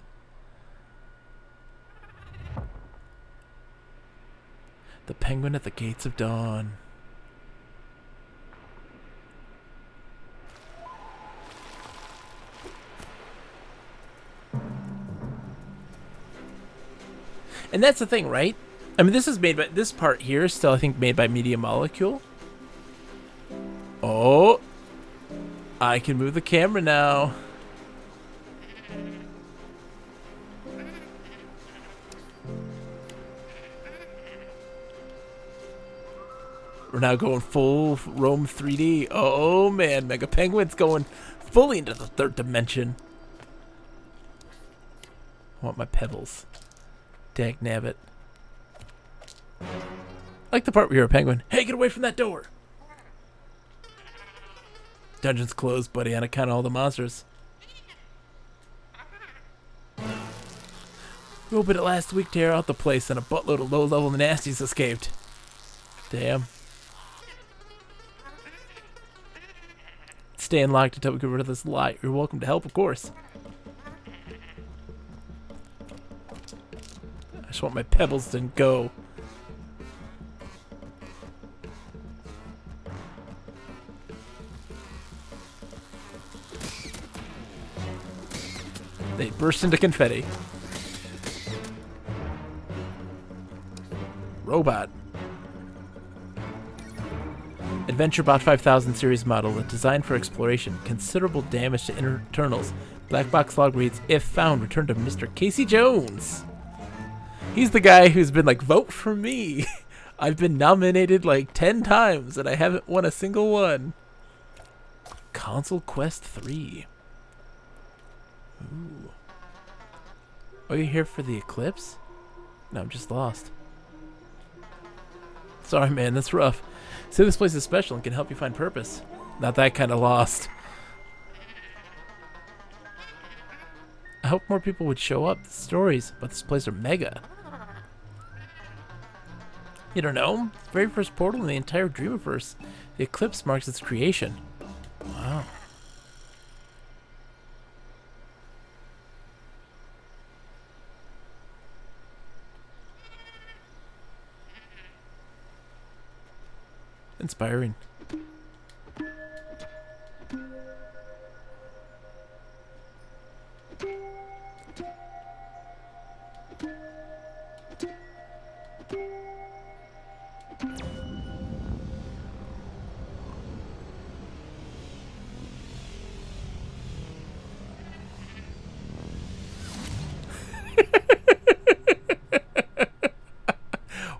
The Penguin at the Gates of Dawn. And that's the thing, right? I mean, this is made by, this part here is still, I think, made by Media Molecule. Oh, I can move the camera now. We're now going full Rome 3D. Oh man, Mega Penguin's going fully into the third dimension. I want my pebbles. Dag nabbit. I like the part where you're a penguin. Hey, get away from that door! Dungeon's closed, buddy, on account of all the monsters. We opened it last week to air out the place, and a buttload of low-level nasties escaped. Damn. Stay unlocked until we get rid of this light. You're welcome to help, of course. I just want my pebbles to go. They burst into confetti. Robot. AdventureBot 5000 series model that's designed for exploration. Considerable damage to internals. Black box log reads, if found, return to Mr. Casey Jones. He's the guy who's been like, vote for me. I've been nominated like 10 times and I haven't won a single one. Console Quest 3. Ooh. Are you here for the eclipse? No, I'm just lost. Sorry, man, that's rough. Say this place is special and can help you find purpose. Not that kind of lost. I hope more people would show up. The stories about this place are mega. You don't know? The very first portal in the entire Dreamiverse. The eclipse marks its creation. Wow. Inspiring.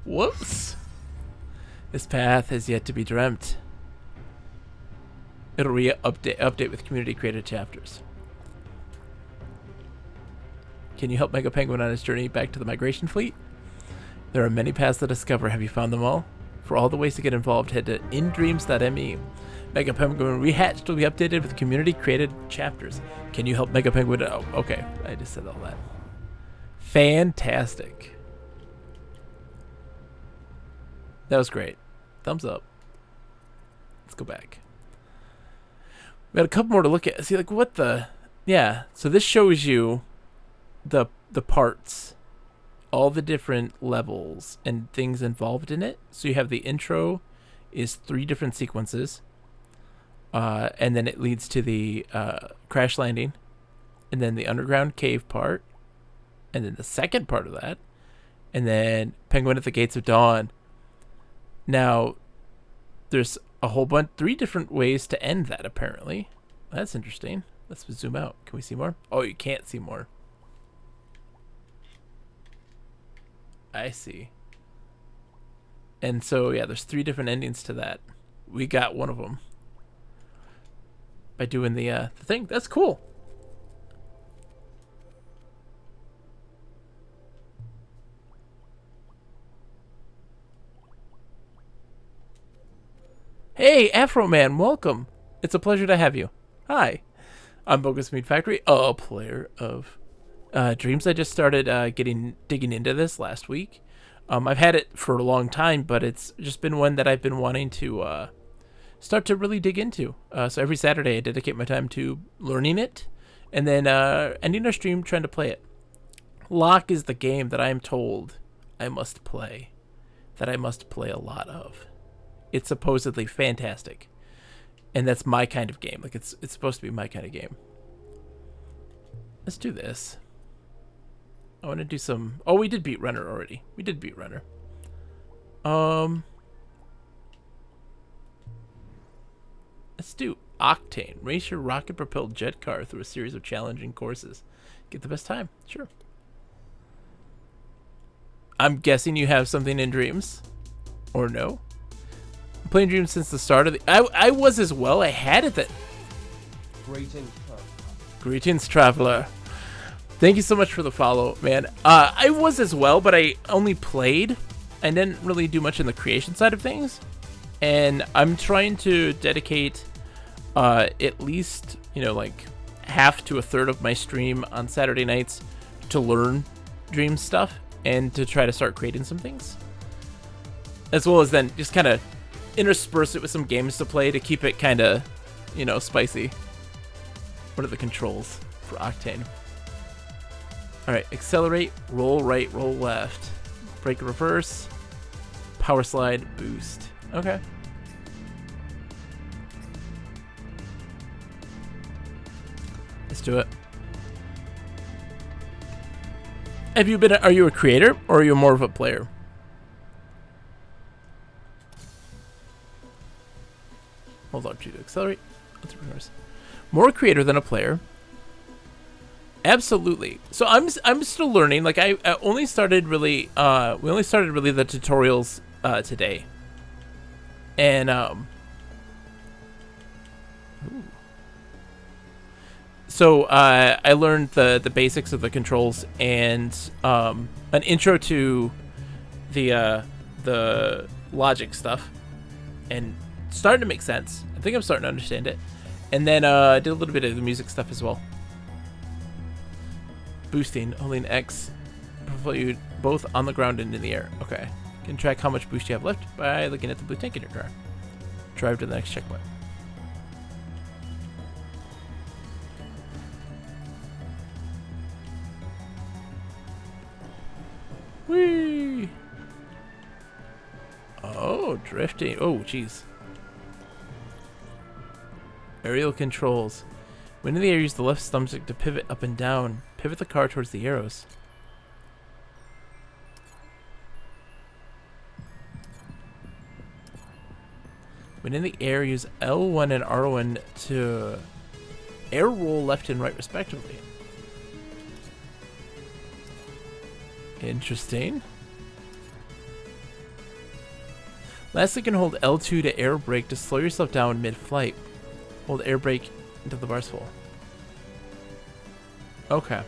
Whoops. This path has yet to be dreamt. It'll update with community created chapters. Can you help Mega Penguin on his journey back to the migration fleet? There are many paths to discover. Have you found them all? For all the ways to get involved, head to indreams.me. Mega Penguin Rehatched will be updated with community created chapters. Can you help Mega Penguin? Oh, okay. I just said all that. Fantastic. That was great. Thumbs up. Let's go back. We got a couple more to look at. See, like, what the... Yeah, so this shows you the parts. All the different levels and things involved in it. So you have the intro is 3 different sequences. And then it leads to the crash landing. And then the underground cave part. And then the second part of that. And then Penguin at the Gates of Dawn. Now, there's a whole bunch, 3 different ways to end that, apparently. That's interesting. Let's zoom out. Can we see more? Oh, you can't see more. I see. And so, yeah, there's 3 different endings to that. We got one of them. By doing the thing. That's cool. Hey, Afro Man, welcome. It's a pleasure to have you. Hi. I'm Bogus Meat Factory, a player of Dreams. I just started digging into this last week. I've had it for a long time, but it's just been one that I've been wanting to start to really dig into. So every Saturday I dedicate my time to learning it, and then ending our stream trying to play it. Lock is the game that I am told I must play, that I must play a lot of. It's supposedly fantastic, and that's my kind of game. Like it's supposed to be my kind of game. Let's do this. I want to do some. Oh, we did beat Runner already. We did beat Runner. Let's do Octane. Race your rocket-propelled jet car through a series of challenging courses. Get the best time. Sure. I'm guessing you have something in Dreams, or no? I'm playing Dreams since the start of the. I was as well. I had it that. Greetings, traveler. Thank you so much for the follow, man. I was as well, but I only played. I didn't really do much in the creation side of things, and I'm trying to dedicate at least like half to a third of my stream on Saturday nights to learn Dreams stuff. And to try to start creating some things. As well as then just kind of intersperse it with some games to play to keep it kind of, spicy. What are the controls for Octane? Alright, accelerate, roll right, roll left. Brake reverse, power slide, boost. Okay. Let's do it. Are you a creator, or are you more of a player? Hold on, to accelerate. More creator than a player. Absolutely. So I'm still learning. Like I only started really. We only started really the tutorials today. And So I learned the basics of the controls and an intro to the logic stuff, and starting to make sense. I think I'm starting to understand it. And then I did a little bit of the music stuff as well. Boosting, holding X, propel you both on the ground and in the air. Okay. You can track how much boost you have left by looking at the blue tank in your car. Drive to the next checkpoint. Whee! Oh, drifting. Oh, jeez. Aerial controls. When in the air, use the left thumbstick to pivot up and down. Pivot the car towards the arrows. When in the air, use L1 and R1 to air roll left and right respectively. Interesting. Lastly, you can hold L2 to air brake to slow yourself down mid-flight. Hold air brake until the bar's full. Okay.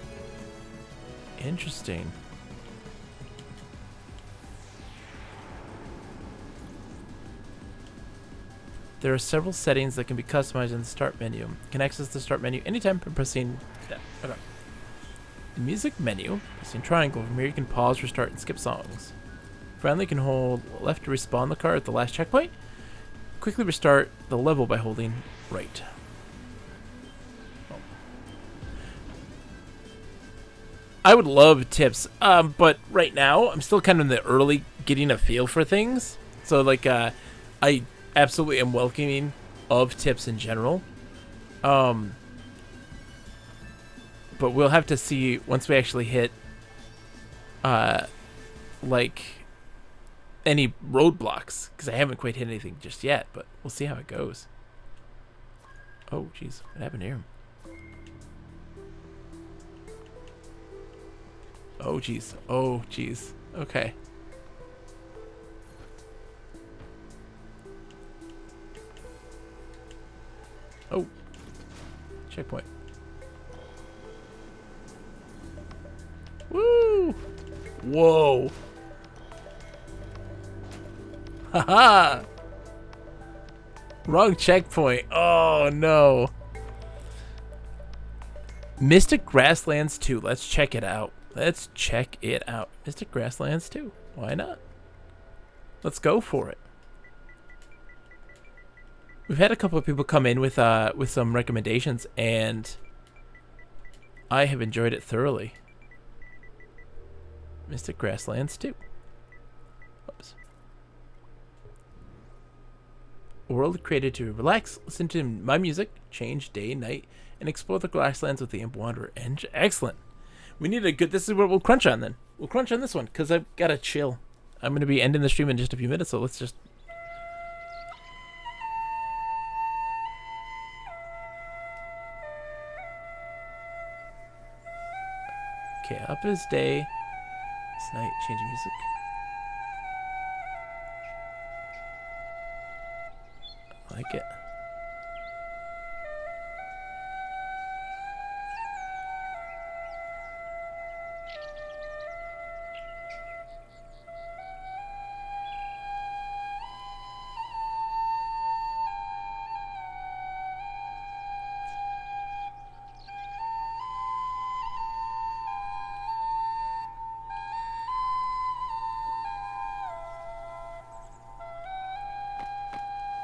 Interesting. There are several settings that can be customized in the start menu. You can access the start menu anytime by pressing that. Okay. The music menu, pressing triangle. From here you can pause, restart, and skip songs. Finally, you can hold left to respawn the car at the last checkpoint. Quickly restart the level by holding right. I would love tips, but right now I'm still kind of in the early getting a feel for things. So like, I absolutely am welcoming of tips in general. But we'll have to see once we actually hit, like, any roadblocks, because I haven't quite hit anything just yet, but we'll see how it goes. Oh, jeez. What happened here? Oh, jeez. Oh, jeez. Okay. Oh. Checkpoint. Woo! Whoa! Haha! Wrong checkpoint. Oh, no. Mystic Grasslands 2. Let's check it out. Let's check it out. Mystic Grasslands 2. Why not? Let's go for it. We've had a couple of people come in with some recommendations, and I have enjoyed it thoroughly. Mystic Grasslands 2. Oops. A world created to relax, listen to my music, change day, night, and explore the grasslands with the Imp Wanderer. Excellent. We need a good... This is what we'll crunch on then. We'll crunch on this one, because I've got to chill. I'm going to be ending the stream in just a few minutes, so let's just... Okay, up is day. It's night, changing music. I like it.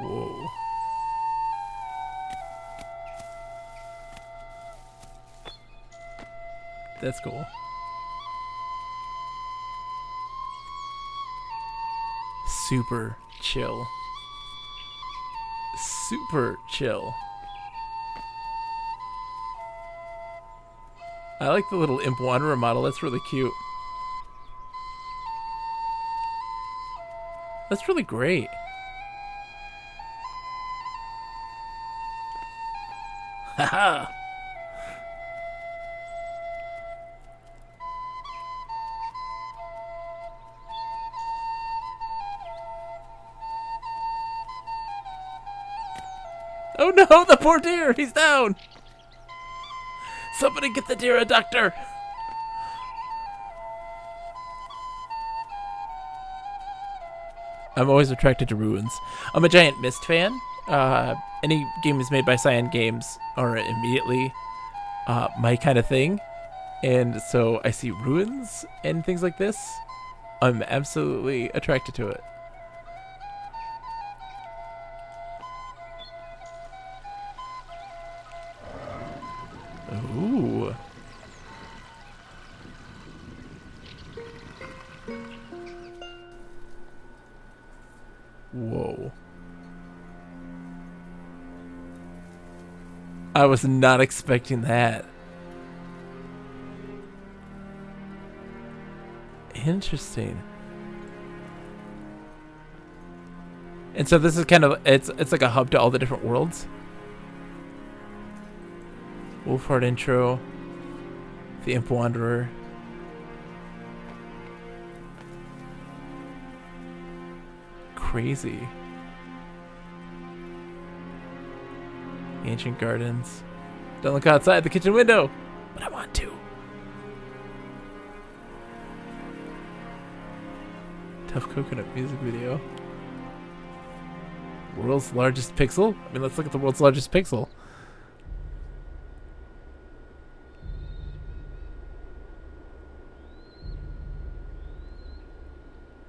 Whoa. That's cool. Super chill. Super chill. I like the little Imp Wanderer model. That's really cute. That's really great. Haha. Oh no, the poor deer! He's down! Somebody get the deer a doctor! I'm always attracted to ruins. I'm a giant Myst fan. Any games made by Cyan Games are immediately my kind of thing. And so I see ruins and things like this. I'm absolutely attracted to it. Ooh. Whoa. I was not expecting that. Interesting. And so this is kind of it's like a hub to all the different worlds. Wolfheart intro. The Imp Wanderer. Crazy. Ancient gardens. Don't look outside the kitchen window, but I want to. Tough Coconut music video. World's largest pixel? I mean, let's look at the world's largest pixel.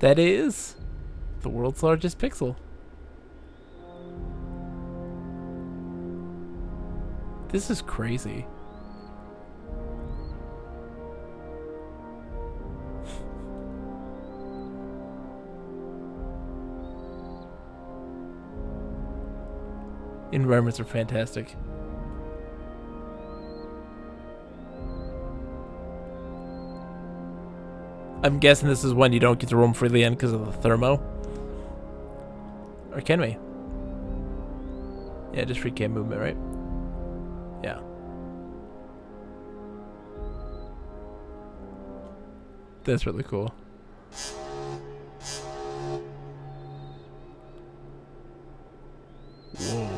That is the world's largest pixel. This is crazy. Environments are fantastic. I'm guessing this is one you don't get to roam freely in because of the thermo. Or can we? Yeah, just free cam movement, right? Yeah. That's really cool. Whoa.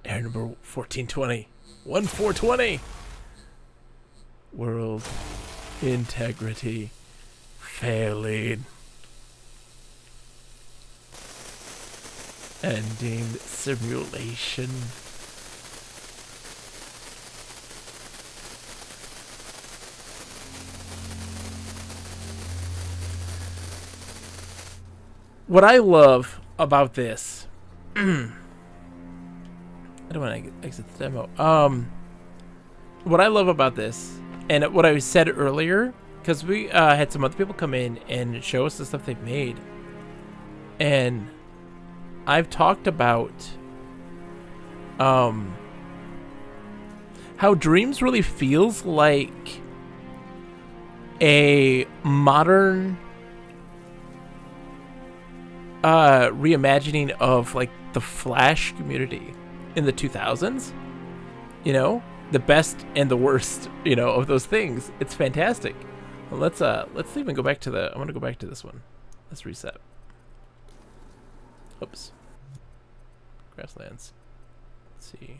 Air number 1420. 1420! World integrity. Failing. Ending simulation. What I love about this, I don't want to exit the demo. What I love about this, and what I said earlier, because we had some other people come in and show us the stuff they've made, and I've talked about how Dreams really feels like a modern reimagining of like the Flash community in the 2000s. You know, the best and the worst, you know, of those things. It's fantastic. Well, let's even go back to the. I want to go back to this one. Let's reset. Oops. Grasslands. Let's see.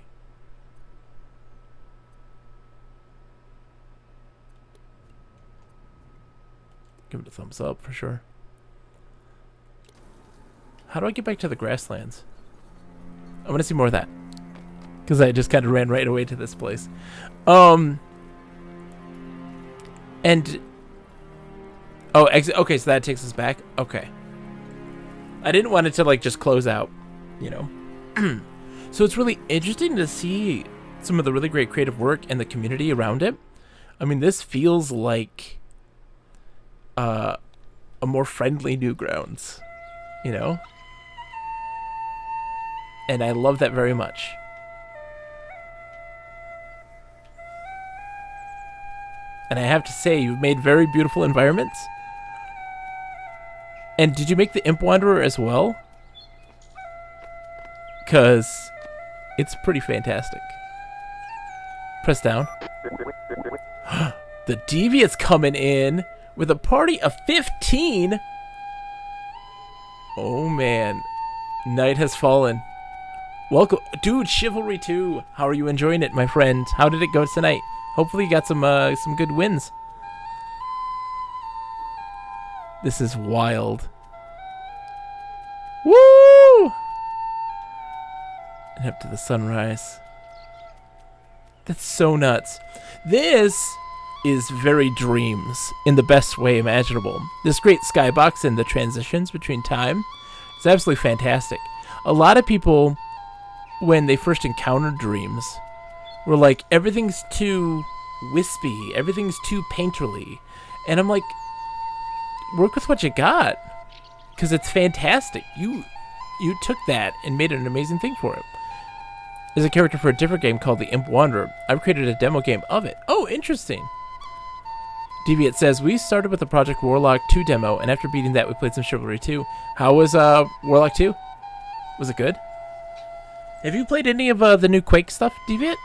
Give it a thumbs up for sure. How do I get back to the Grasslands? I want to see more of that. Because I just kind of ran right away to this place. And... Oh, okay, so that takes us back? Okay. I didn't want it to, like, just close out, you know? So it's really interesting to see some of the really great creative work and the community around it. I mean, this feels like a more friendly Newgrounds, you know? And I love that very much. And I have to say, you've made very beautiful environments. And did you make the Imp Wanderer as well? Because it's pretty fantastic. Press down. The Deviant's coming in with a party of 15. Oh, man. Night has fallen. Welcome. Dude, Chivalry 2. How are you enjoying it, my friend? How did it go tonight? Hopefully you got some good wins. This is wild. Woo! And up to the sunrise. That's so nuts. This is very Dreams in the best way imaginable. This great skybox and the transitions between time is absolutely fantastic. A lot of people, when they first encountered Dreams, were like, everything's too wispy, everything's too painterly. And I'm like, work with what you got, because it's fantastic. You took that and made an amazing thing for it. There's a character for a different game called the Imp Wanderer. I've created a demo game of it. Oh, interesting. Deviant says, we started with the Project Warlock 2 demo, and after beating that, we played some Chivalry 2. How was Warlock 2? Was it good? Have you played any of the new Quake stuff, Deviant?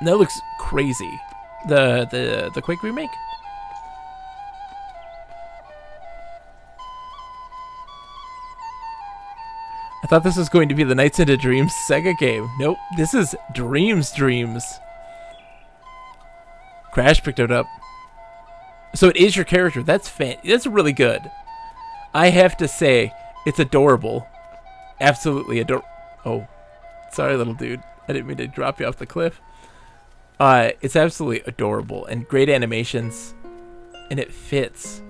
That looks crazy. The Quake remake? I thought this was going to be the Nights into Dreams Sega game. Nope, this is Dreams. Crash picked it up. So it is your character. That's really good. I have to say, it's adorable. Absolutely adorable. Oh, sorry, little dude. I didn't mean to drop you off the cliff. It's absolutely adorable and great animations, and it fits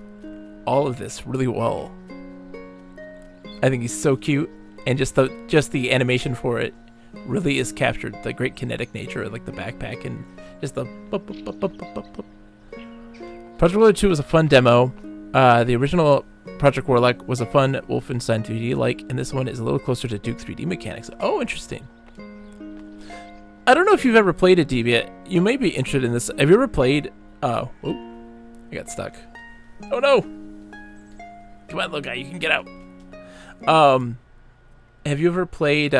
all of this really well. I think he's so cute, and just the animation for it really is captured. The great kinetic nature of like the backpack and just the. Project Warlock 2 was a fun demo. The original Project Warlock was a fun Wolfenstein 3D like, and this one is a little closer to Duke 3D mechanics. Oh, interesting. I don't know if you've ever played a Deviant. You may be interested in this. Have you ever played... Oh, I got stuck. Oh, no. Come on, little guy. You can get out. Have you ever played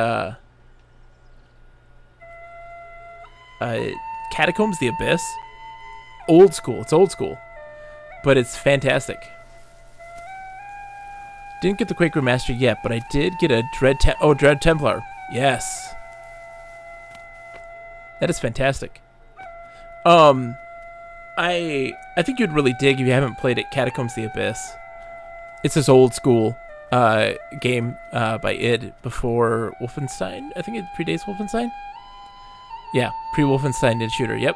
Catacombs: The Abyss? Old school. It's old school. But it's fantastic. Didn't get the Quake Remaster yet, but I did get a Dread Templar. Yes. That is fantastic. I think you'd really dig if you haven't played it, Catacombs of the Abyss. It's this old school game by id before Wolfenstein. I think it predates Wolfenstein. Yeah, pre-Wolfenstein id shooter. Yep,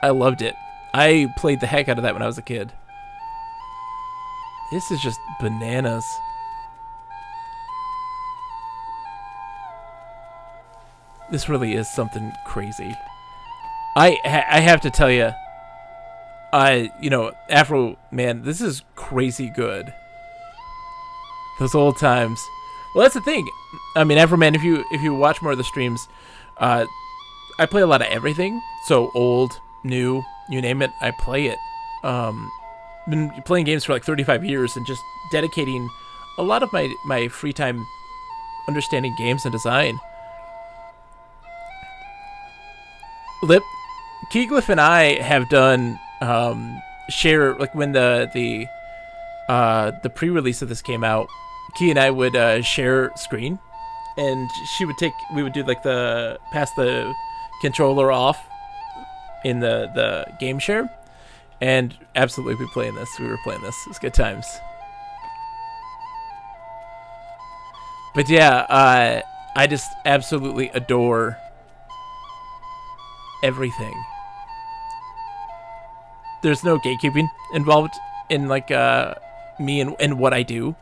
I loved it. I played the heck out of that when I was a kid. This is just bananas. This really is something crazy. I have to tell you, Afro man, this is crazy good. Those old times. Well, that's the thing. I mean, Afro man, if you watch more of the streams, I play a lot of everything. So old, new, you name it, I play it. Been playing games for like 35 years and just dedicating a lot of my free time understanding games and design. Keyglyph and I have done share, like when the pre-release of this came out, Key and I would share screen, and we would do like pass the controller off in the game share, and absolutely we were playing this. It was good times. But yeah, I just absolutely adore everything. There's no gatekeeping involved in like me and what I do.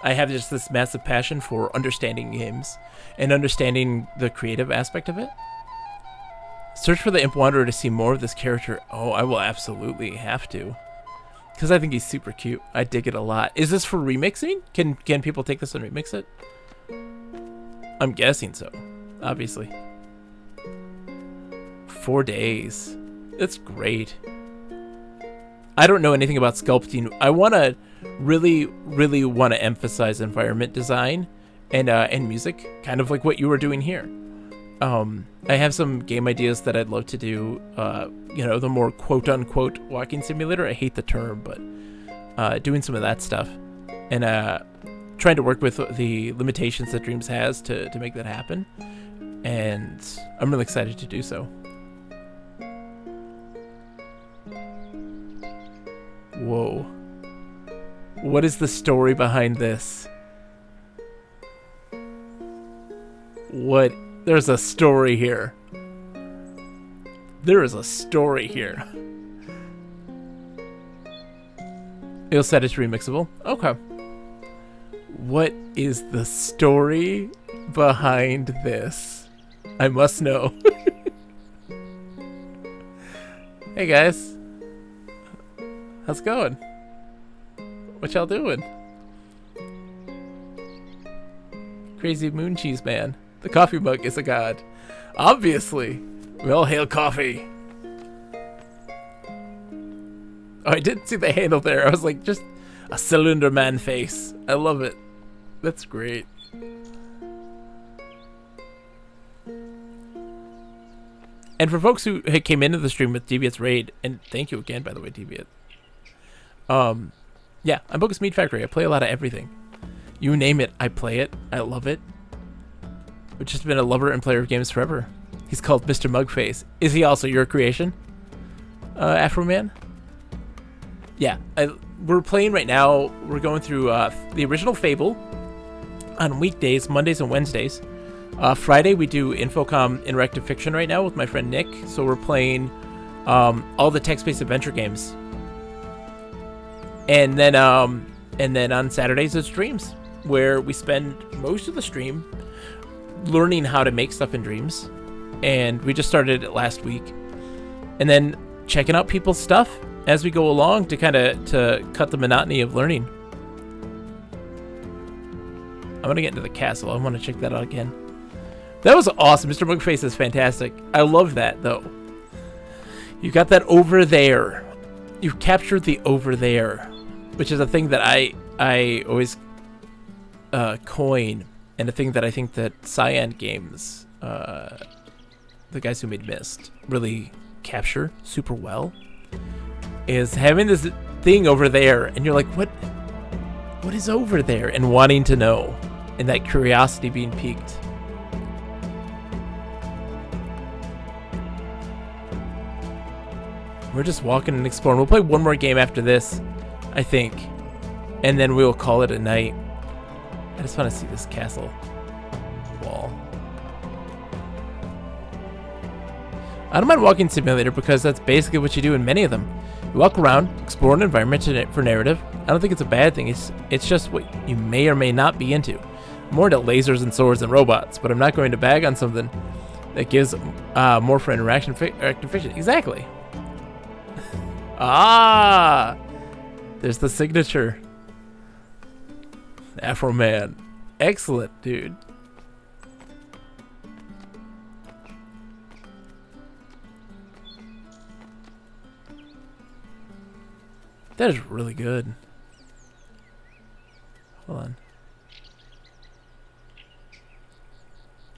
I have just this massive passion for understanding games and understanding the creative aspect of it. Search for the Imp Wanderer to see more of this character. Oh, I will absolutely have to, because I think he's super cute. I dig it a lot. Is this for remixing? Can people take this and remix it? I'm guessing so, obviously. 4 days. That's great. I don't know anything about sculpting. I want to really want to emphasize environment design and music, kind of like what you were doing here. I have some game ideas that I'd love to do. The more quote unquote walking simulator. I hate the term, but doing some of that stuff and trying to work with the limitations that Dreams has to make that happen. And I'm really excited to do so. Whoa. What is the story behind this? What? There's a story here. There is a story here. It'll set it's remixable. Okay. What is the story behind this? I must know. Hey guys. How's it going? What y'all doing? Crazy Moon Cheese Man. The coffee mug is a god. Obviously. We all hail coffee. Oh, I didn't see the handle there. I was like, just a cylinder man face. I love it. That's great. And for folks who came into the stream with Deviant's Raid, and thank you again, by the way, Deviant. Yeah, I'm Bogus Meat Factory. I play a lot of everything. You name it, I play it. I love it. I've just been a lover and player of games forever. He's called Mr. Mugface. Is he also your creation, Afro Man? Yeah, we're playing right now. We're going through the original Fable on weekdays, Mondays and Wednesdays. Friday we do Infocom Interactive Fiction right now with my friend Nick. So we're playing all the text-based adventure games. And then on Saturdays it's Dreams, where we spend most of the stream learning how to make stuff in Dreams. And we just started it last week. And then checking out people's stuff as we go along to cut the monotony of learning. I'm gonna get into the castle. I want to check that out again. That was awesome. Mr. Mugface is fantastic. I love that though. You got that over there. You've captured the over there, which is a thing that I always coin, and a thing that I think that Cyan Games, the guys who made Myst, really capture super well, is having this thing over there, and you're like, what is over there? And wanting to know, and that curiosity being piqued. We're just walking and exploring. We'll play one more game after this, I think. And then we'll call it a night. I just want to see this castle wall. I don't mind walking simulator because that's basically what you do in many of them. You walk around, explore an environment for narrative. I don't think it's a bad thing. It's just what you may or may not be into. I'm more into lasers and swords and robots, but I'm not going to bag on something that gives more for interaction fiction. Exactly. Ah, there's the signature. Afro Man. Excellent, dude. That is really good. Hold on.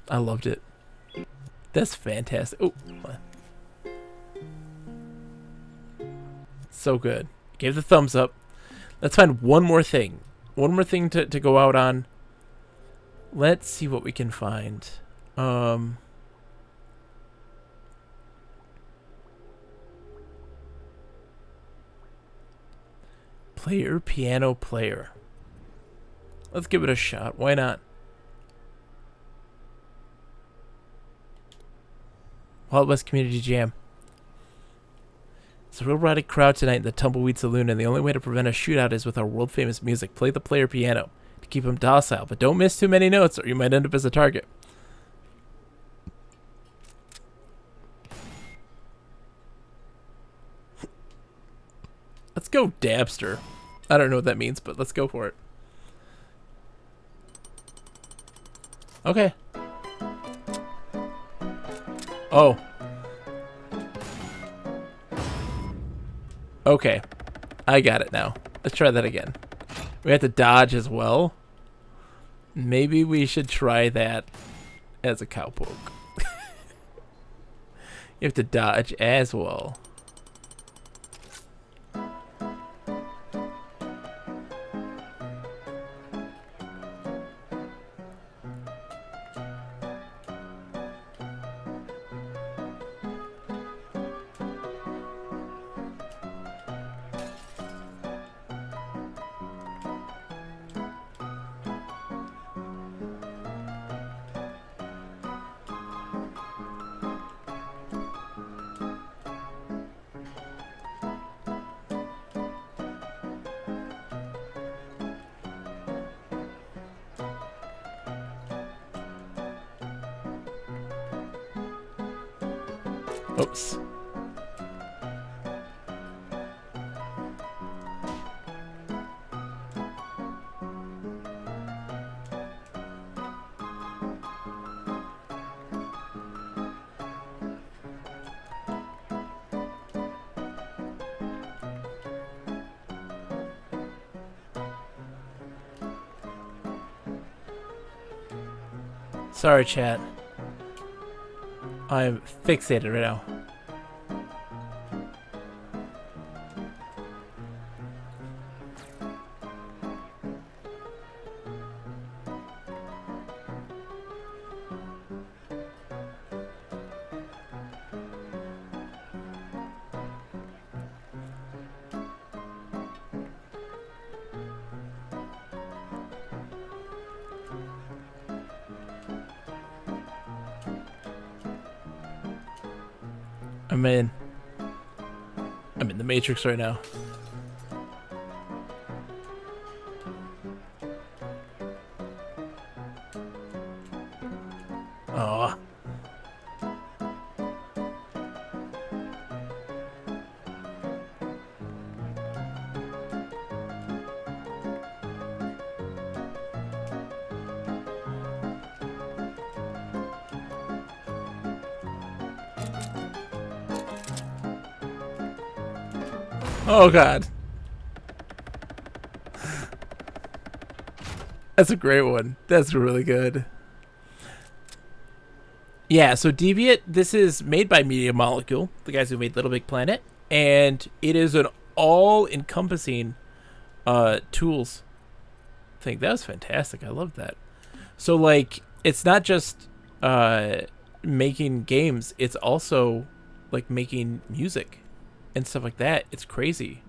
I loved it. That's fantastic. Oh, so good. Gave the thumbs up. Let's find one more thing. One more thing to go out on. Let's see what we can find. Player, piano player. Let's give it a shot. Why not? Wild West Community Jam. It's a real rowdy crowd tonight in the Tumbleweed Saloon, and the only way to prevent a shootout is with our world-famous music. Play the player piano to keep him docile, but don't miss too many notes or you might end up as a target. Let's go Dabster. I don't know what that means, but let's go for it. Okay. Oh. Okay. I got it now. Let's try that again. We have to dodge as well. Maybe we should try that as a cowpoke. You have to dodge as well. Oops. Sorry, chat. I'm fixated right now. I'm in the Matrix right now. Aw. Oh god. That's a great one. That's really good. Yeah, so Deviant, this is made by Media Molecule, the guys who made Little Big Planet, and it is an all-encompassing tools thing. That was fantastic. I love that. So, like, it's not just making games, it's also, like, making music and stuff like that. It's crazy.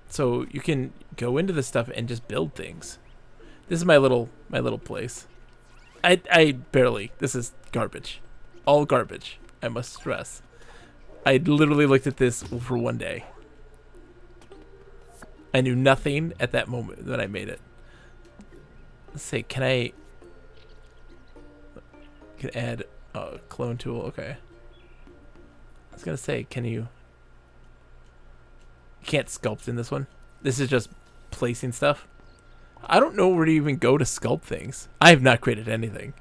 So you can go into this stuff and just build things. This is my little place. I barely. This is garbage. All garbage, I must stress. I literally looked at this for one day. I knew nothing at that moment when I made it. Let's see, can I add a clone tool? Okay. I was gonna say, you can't sculpt in this one. This is just placing stuff. I don't know where to even go to sculpt things. I have not created anything.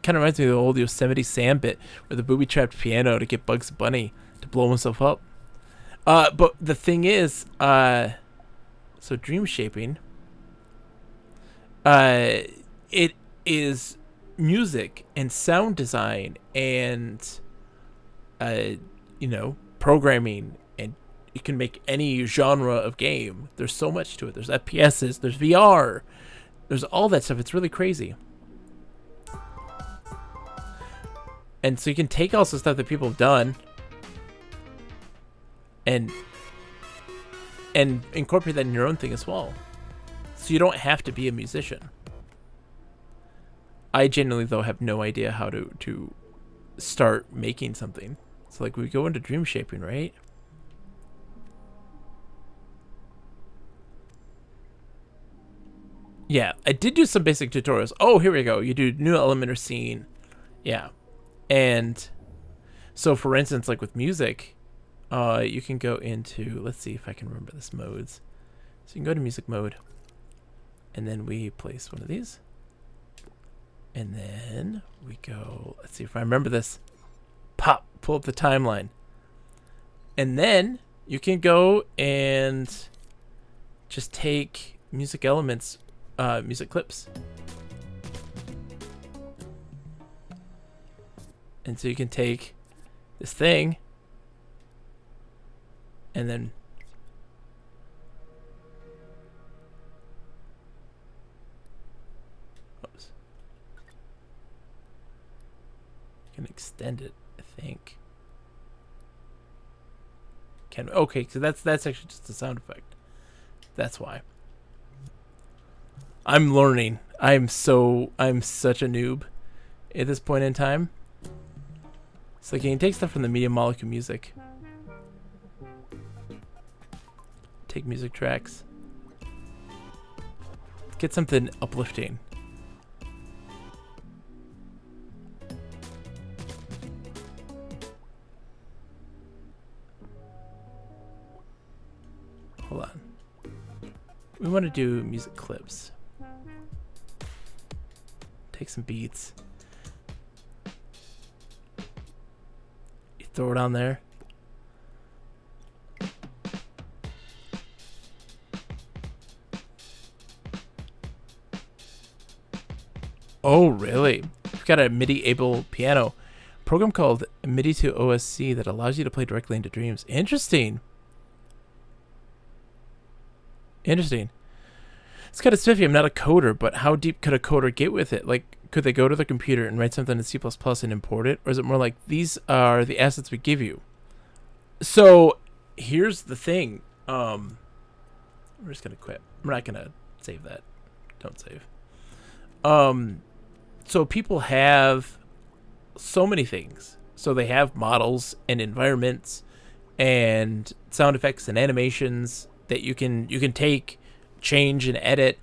Kind of reminds me of the old Yosemite Sam bit where the booby-trapped piano to get Bugs Bunny to blow himself up. But the thing is, so dream shaping, it is music and sound design and, programming, and you can make any genre of game. There's so much to it. There's FPSs, there's VR, there's all that stuff. It's really crazy. And so you can take also stuff that people have done and incorporate that in your own thing as well. So you don't have to be a musician. I genuinely, though, have no idea how to start making something. So, like, we go into dream shaping, right? Yeah, I did do some basic tutorials. Oh, here we go. You do new element or scene. Yeah. And so, for instance, like with music, you can go into, let's see if I can remember this modes. So you can go to music mode, and then we place one of these. And then we go, let's see if I remember this. Pop, pull up the timeline. And then you can go and just take music elements, music clips. And so you can take this thing and then oops. You can extend it, I think. Okay, so that's actually just a sound effect. That's why. I'm learning. I'm such a noob at this point in time. So like you can take stuff from the Media Molecule music. Take music tracks. Get something uplifting. Hold on. We want to do music clips. Take some beats. Throw it on there. Oh, really? We've got a MIDI-able piano program called MIDI to OSC that allows you to play directly into dreams. Interesting. Interesting. It's kind of spiffy. I'm not a coder, but how deep could a coder get with it? Like, could they go to the computer and write something in C++ and import it? Or is it more like, these are the assets we give you? So, here's the thing. We're just going to quit. I'm not going to save that. Don't save. So people have so many things. So they have models and environments and sound effects and animations that you can take, change, and edit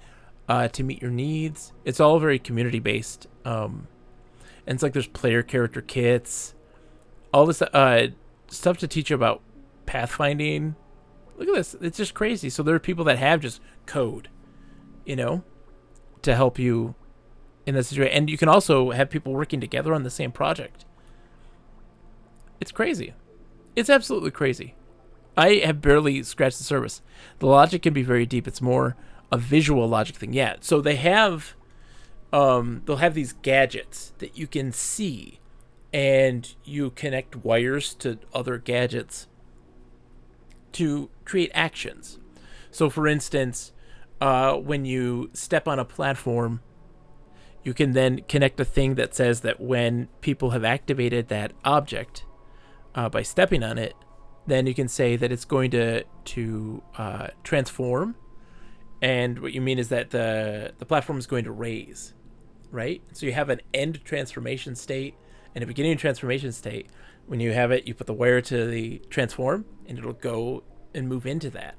to meet your needs. It's all very community based. And it's like there's player character kits, all this stuff to teach you about pathfinding. Look at this. It's just crazy. So there are people that have just code, to help you in that situation. And you can also have people working together on the same project. It's crazy. It's absolutely crazy. I have barely scratched the surface. The logic can be very deep. It's more a visual logic thing. Yeah. So they have, they'll have these gadgets that you can see, and you connect wires to other gadgets to create actions. So for instance, when you step on a platform, you can then connect a thing that says that when people have activated that object by stepping on it, then you can say that it's going to transform. And what you mean is that the platform is going to raise, right? So you have an end transformation state and a beginning transformation state. When you have it, you put the wire to the transform, and it'll go and move into that.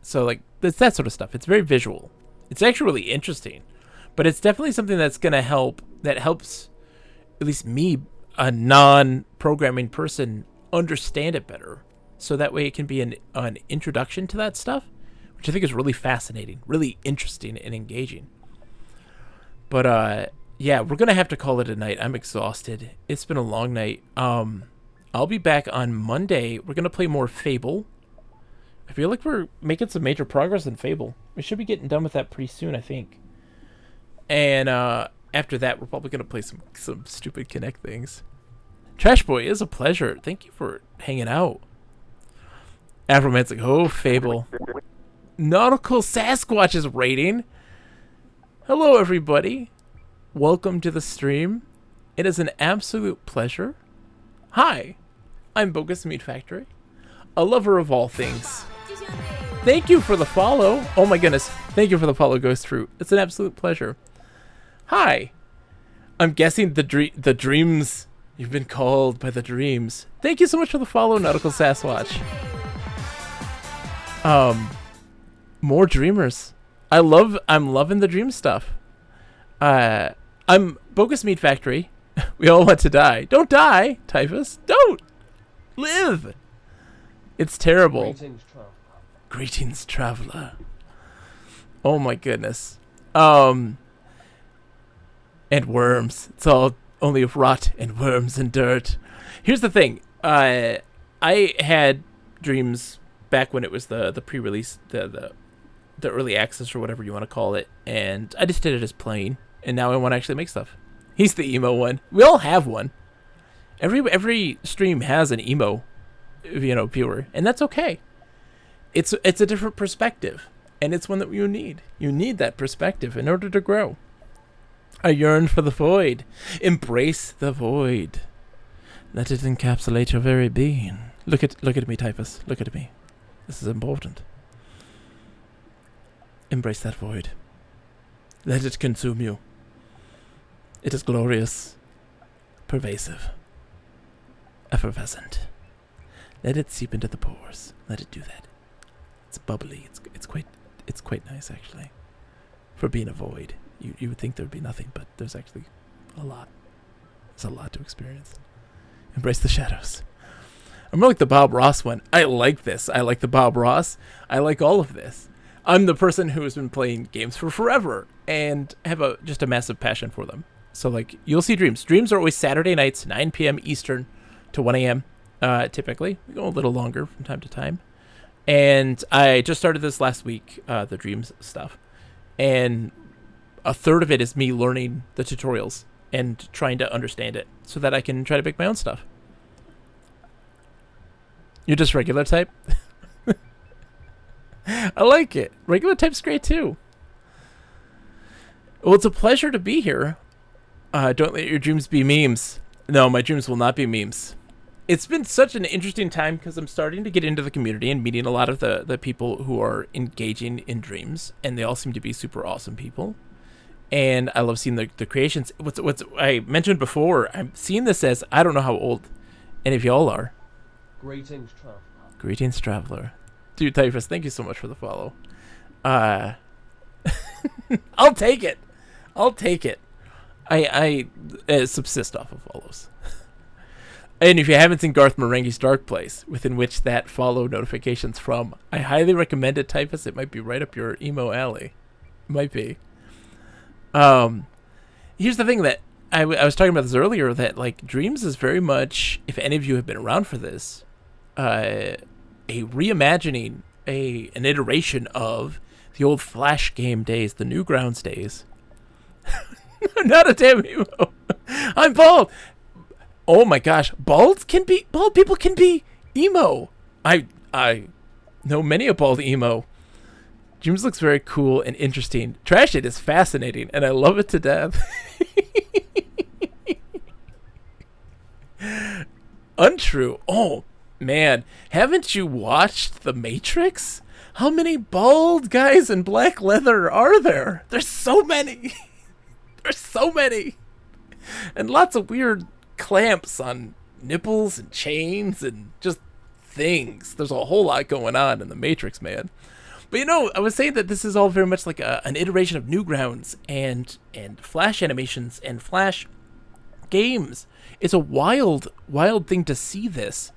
So like it's that sort of stuff. It's very visual. It's actually really interesting, but it's definitely something that's going to help. That helps at least me, a non-programming person, understand it better. So that way it can be an introduction to that stuff, which I think is really fascinating, really interesting and engaging. But yeah, we're gonna have to call it a night. I'm exhausted. It's been a long night. I'll be back on Monday. We're gonna play more Fable. I feel like we're making some major progress in Fable. We should be getting done with that pretty soon, I think. And after that, we're probably gonna play some stupid Kinect things. Trash Boy, it is a pleasure. Thank you for hanging out. Afromantic, oh, Fable. Nautical Sasquatch is rating. Hello, everybody. Welcome to the stream. It is an absolute pleasure. Hi, I'm Bogus Meat Factory, a lover of all things. Thank you for the follow. Oh my goodness. Thank you for the follow, Ghost Fruit. It's an absolute pleasure. Hi. I'm guessing the dreams. You've been called by the dreams. Thank you so much for the follow, Nautical Sasquatch. More dreamers. I'm loving the dream stuff. I'm Bogus Meat Factory. We all want to die. Don't die, Typhus. Don't live. It's terrible. Greetings, traveler. Oh my goodness. And worms. It's all only rot and worms and dirt. Here's the thing. I had dreams back when it was the pre-release, the early access or whatever you want to call it, and I just did it as plain, and now I want to actually make stuff. He's the emo one. We all have one. Every stream has an emo, viewer, and that's okay. It's a different perspective, and it's one that you need. You need that perspective in order to grow. I yearn for the void. Embrace the void. Let it encapsulate your very being. Look at me, Typhus. Look at me. This is important. Embrace that void. Let it consume you. It is glorious, pervasive, effervescent. Let it seep into the pores. Let it do that. It's bubbly. It's quite nice, actually. For being a void, you would think there would be nothing, but there's actually a lot. There's a lot to experience. Embrace the shadows. I'm more like the Bob Ross one. I like this. I like the Bob Ross. I like all of this. I'm the person who has been playing games for forever and have just a massive passion for them. So, like, you'll see dreams. Dreams are always Saturday nights, 9 p.m. Eastern to 1 a.m. Typically. We go a little longer from time to time. And I just started this last week, the dreams stuff. And a third of it is me learning the tutorials and trying to understand it so that I can try to make my own stuff. You're just regular type? I like it. Regular type's great too. Well, it's a pleasure to be here. Don't let your dreams be memes. No, my dreams will not be memes. It's been such an interesting time because I'm starting to get into the community and meeting a lot of the people who are engaging in dreams, and they all seem to be super awesome people. And I love seeing the creations. What's I mentioned before, I'm seeing this as, I don't know how old any of y'all are. Greetings, traveler. Greetings, traveler. Dude, Typhus, thank you so much for the follow. I'll take it. I'll take it. I subsist off of follows. And if you haven't seen Garth Marenghi's Dark Place, within which that follow notification's from, I highly recommend it, Typhus. It might be right up your emo alley. It might be. Here's the thing that I was talking about this earlier, that like dreams is very much, if any of you have been around for this, a reimagining, an iteration of the old Flash game days, the Newgrounds days. Not a damn emo. I'm bald. Oh my gosh, bald people can be emo. I know many a bald emo. Dreams looks very cool and interesting. Trash It is fascinating, and I love it to death. Untrue. Oh, man. Haven't you watched The Matrix? How many bald guys in black leather are there? There's so many. There's so many. And lots of weird clamps on nipples and chains and just things. There's a whole lot going on in The Matrix, man. But you know, I was saying that this is all very much like an iteration of Newgrounds and Flash animations and Flash games. It's a wild thing to see this.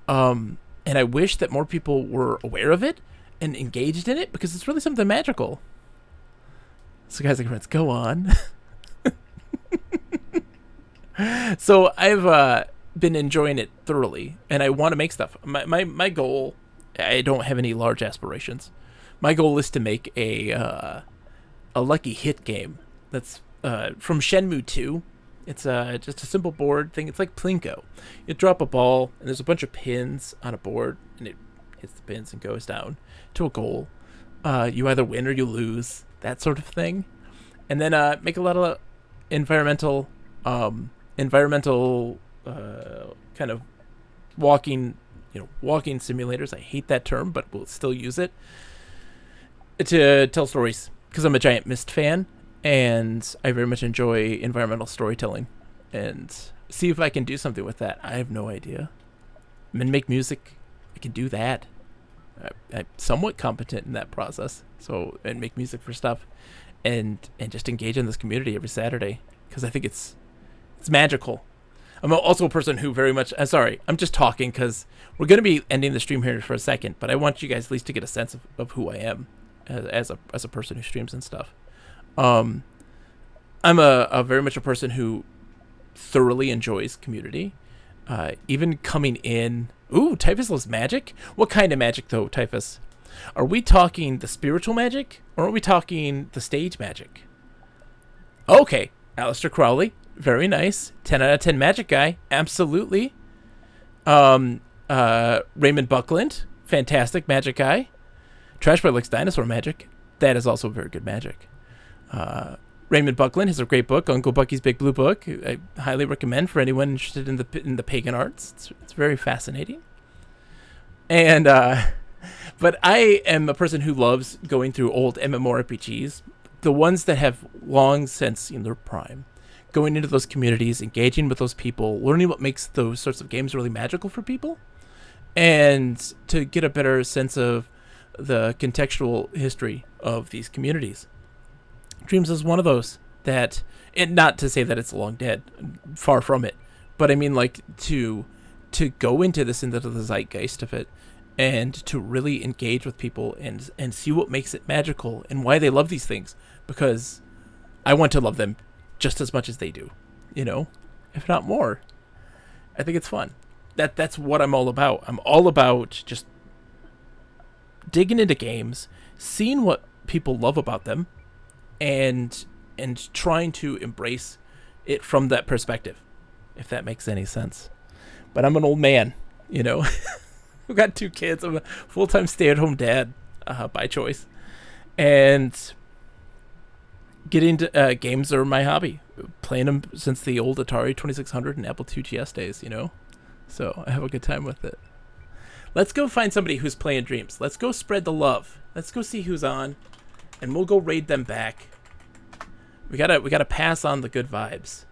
And I wish that more people were aware of it and engaged in it, because it's really something magical. So guys and friends, go on. So I've been enjoying it thoroughly, and I want to make stuff. My goal, I don't have any large aspirations. My goal is to make a lucky hit game that's from Shenmue 2. It's just a simple board thing. It's like Plinko. You drop a ball, and there's a bunch of pins on a board, and it hits the pins and goes down to a goal. You either win or you lose, that sort of thing. And then make a lot of environmental kind of walking simulators. I hate that term, but we'll still use it to tell stories, because I'm a giant Myst fan, and I very much enjoy environmental storytelling, and see if I can do something with that. I have no idea. I mean, make music, I can do that. I'm somewhat competent in that process. So, and make music for stuff, and just engage in this community every Saturday, because I think it's magical. I'm also a person who very much... I'm just talking because we're going to be ending the stream here for a second, but I want you guys at least to get a sense of who I am as a person who streams and stuff. I'm a very much a person who thoroughly enjoys community. Even coming in... Ooh, Typhus loves magic? What kind of magic, though, Typhus? Are we talking the spiritual magic, or are we talking the stage magic? Okay, Aleister Crowley. Very nice. 10 out of 10 magic guy. Absolutely. Raymond Buckland. Fantastic magic guy. Trashboy likes dinosaur magic. That is also very good magic. Raymond Buckland has a great book, Uncle Bucky's Big Blue Book. I highly recommend for anyone interested in the pagan arts. It's very fascinating. And but I am a person who loves going through old MMORPGs, the ones that have long since in their prime. Going into those communities, engaging with those people, learning what makes those sorts of games really magical for people, and to get a better sense of the contextual history of these communities. Dreams is one of those that, and not to say that it's long dead, far from it, but I mean, like, to go into this, into the zeitgeist of it, and to really engage with people and see what makes it magical and why they love these things, because I want to love them just as much as they do, you know, if not more. I think it's fun. That's what I'm all about. I'm all about just digging into games, seeing what people love about them, and trying to embrace it from that perspective, if that makes any sense. But I'm an old man, you know. I've got 2 kids. I'm a full-time stay-at-home dad by choice, and getting to games are my hobby. Playing them since the old Atari 2600 and Apple II GS days, you know. So I have a good time with it. Let's go find somebody who's playing Dreams. Let's go spread the love. Let's go see who's on, and we'll go raid them back. We gotta pass on the good vibes.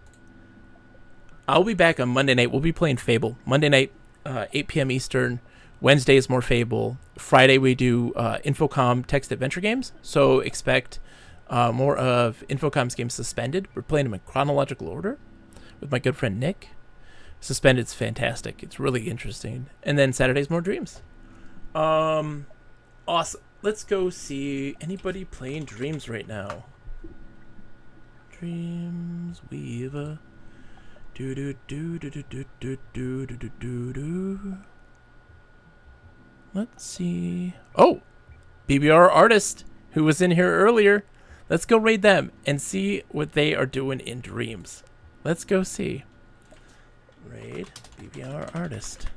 I'll be back on Monday night. We'll be playing Fable. Monday night, 8 p.m. Eastern. Wednesday is more Fable. Friday we do Infocom text adventure games. So expect more of Infocom's games Suspended. We're playing them in chronological order with my good friend Nick. Suspended's fantastic. It's really interesting. And then Saturday's more Dreams. Awesome. Let's go see anybody playing Dreams right now. Dreams Weaver. Do do do do do do do do do do do. Let's see. Oh, BBR Artist, who was in here earlier. Let's go raid them and see what they are doing in Dreams. Let's go see. Raid BBR Artist.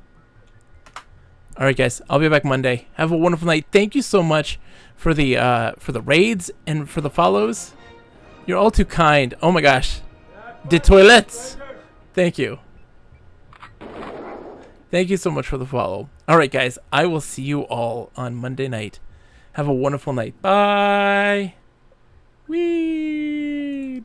All right, guys. I'll be back Monday. Have a wonderful night. Thank you so much for the raids and for the follows. You're all too kind. Oh my gosh. The toilets. Thank you. Thank you so much for the follow. All right, guys. I will see you all on Monday night. Have a wonderful night. Bye. Wee.